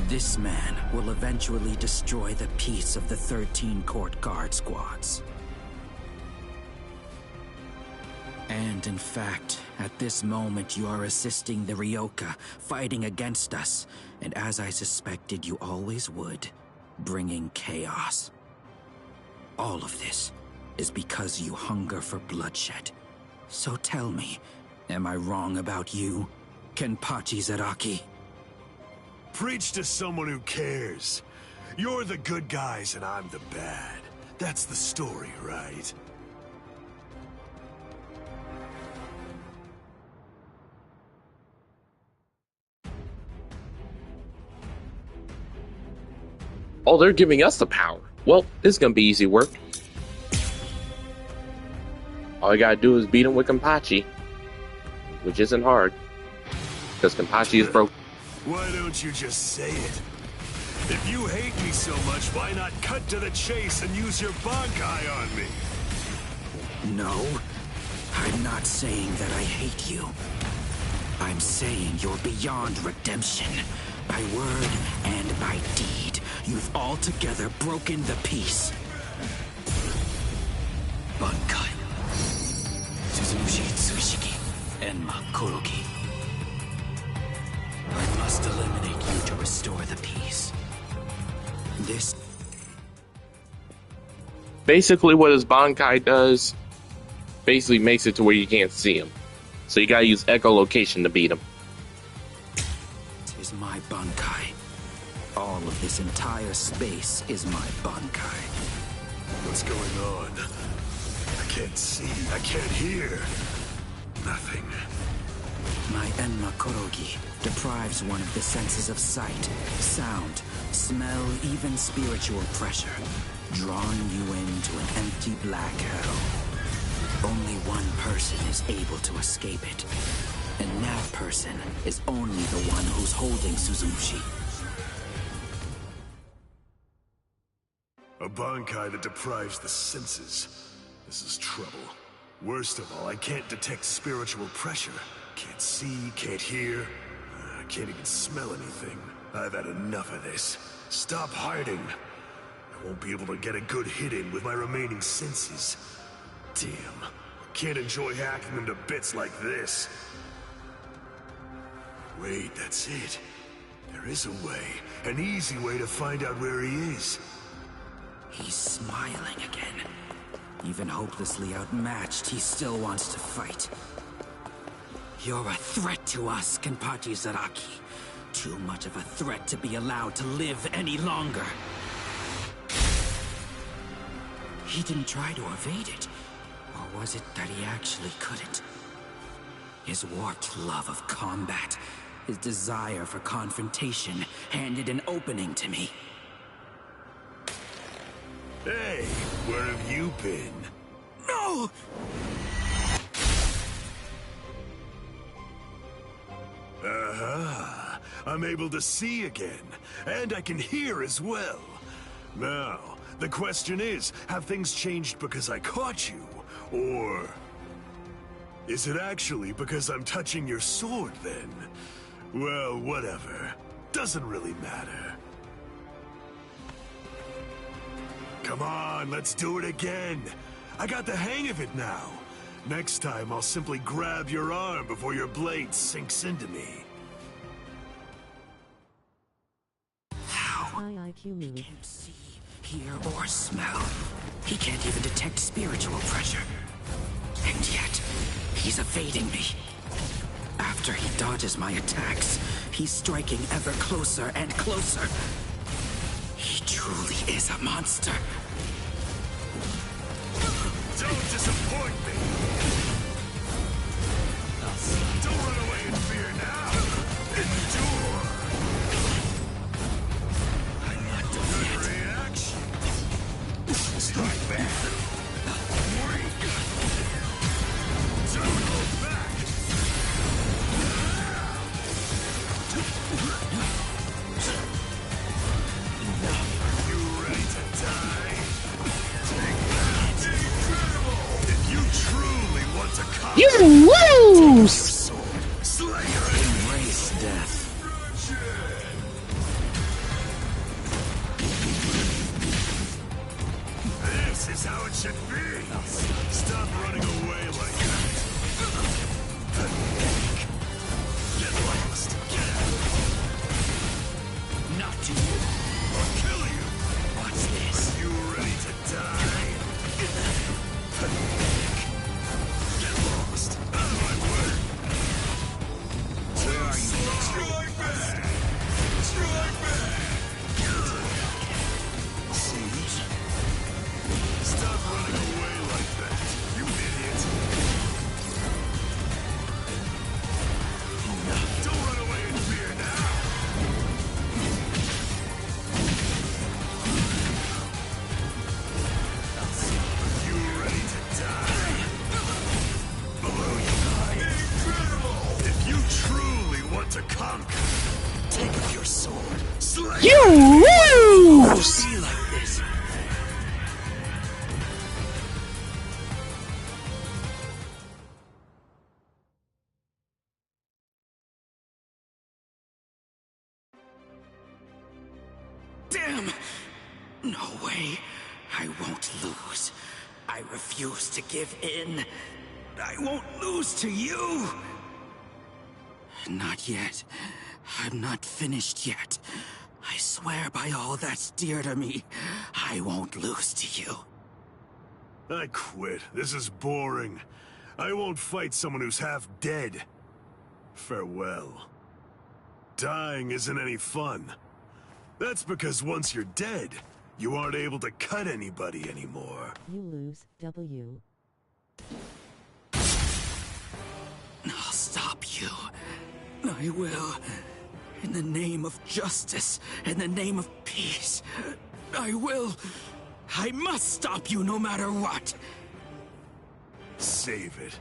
This man will eventually destroy the peace of the 13 court guard squads. And in fact, at this moment you are assisting the Ryoka, fighting against us, and as I suspected you always would, bringing chaos. All of this is because you hunger for bloodshed. So tell me, am I wrong about you, Kenpachi Zaraki? Preach to someone who cares. You're the good guys and I'm the bad. That's the story, right? Oh, they're giving us the power. Well, this is gonna be easy work. All you gotta do is beat him with Kenpachi, which isn't hard, because Kenpachi is broken. Why don't you just say it? If you hate me so much, why not cut to the chase and use your Bankai on me? No, I'm not saying that I hate you. I'm saying you're beyond redemption. By word and by deed, you've altogether broken the peace. Bankai. Suzushi Tsushiki. Enma Koroki. I must eliminate you to restore the peace. This... Basically what his Bankai does, basically makes it to where you can't see him. So you gotta use echolocation to beat him. Is my Bankai. All of this entire space is my Bankai. What's going on? I can't see, I can't hear. Nothing. My Enma Korogi deprives one of the senses of sight, sound, smell, even spiritual pressure, drawing you into an empty black hell. Only one person is able to escape it, and that person is only the one who's holding Suzushi. A Bankai that deprives the senses. This is trouble. Worst of all, I can't detect spiritual pressure. Can't see, can't hear. I can't even smell anything. I've had enough of this. Stop hiding. I won't be able to get a good hit in with my remaining senses. Damn. Can't enjoy hacking them to bits like this. Wait, that's it. There is a way. An easy way to find out where he is. He's smiling again. Even hopelessly outmatched, he still wants to fight. You're a threat to us, Kenpachi Zaraki. Too much of a threat to be allowed to live any longer. He didn't try to evade it. Or was it that he actually couldn't? His warped love of combat, his desire for confrontation, handed an opening to me. Hey, where have you been? No! Aha! I'm able to see again, and I can hear as well. Now, the question is, have things changed because I caught you? Or... is it actually because I'm touching your sword, then? Well, whatever. Doesn't really matter. Come on, let's do it again. I got the hang of it now. Next time, I'll simply grab your arm before your blade sinks into me. High IQ move. He can't see, hear, or smell. He can't even detect spiritual pressure. And yet, he's evading me. After he dodges my attacks, he's striking ever closer and closer. He truly is a monster. Don't disappoint me! Don't run away in fear now! Endure! I'm not done yet. Good reaction! Strike back! Don't hold back! You ready to die? Take that! Incredible! If you truly want to conquer, You lose! slay your enemy! Embrace death. This is how it should be! Stop running away like that! Get lost! Get out! Not to you. I'll kill you! What's this? Are you ready to die? Get lost! Out of my way! Where are you? Strike back! Strike back! See? Stop running away like that, you idiot! I won't lose. I refuse to give in. I won't lose to you! Not yet. I'm not finished yet. I swear by all that's dear to me, I won't lose to you. I quit. This is boring. I won't fight someone who's half dead. Farewell. Dying isn't any fun. That's because once you're dead, you aren't able to cut anybody anymore. You lose, W. I'll stop you. I will. In the name of justice, in the name of peace, I will. I must stop you no matter what. Save it.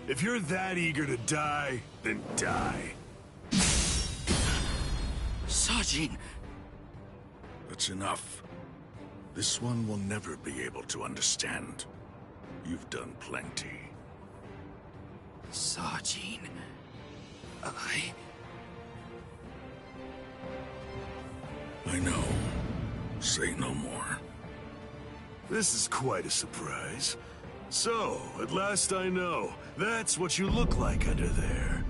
If you're that eager to die, then die. Sajin! That's enough. This one will never be able to understand. You've done plenty. Sajin... I know. Say no more. This is quite a surprise. So, at last I know. That's what you look like under there.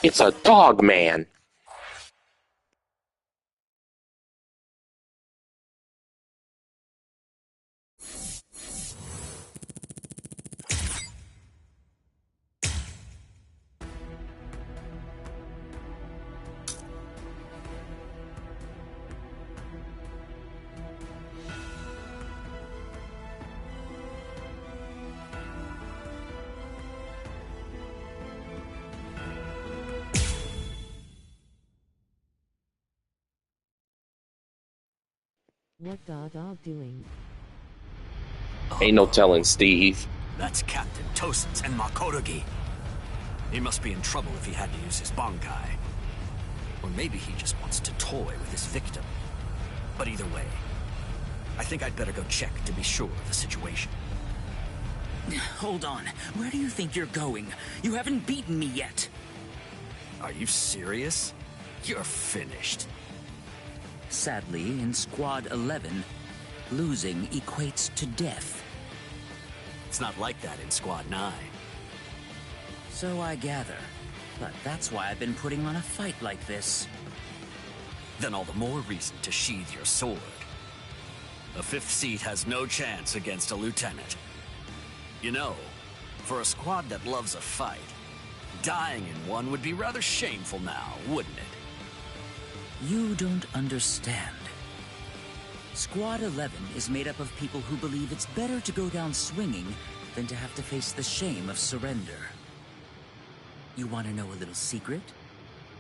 It's a dog man. What dog doing? Ain't no telling, Steve. That's Captain Tosens and Makorogi. He must be in trouble if he had to use his Bankai. Or maybe he just wants to toy with his victim. But either way, I think I'd better go check to be sure of the situation. Hold on. Where do you think you're going? You haven't beaten me yet. Are you serious? You're finished. Sadly, in Squad 11, losing equates to death. It's not like that in Squad 9. So I gather. But that's why I've been putting on a fight like this. Then all the more reason to sheathe your sword. A fifth seat has no chance against a lieutenant. You know, for a squad that loves a fight, dying in one would be rather shameful now, wouldn't it? You don't understand. Squad 11 is made up of people who believe it's better to go down swinging than to have to face the shame of surrender. You want to know a little secret?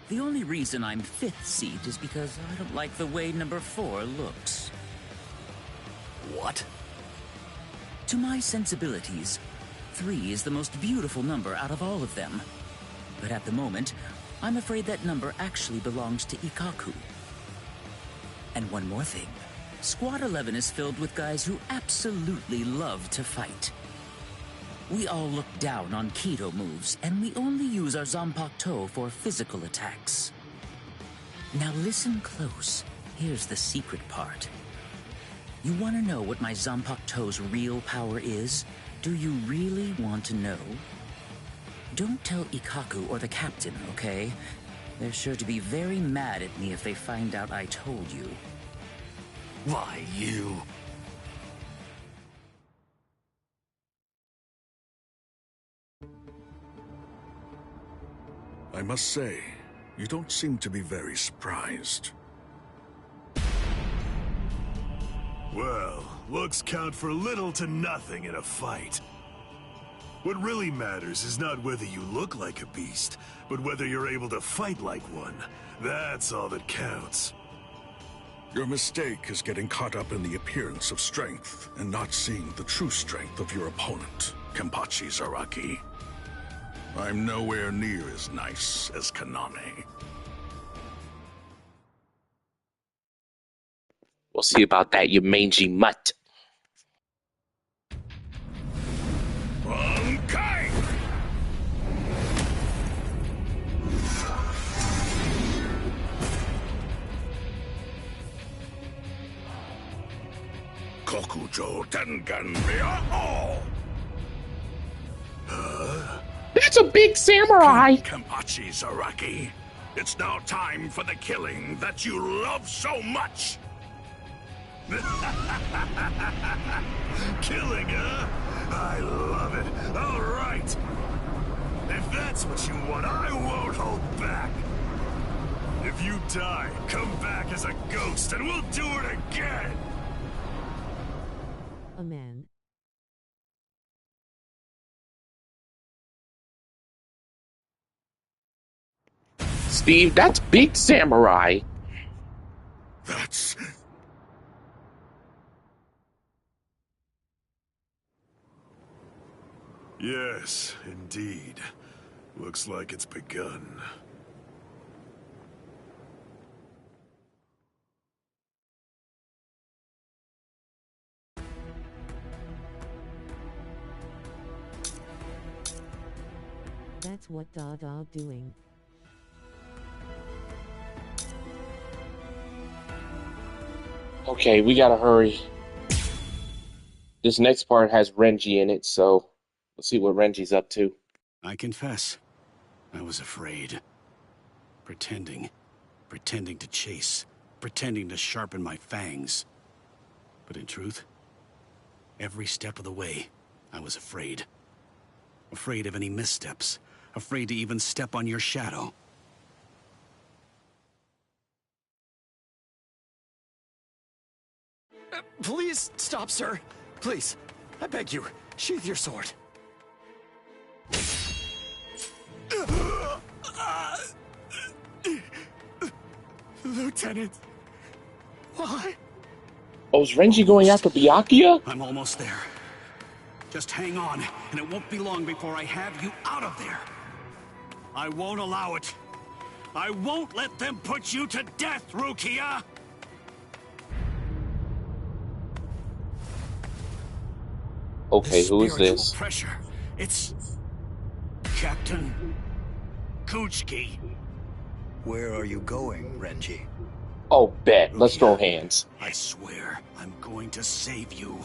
The only reason I'm 5th seat is because I don't like the way number 4 looks. What? To my sensibilities, 3 is the most beautiful number out of all of them. But at the moment, I'm afraid that number actually belongs to Ikkaku. And one more thing. Squad 11 is filled with guys who absolutely love to fight. We all look down on Kido moves, and we only use our Zanpakuto for physical attacks. Now listen close. Here's the secret part. You want to know what my Zanpakuto's real power is? Do you really want to know? Don't tell Ikkaku or the captain, okay? They're sure to be very mad at me if they find out I told you. Why, you... I must say, you don't seem to be very surprised. Well, looks count for little to nothing in a fight. What really matters is not whether you look like a beast, but whether you're able to fight like one. That's all that counts. Your mistake is getting caught up in the appearance of strength and not seeing the true strength of your opponent, Kenpachi Zaraki. I'm nowhere near as nice as Kaname. We'll see about that, you mangy mutt. Bankai! Sokujo Tengen Ryao! That's a big samurai! Kenpachi Zaraki, it's now time for the killing that you love so much! Killing, huh? I love it. All right. If that's what you want, I won't hold back. If you die, come back as a ghost and we'll do it again! Amen. Steve, that's big samurai. That's... Yes, indeed. Looks like it's begun. That's what Dada doing. Okay, we gotta hurry. This next part has Renji in it, so let's see what Renji's up to. I confess, I was afraid. Pretending to chase, pretending to sharpen my fangs. But in truth, every step of the way, I was afraid. Afraid of any missteps, afraid to even step on your shadow. Please stop, sir. Please, I beg you, sheath your sword. Lieutenant, why? Oh, is Renji going after Byakuya? I'm almost there. Just hang on, and it won't be long before I have you out of there. I won't allow it. I won't let them put you to death, Rukia! Okay, who is this? Pressure. It's... Captain... Kuchiki. Where are you going, Renji? Oh, bet. Let's throw hands. I swear, I'm going to save you.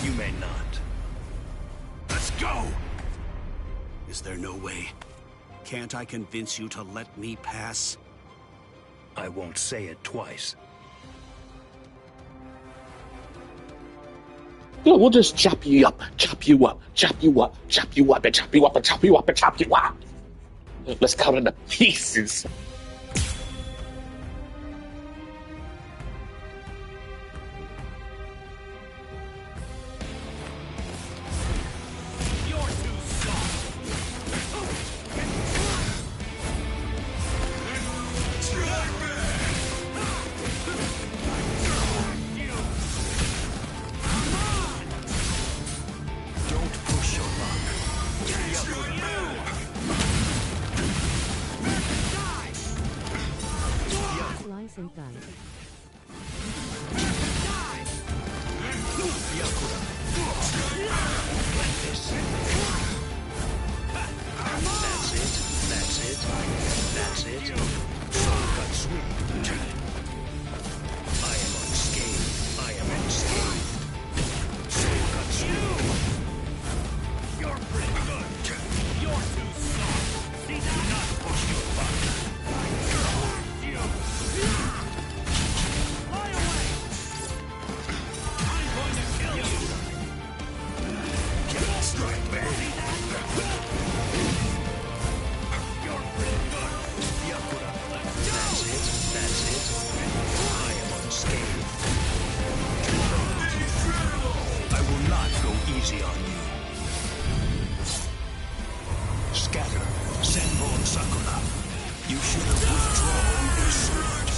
You may not. Let's go! Is there no way? Can't I convince you to let me pass? I won't say it twice. Yeah, we'll just chop you up, chop you up, chop you up, chop you up, and chop you up, and chop you up, and chop you up. Let's cut into pieces. Slice and dice. That's it. Cut sweet. I am unscathed. I am unscathed. Cut sweet. You're pretty good. You're too soft. See that? Not push your luck. Fly away! I'm going to kill you. Kill strike back. See that? You're pretty good. That's it. I am unscathed. I will not go easy on you. Scatter, Senbon Sakura. You should have withdrawn your sword.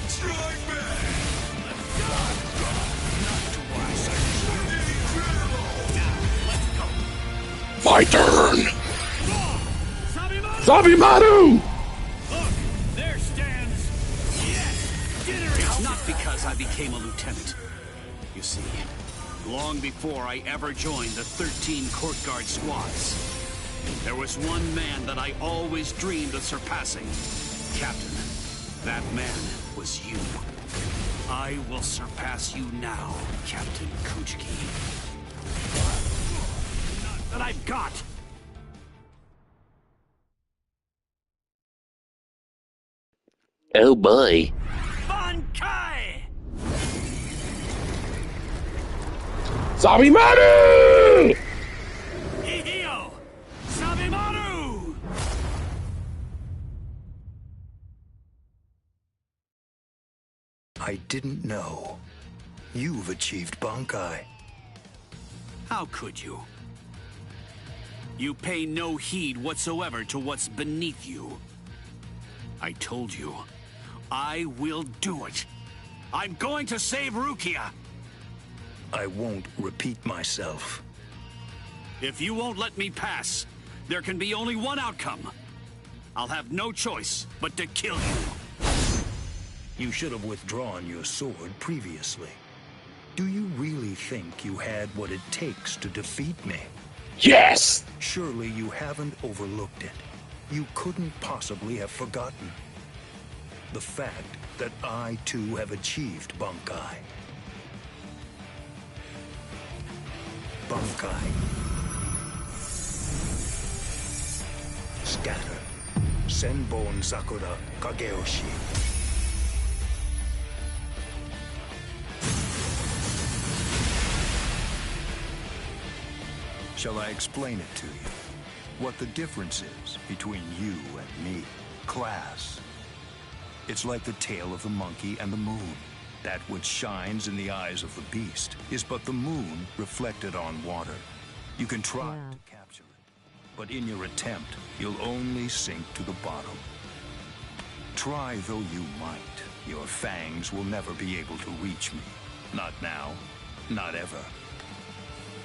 Strike back! Not twice. Now, let's go. My turn! Sabimaru! Look, there stands... Yes! It's not because I became a lieutenant. You see, long before I ever joined the 13 court guard squads, there was one man that I always dreamed of surpassing. Captain, that man was you. I will surpass you now, Captain Kuchiki. Not that I've got! Oh boy. Bankai! Sabimaru! Ihio! Sabimaru! I didn't know. You've achieved Bankai. How could you? You pay no heed whatsoever to what's beneath you. I told you, I will do it. I'm going to save Rukia. I won't repeat myself. If you won't let me pass, there can be only one outcome. I'll have no choice but to kill you. You should have withdrawn your sword previously. Do you really think you had what it takes to defeat me? Yes! Surely you haven't overlooked it. You couldn't possibly have forgotten the fact that I too have achieved Bankai. Bankai. Scatter. Senbon Sakura Kageoshi. Shall I explain it to you? What the difference is between you and me? Class. It's like the tail of the monkey and the moon. That which shines in the eyes of the beast is but the moon reflected on water. You can try to capture it, but in your attempt, you'll only sink to the bottom. Try though you might, your fangs will never be able to reach me. Not now, not ever.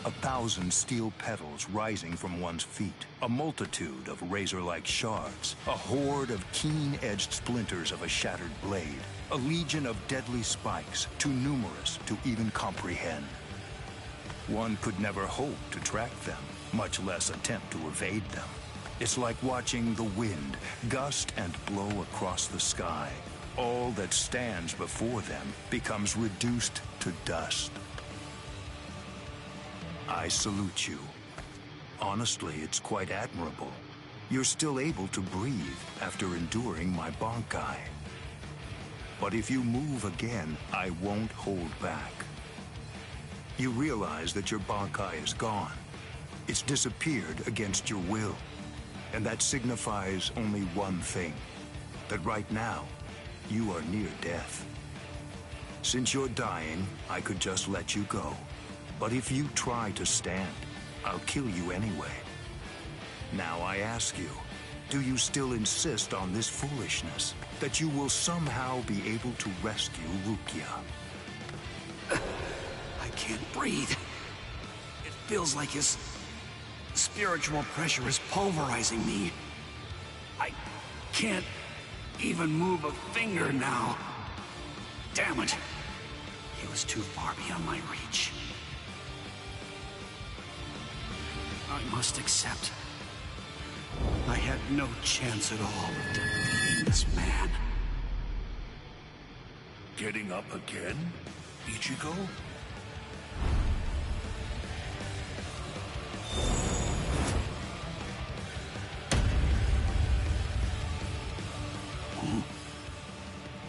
1,000 steel petals rising from one's feet, a multitude of razor-like shards, a horde of keen-edged splinters of a shattered blade, a legion of deadly spikes, too numerous to even comprehend. One could never hope to track them, much less attempt to evade them. It's like watching the wind gust and blow across the sky. All that stands before them becomes reduced to dust. I salute you. Honestly, it's quite admirable. You're still able to breathe after enduring my Bankai. But if you move again, I won't hold back. You realize that your Bankai is gone. It's disappeared against your will. And that signifies only one thing. That right now, you are near death. Since you're dying, I could just let you go. But if you try to stand, I'll kill you anyway. Now I ask you, do you still insist on this foolishness? That you will somehow be able to rescue Rukia? I can't breathe. It feels like his spiritual pressure is pulverizing me. I can't even move a finger now. Damn it. He was too far beyond my reach. I must accept. I had no chance at all of defeating this man. Getting up again, Ichigo?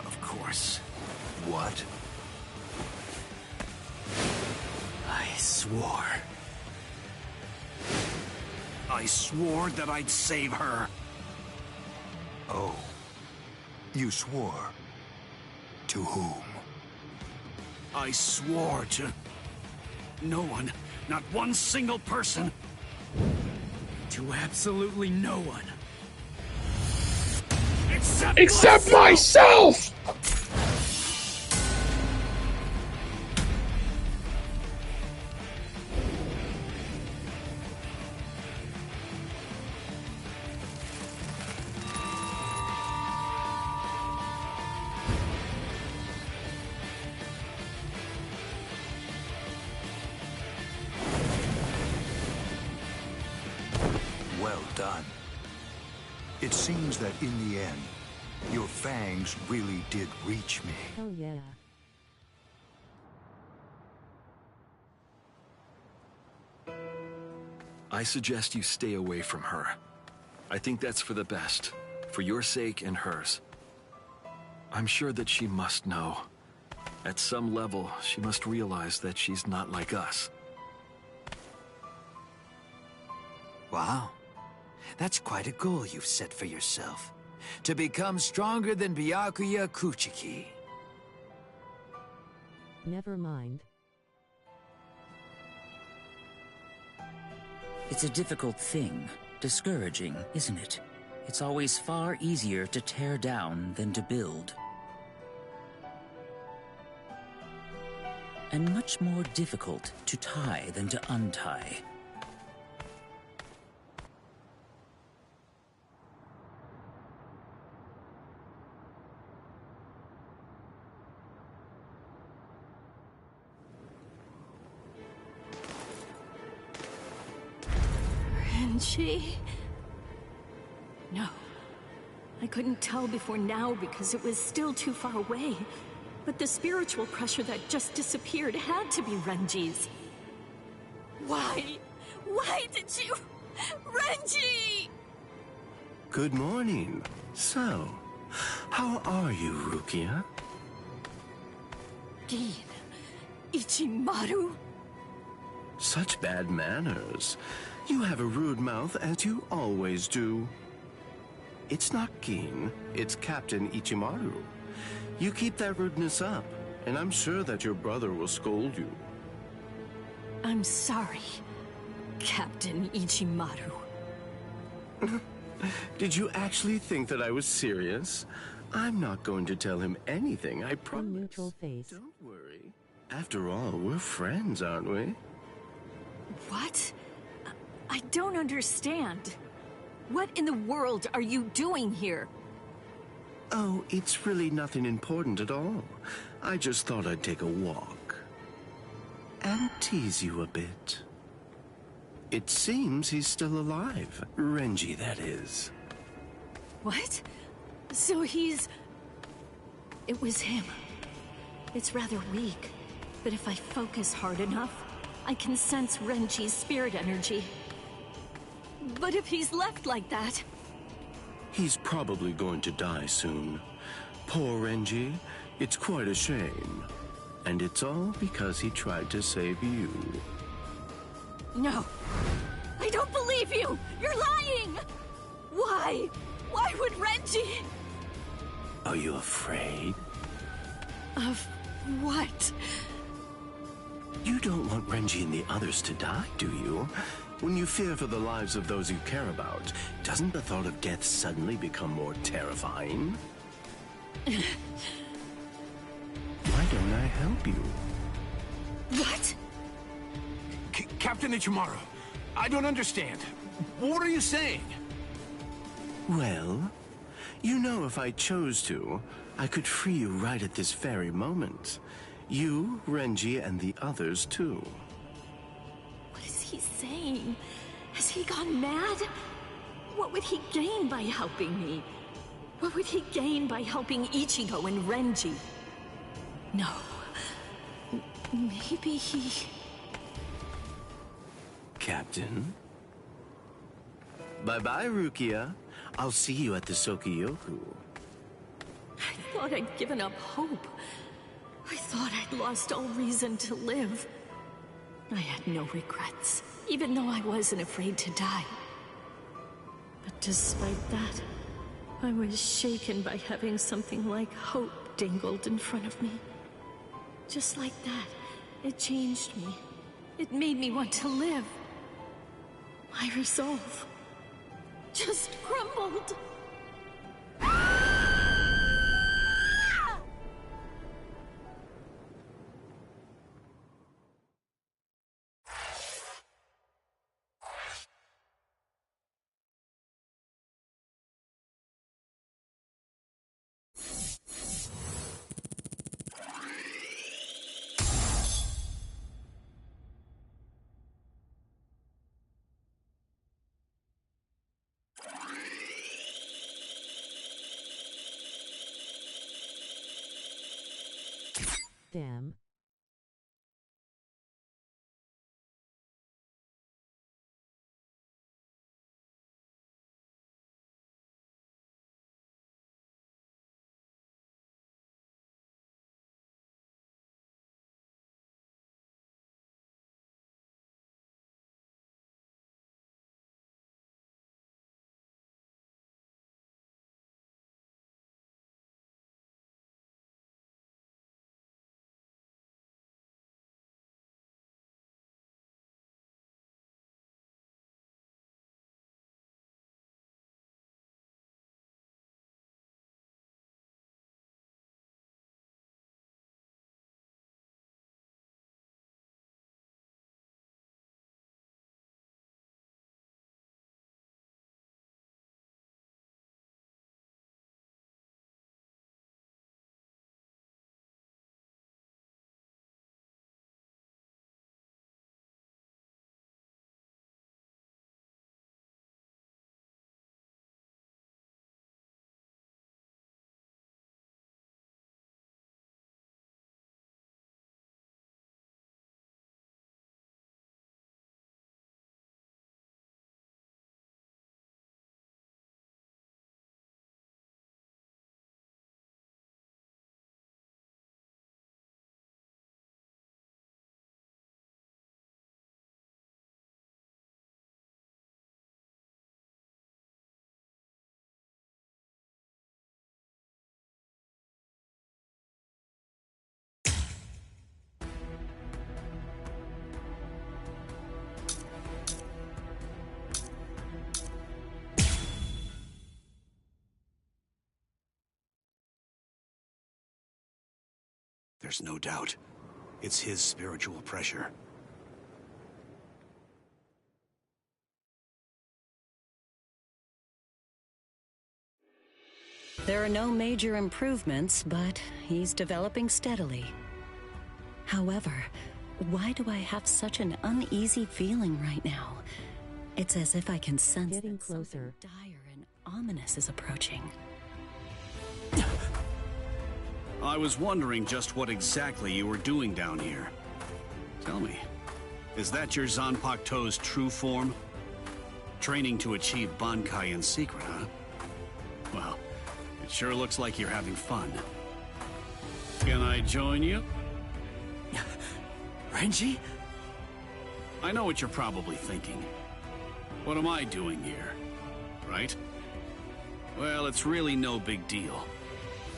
Of course. What? I swore. I swore that I'd save her. Oh. You swore? To whom? I swore to no one, not one single person. To absolutely no one. Except myself! Well done. It seems that in the end, your fangs really did reach me. Hell yeah. I suggest you stay away from her. I think that's for the best, for your sake and hers. I'm sure that she must know. At some level, she must realize that she's not like us. Wow. That's quite a goal you've set for yourself. To become stronger than Byakuya Kuchiki. Never mind. It's a difficult thing. Discouraging, isn't it? It's always far easier to tear down than to build. And much more difficult to tie than to untie. Renji? No. I couldn't tell before now because it was still too far away. But the spiritual pressure that just disappeared had to be Renji's. Why? Why did you... Renji! Good morning. So, how are you, Rukia? Gin. Ichimaru? Such bad manners. You have a rude mouth, as you always do. It's not Gin, it's Captain Ichimaru. You keep that rudeness up, and I'm sure that your brother will scold you. I'm sorry, Captain Ichimaru. Did you actually think that I was serious? I'm not going to tell him anything, I promise. Neutral face. Don't worry. After all, we're friends, aren't we? What? I don't understand. What in the world are you doing here? Oh, it's really nothing important at all. I just thought I'd take a walk. And tease you a bit. It seems he's still alive. Renji, that is. What? So he's... It was him. It's rather weak, but if I focus hard enough, I can sense Renji's spirit energy. But if he's left like that... He's probably going to die soon. Poor Renji. It's quite a shame. And it's all because he tried to save you. No. I don't believe you! You're lying! Why? Why would Renji... Are you afraid? Of what? You don't want Renji and the others to die, do you? When you fear for the lives of those you care about, doesn't the thought of death suddenly become more terrifying? Why don't I help you? What? Captain Ichimaru, I don't understand. What are you saying? Well, you know if I chose to, I could free you right at this very moment. You, Renji, and the others too. What is he saying? Has he gone mad? What would he gain by helping me? What would he gain by helping Ichigo and Renji? No. Maybe he... Captain? Bye-bye, Rukia. I'll see you at the Sokiyoku. I thought I'd given up hope. I thought I'd lost all reason to live. I had no regrets, even though I wasn't afraid to die. But despite that, I was shaken by having something like hope dangled in front of me. Just like that, it changed me. It made me want to live. My resolve just crumbled. Damn. There's no doubt. It's his spiritual pressure. There are no major improvements, but he's developing steadily. However, why do I have such an uneasy feeling right now? It's as if I can sense Getting that something closer. dire and ominous is approaching. I was wondering just what exactly you were doing down here. Tell me, is that your Zanpakuto's true form? Training to achieve Bankai in secret, huh? Well, it sure looks like you're having fun. Can I join you? Renji? I know what you're probably thinking. What am I doing here? Right? Well, it's really no big deal.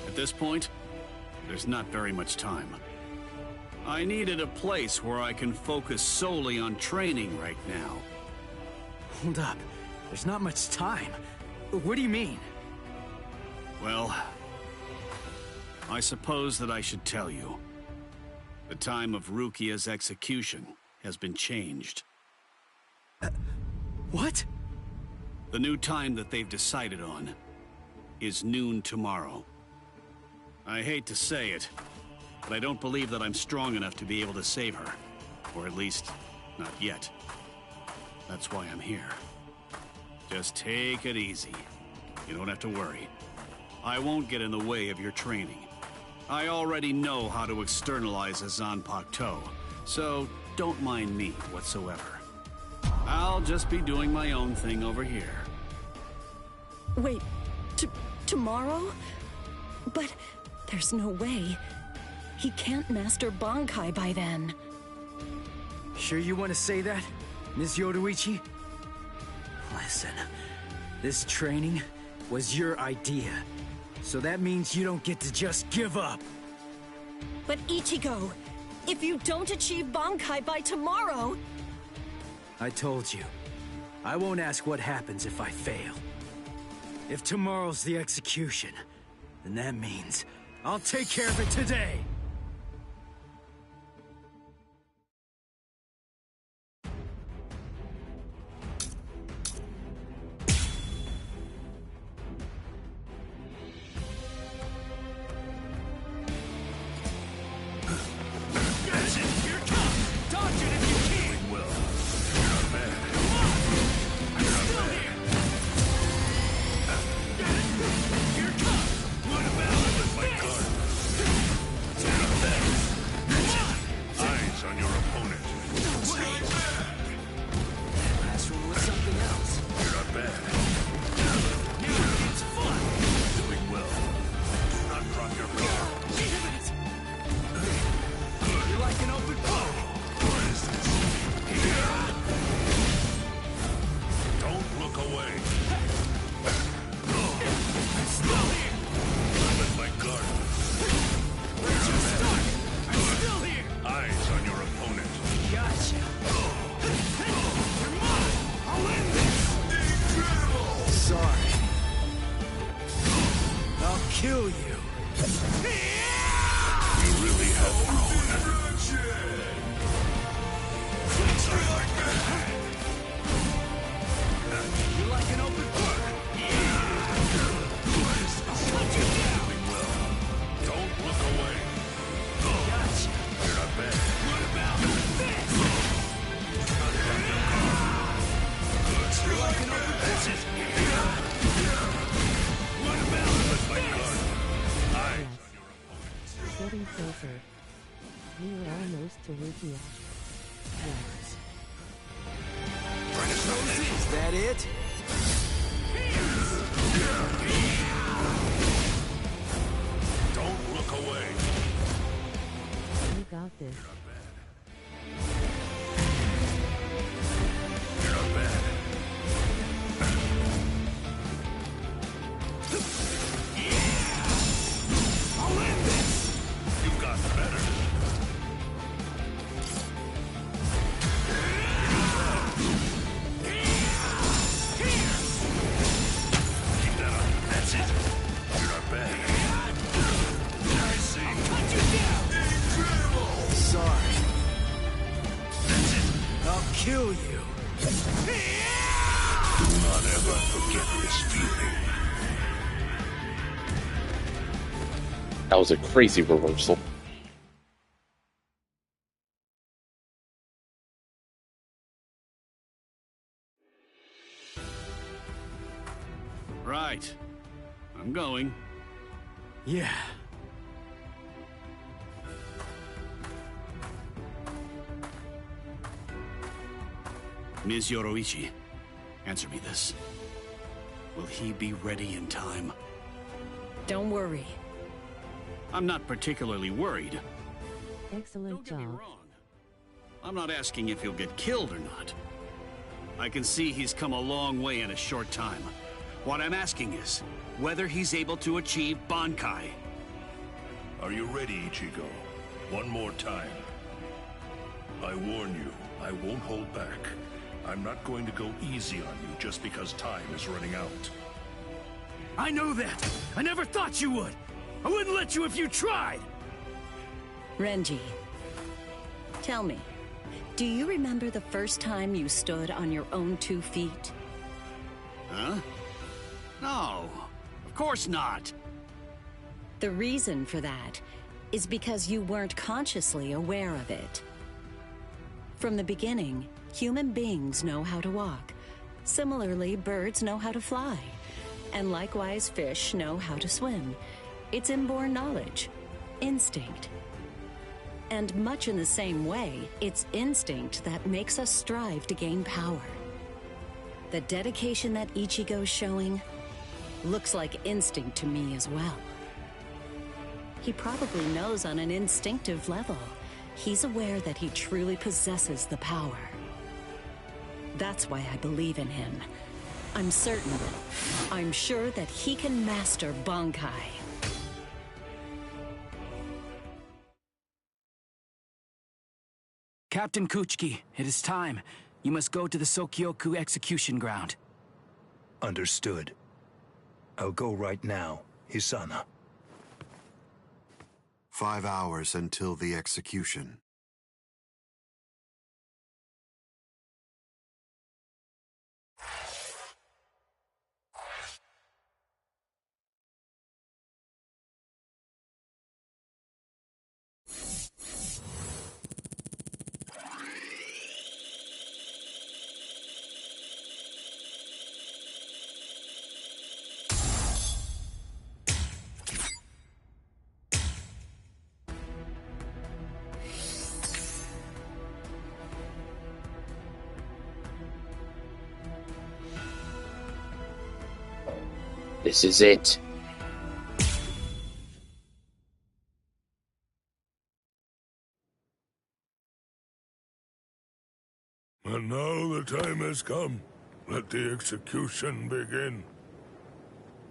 At this point, there's not very much time. I needed a place where I can focus solely on training right now. Hold up. There's not much time. What do you mean? Well, I suppose that I should tell you. The time of Rukia's execution has been changed. What? The new time that they've decided on is noon tomorrow. I hate to say it, but I don't believe that I'm strong enough to be able to save her. Or at least, not yet. That's why I'm here. Just take it easy. You don't have to worry. I won't get in the way of your training. I already know how to externalize a Zanpakuto, so don't mind me whatsoever. I'll just be doing my own thing over here. Wait, tomorrow? But there's no way. He can't master Bankai by then. Sure you want to say that, Ms. Yoruichi? Listen, this training was your idea, so that means you don't get to just give up. But Ichigo, if you don't achieve Bankai by tomorrow... I told you, I won't ask what happens if I fail. If tomorrow's the execution, then that means I'll take care of it today! Kill you. You really have grown. You're like an open book. Doing well. Don't look away. Gotcha. You're not bad. What about this? You're like an open book. What about Getting closer. We are almost to Rukia. Yes. Is that it? Don't look away. You got this. You're not bad. I'll end this! You've got better. That was a crazy reversal. Right. I'm going. Yeah. Ms. Yoroichi, answer me this. Will he be ready in time? Don't worry. I'm not particularly worried. Excellent job. I'm not asking if he'll get killed or not. I can see he's come a long way in a short time. What I'm asking is whether he's able to achieve Bankai. Are you ready, Ichigo? One more time. I warn you, I won't hold back. I'm not going to go easy on you just because time is running out. I know that! I never thought you would! I wouldn't let you if you tried! Renji, tell me, do you remember the first time you stood on your own 2 feet? Huh? No, of course not. The reason for that is because you weren't consciously aware of it. From the beginning, human beings know how to walk. Similarly, birds know how to fly. And likewise, fish know how to swim. It's inborn knowledge. Instinct. And much in the same way, it's instinct that makes us strive to gain power. The dedication that Ichigo's showing looks like instinct to me as well. He probably knows on an instinctive level. He's aware that he truly possesses the power. That's why I believe in him. I'm sure that he can master Bankai. Captain Kuchiki, it is time. You must go to the Sokyoku execution ground. Understood. I'll go right now, Hisana. 5 hours until the execution. This is it. And now the time has come. Let the execution begin.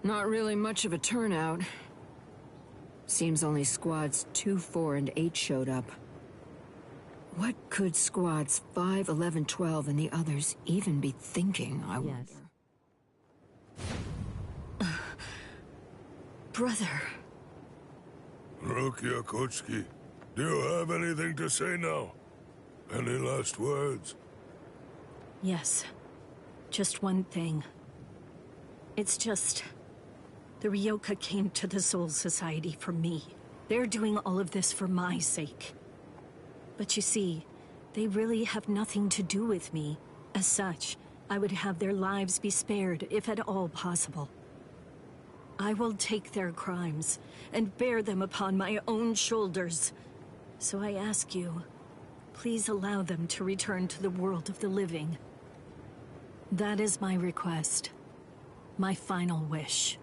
Not really much of a turnout. Seems only squads 2, 4, and 8 showed up. What could squads 5, 11, 12, and the others even be thinking, I wonder? Brother. Rukia Kochiki, do you have anything to say now? Any last words? Yes. Just one thing. It's just... the Ryoka came to the Soul Society for me. They're doing all of this for my sake. But you see, they really have nothing to do with me. As such, I would have their lives be spared, if at all possible. I will take their crimes and bear them upon my own shoulders. So I ask you, please allow them to return to the world of the living. That is my request. My final wish.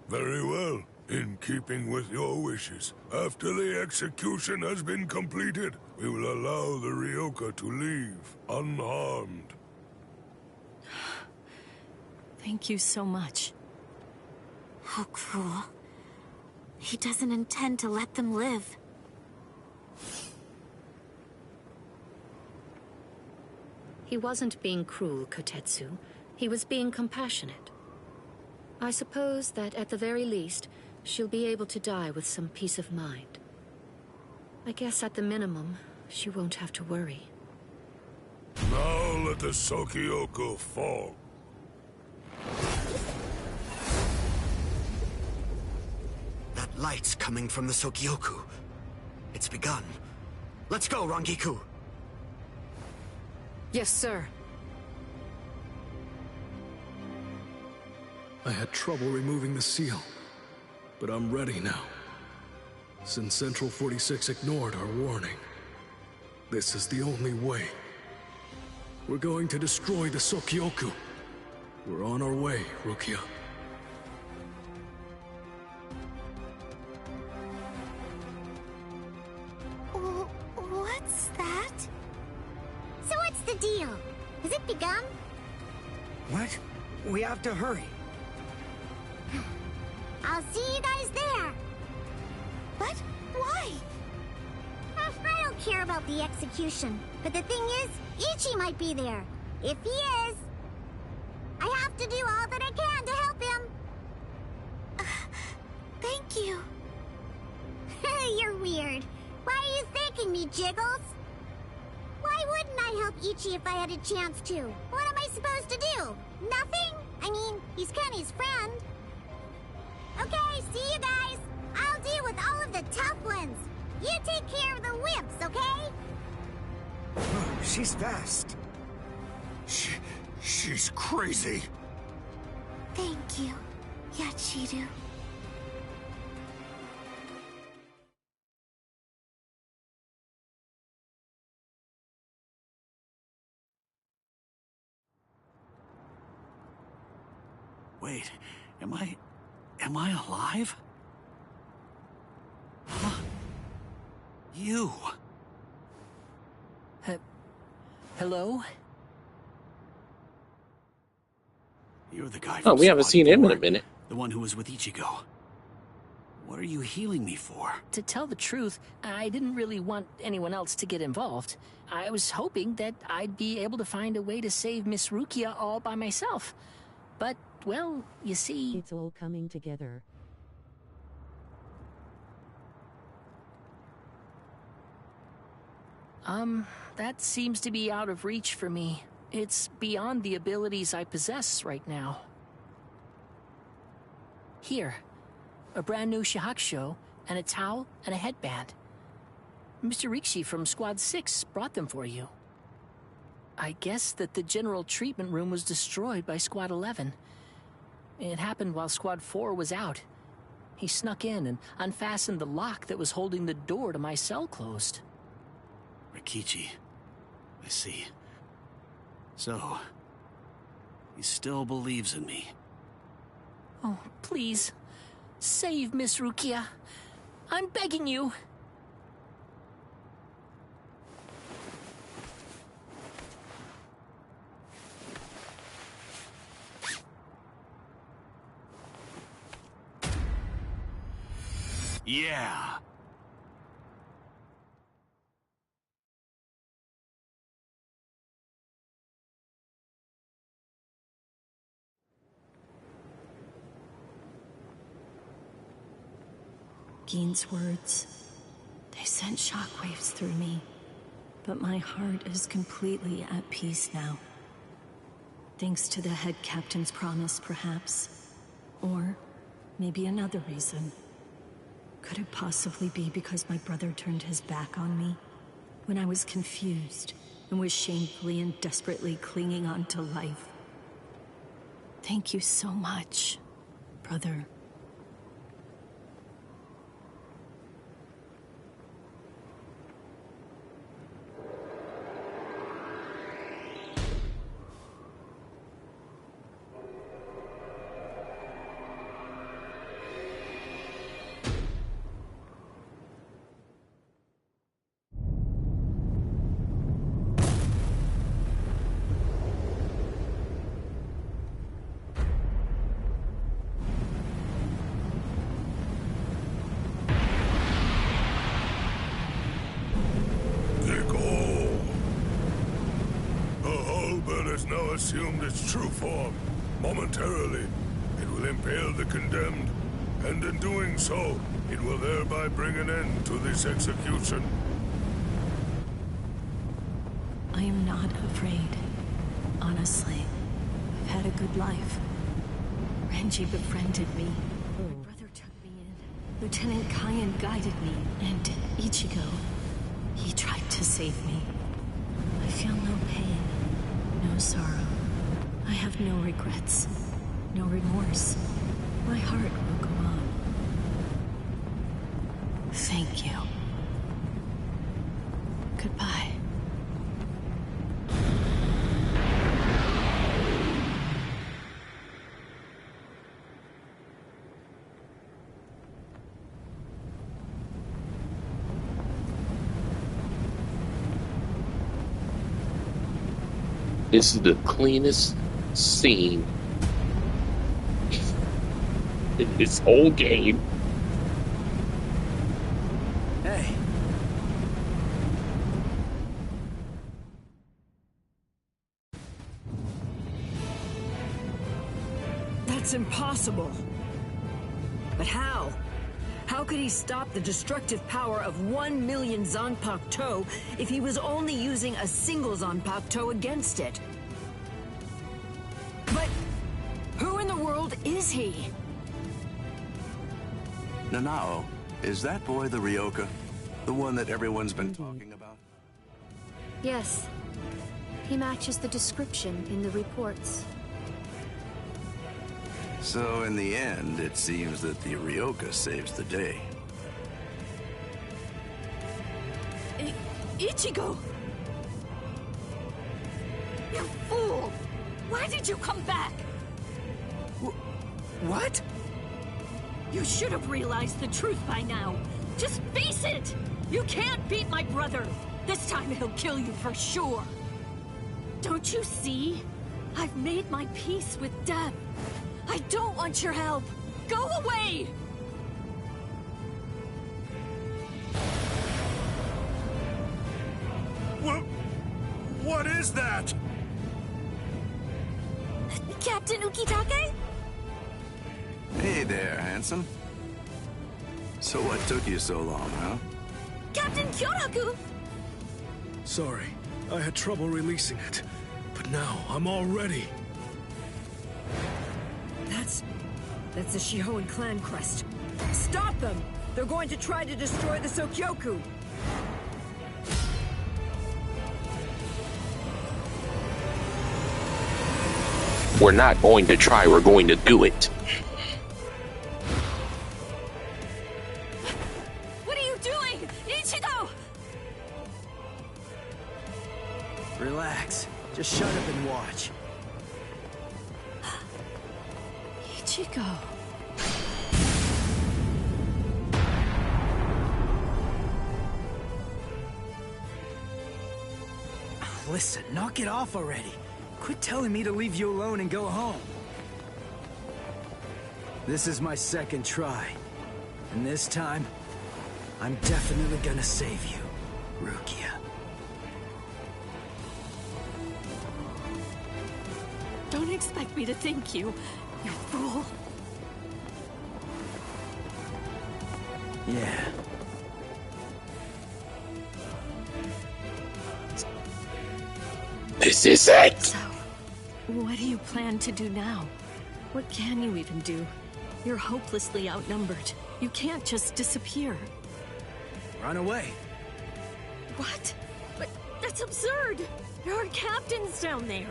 Very well. In keeping with your wishes, after the execution has been completed, we will allow the Ryoka to leave unharmed. Thank you so much. How cruel. He doesn't intend to let them live. He wasn't being cruel, Kotetsu. He was being compassionate. I suppose that at the very least, she'll be able to die with some peace of mind. I guess at the minimum, she won't have to worry. Now let the Sokyoku fall. That Lights coming from the Sokyoku. It's begun. Let's go, Rangiku. Yes, sir. I had trouble removing the seal, but I'm ready now. Since Central 46 ignored our warning, this is the only way. We're going to destroy the Sokyoku. We're on our way, Rukia. What's that? So what's the deal? Has it begun? What? We have to hurry. I'll see you guys there. What? Why? I don't care about the execution. But the thing is, Ichi might be there. If he is, I have to do all that I can to help him. Thank you. You're weird. Why are you thanking me, Jiggles? Why wouldn't I help Ichi if I had a chance to? What am I supposed to do? Nothing? I mean, he's Kenny's friend. Okay, see you guys. I'll deal with all of the tough ones. You take care of the wimps, okay? She's fast. She's crazy. Thank you, Yachiru. Wait, am I alive? Huh? You. Hello? You're the guy Oh, from we haven't Squad seen him in 4, a minute. The one who was with Ichigo. What are you healing me for? To tell the truth, I didn't really want anyone else to get involved. I was hoping that I'd be able to find a way to save Miss Rukia all by myself. But, well, you see... It's all coming together. That seems to be out of reach for me. It's beyond the abilities I possess right now. Here, a brand new shahakusho, and a towel, and a headband. Mr. Rikshi from Squad 6 brought them for you. I guess that the general treatment room was destroyed by Squad 11. It happened while Squad 4 was out. He snuck in and unfastened the lock that was holding the door to my cell closed. Rikichi. I see. So, he still believes in me. Oh, please. Save Miss Rukia. I'm begging you. Yeah. Gein's words, they sent shockwaves through me, but my heart is completely at peace now. Thanks to the head captain's promise, perhaps. Or maybe another reason. Could it possibly be because my brother turned his back on me when I was confused and was shamefully and desperately clinging on to life? Thank you so much, brother. Now assumed its true form. Momentarily, it will impale the condemned, and in doing so, it will thereby bring an end to this execution. I am not afraid. Honestly, I've had a good life. Renji befriended me. My brother took me in. Lieutenant Kyan guided me, and Ichigo, he tried to save me. I feel no pain, no sorrow. I have no regrets, no remorse. My heart will go on. Thank you. Goodbye. This is the cleanest scene in this whole game. Hey. That's impossible. But how? How could he stop the destructive power of 1 million Zanpakuto if he was only using a single Zanpakuto against it? But who in the world is he? Nanao, is that boy the Ryoka? The one that everyone's been talking about? Yes. He matches the description in the reports. So in the end, it seems that the Ryoka saves the day. Ichigo! You fool! Why did you come back? What? You should have realized the truth by now. Just face it! You can't beat my brother! This time he'll kill you for sure! Don't you see? I've made my peace with death. I don't want your help! Go away! What is that? Captain Ukitake? Hey there, handsome. So what took you so long, huh? Captain Kyoraku! Sorry, I had trouble releasing it. But now, I'm all ready. That's the Shihoan clan crest. Stop them! They're going to try to destroy the Sokyoku! We're not going to try, we're going to do it. What are you doing? Ichigo! Relax. Just shut up and watch. Ichigo. Listen, knock it off already. Quit telling me to leave you alone and go home. This is my second try. And this time, I'm definitely gonna save you, Rukia. Don't expect me to thank you, you fool. Yeah. This is it! So, what do you plan to do now? What can you even do? You're hopelessly outnumbered. You can't just disappear. Run away. What? But that's absurd! There are captains down there.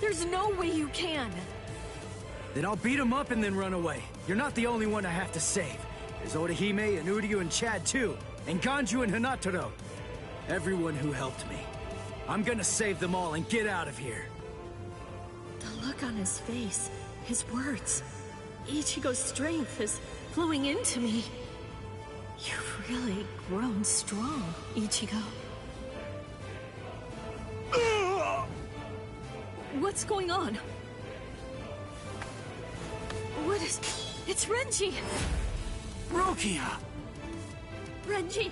There's no way you can. Then I'll beat him up and then run away. You're not the only one I have to save. There's Orihime and Uryu and Chad too. And Ganju and Hinataro. Everyone who helped me. I'm gonna save them all and get out of here. The look on his face, his words. Ichigo's strength is flowing into me. You've really grown strong, Ichigo. What's going on? What is... It's Renji! Rukia! Renji!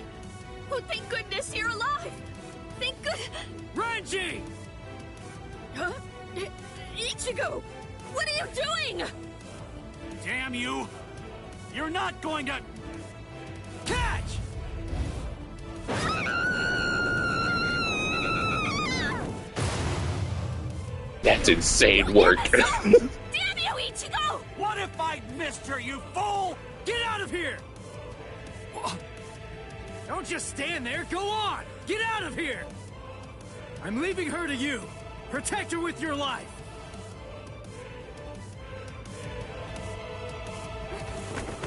Oh, thank goodness you're alive! Thank good... Renji! Huh? Ichigo! What are you doing? Damn you! You're not going to... Catch! That's insane work. Damn you, Ichigo! What if I missed her, you fool? Get out of here! Don't just stand there, go on! Get out of here! I'm leaving her to you. Protect her with your life.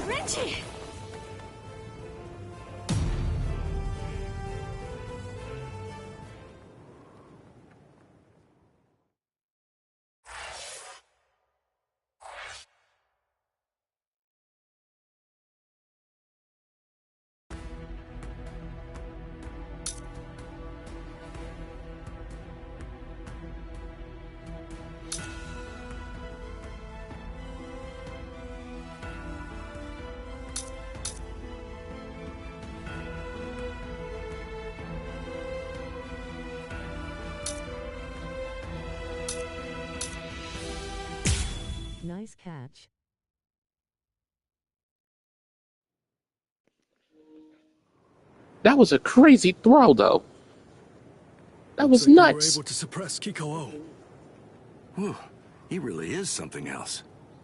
Renji! Nice catch. That was a crazy throw, though. That was Looks like nuts. we were able to suppress Kiko-O. Whew, he really is something else.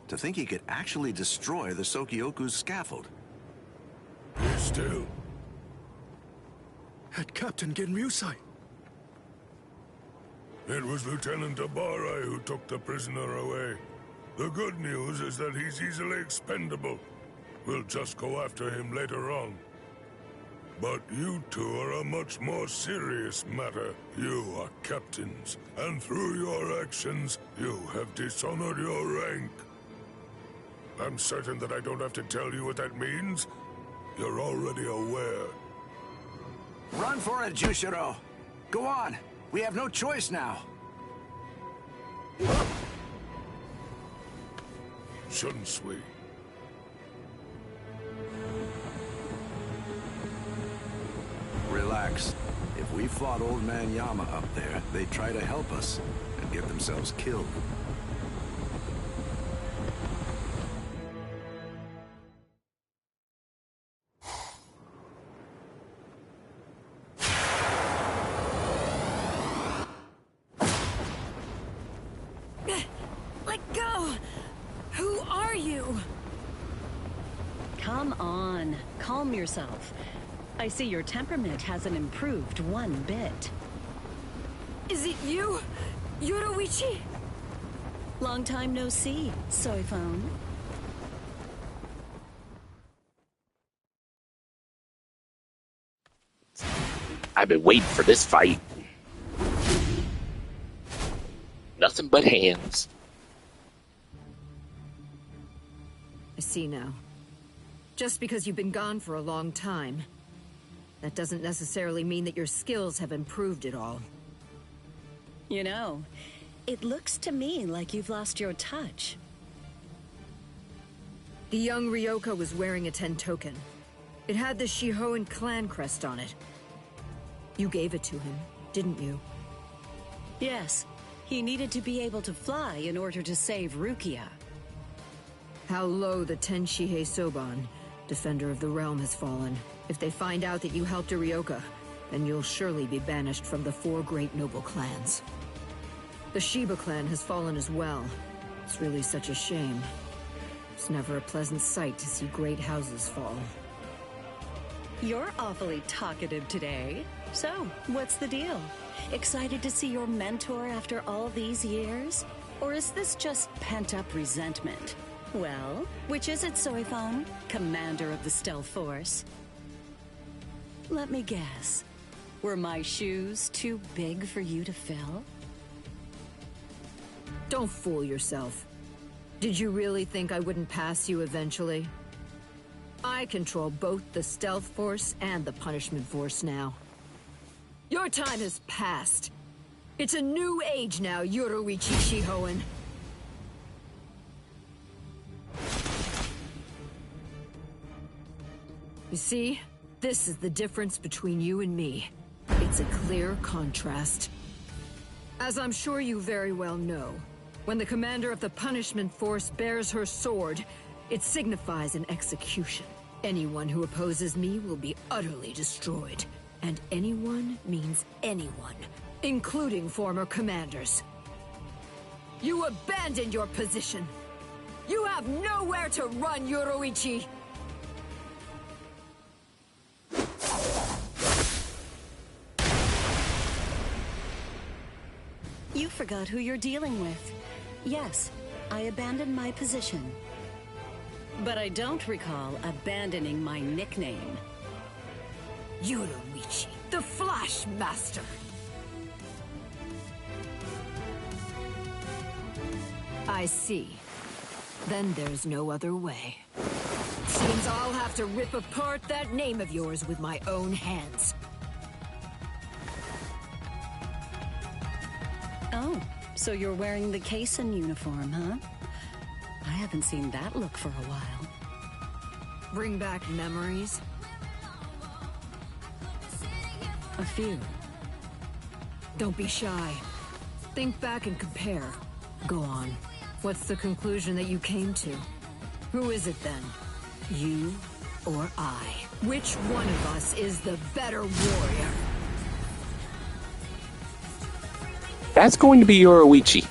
To think he could actually destroy the Sokyoku's scaffold. Be still. Head Captain Genryusai. It was Lieutenant Abarai who took the prisoner away. The good news is that he's easily expendable. We'll just go after him later on. But you two are a much more serious matter. You are captains, and through your actions, you have dishonored your rank. I'm certain that I don't have to tell you what that means. You're already aware. Run for it, Jushiro! Go on! We have no choice now! Shouldn't we? Relax. If we fought Old Man Yama up there, they'd try to help us and get themselves killed. Let go! Who are you? Come on, calm yourself. I see your temperament hasn't improved one bit. Is it you, Yoruichi? Long time no see, soy phone. I've been waiting for this fight. Nothing but hands. I see now. Just because you've been gone for a long time, that doesn't necessarily mean that your skills have improved at all. You know, it looks to me like you've lost your touch. The young Ryoka was wearing a Tentoken. It had the Shihoan clan crest on it. You gave it to him, didn't you? Yes, he needed to be able to fly in order to save Rukia. How low the Tenshihei Soban, defender of the realm, has fallen. If they find out that you helped a Ryoka, then you'll surely be banished from the 4 great noble clans. The Shiba clan has fallen as well. It's really such a shame. It's never a pleasant sight to see great houses fall. You're awfully talkative today. So, what's the deal? Excited to see your mentor after all these years? Or is this just pent-up resentment? Well, which is it, Soifon? Commander of the Stealth Force? Let me guess. Were my shoes too big for you to fill? Don't fool yourself. Did you really think I wouldn't pass you eventually? I control both the Stealth Force and the Punishment Force now. Your time has passed. It's a new age now, Yoruichi Shihoan. You see, this is the difference between you and me. It's a clear contrast. As I'm sure you very well know, when the commander of the Punishment Force bears her sword, it signifies an execution. Anyone who opposes me will be utterly destroyed. And anyone means anyone, including former commanders. You abandoned your position. You have nowhere to run, Yoruichi! You forgot who you're dealing with. Yes, I abandoned my position. But I don't recall abandoning my nickname. Yoruichi, the Flash Master. I see. Then there's no other way. Seems I'll have to rip apart that name of yours with my own hands. Oh, so you're wearing the Kaysen uniform, huh? I haven't seen that look for a while. Bring back memories? A few. Don't be shy. Think back and compare. Go on. What's the conclusion that you came to? Who is it then? You or I? Which one of us is the better warrior? That's going to be Yoruichi.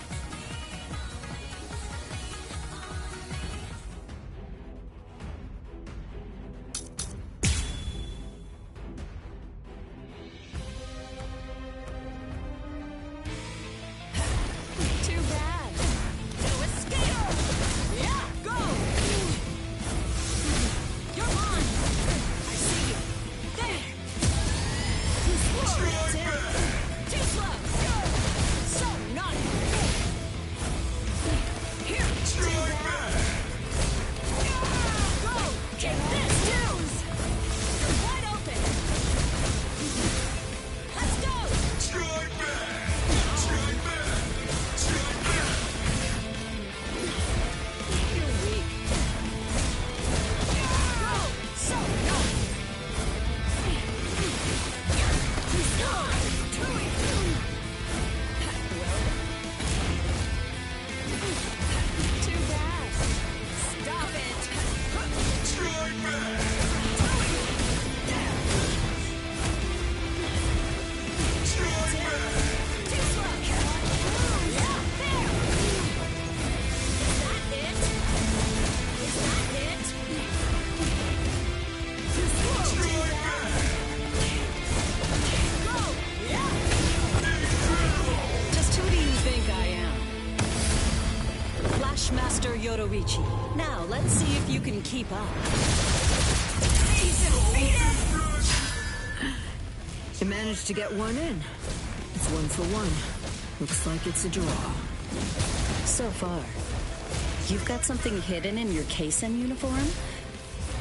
Master Yoruichi. Now, let's see if you can keep up. You managed to get one in. It's 1 for 1. Looks like it's a draw. So far. You've got something hidden in your Kaysen uniform?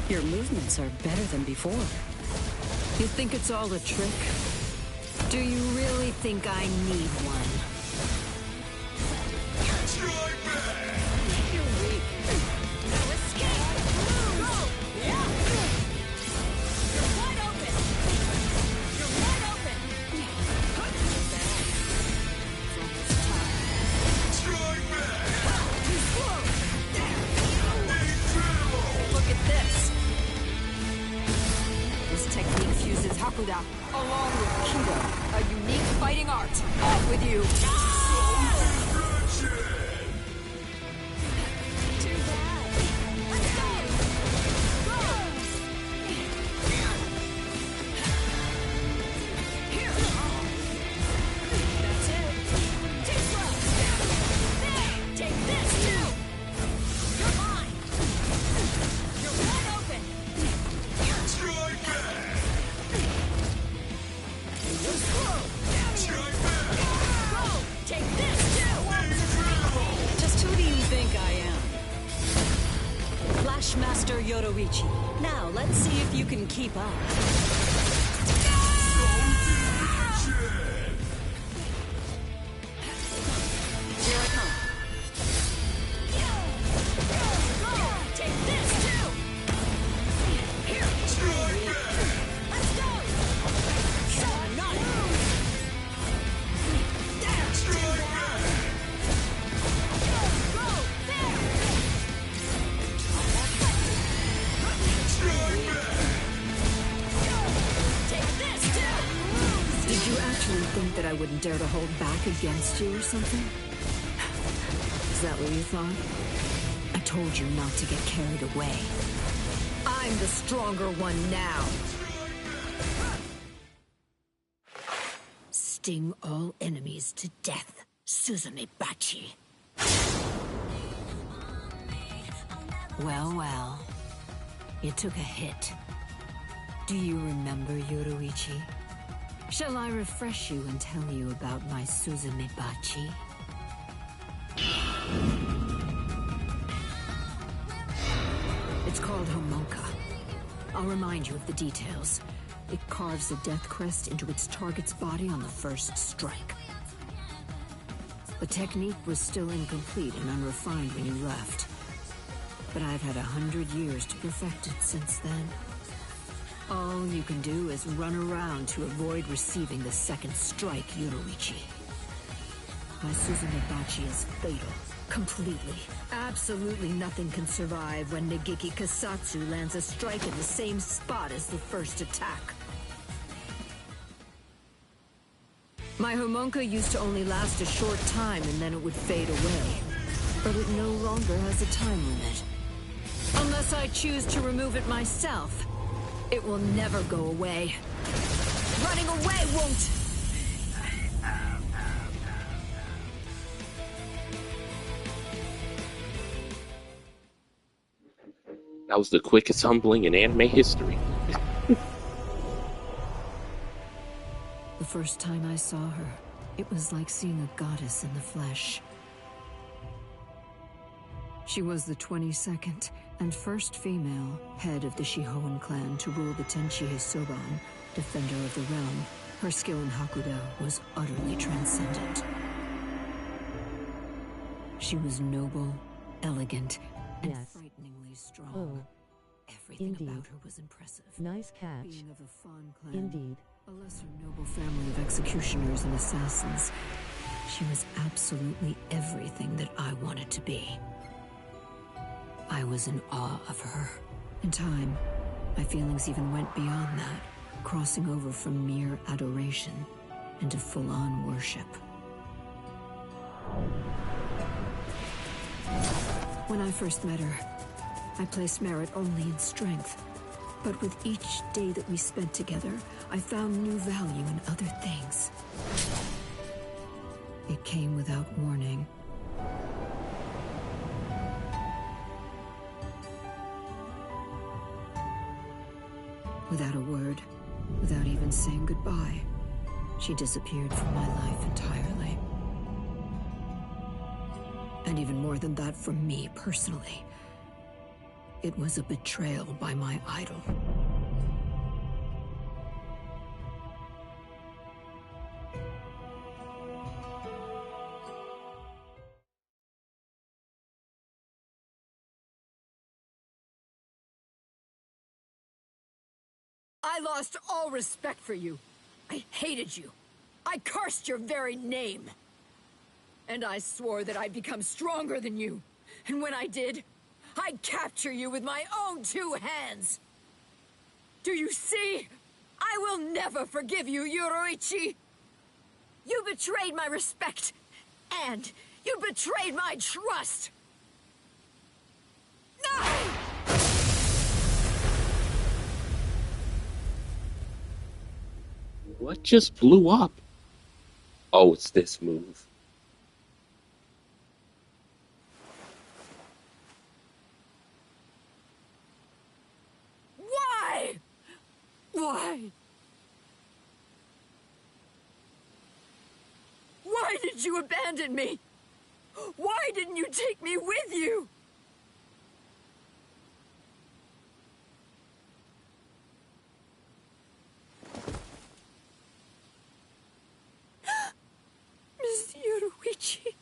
Your movements are better than before. You think it's all a trick? Do you really think I need one? Along with Kido, a unique fighting art. Off with you! Too bad. Let's go! Here! That's it. Too slow! There! Take this, too! You're mine! You're wide open! Strike back! Take this too! Just who do you think I am? Flash Master Yoruichi. Now, let's see if you can keep up. Here I come. Take this too! Here! Let's go! So not think that I wouldn't dare to hold back against you or something? Is that what you thought? I told you not to get carried away. I'm the stronger one now. Sting all enemies to death. Suzume Bachi. Well, well. You took a hit. Do you remember Yoruichi? Shall I refresh you and tell you about my Suzume Bachi? It's called Homonka. I'll remind you of the details. It carves a death crest into its target's body on the first strike. The technique was still incomplete and unrefined when you left. But I've had 100 years to perfect it since then. All you can do is run around to avoid receiving the second strike, Yoruichi. My Suzume Bachi is fatal. Completely. Absolutely nothing can survive when Nagiki Kasatsu lands a strike in the same spot as the first attack. My Homonka used to only last a short time and then it would fade away. But it no longer has a time limit. Unless I choose to remove it myself, it will never go away. Running away won't! That was the quickest humbling in anime history. The first time I saw her, it was like seeing a goddess in the flesh. She was the 22nd and first female head of the Shihoan clan to rule the Tenchi Soban, defender of the realm. Her skill in Hakudo was utterly transcendent. She was noble, elegant, and frighteningly strong. Oh, Everything indeed. about her was impressive. Nice catch. Being of a Fawn clan, Indeed. a lesser noble family of executioners and assassins, she was absolutely everything that I wanted to be. I was in awe of her. In time, my feelings even went beyond that, crossing over from mere adoration into full-on worship. When I first met her, I placed merit only in strength. But with each day that we spent together, I found new value in other things. It came without warning. Without a word, without even saying goodbye, she disappeared from my life entirely. And even more than that from me personally. It was a betrayal by my idol. I lost all respect for you. I hated you. I cursed your very name. And I swore that I'd become stronger than you. And when I did, I'd capture you with my own two hands. Do you see? I will never forgive you, Yoruichi. You betrayed my respect. And you betrayed my trust. No! What just blew up? Oh, it's this move. Why? Why? Why did you abandon me? Why didn't you take me with you? Miss Yoruichi.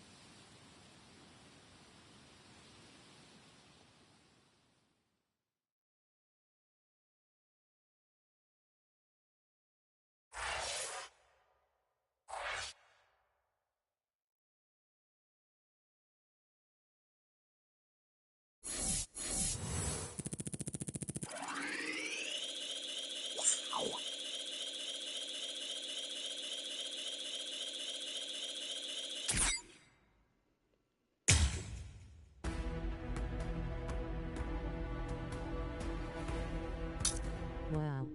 Wow.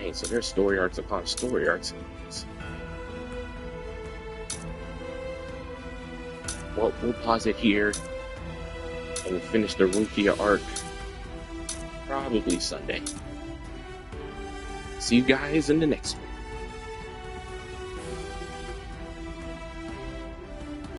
Dang, so there's story arcs upon story arcs. Well, we'll pause it here and we'll finish the Rukia arc probably Sunday. See you guys in the next one.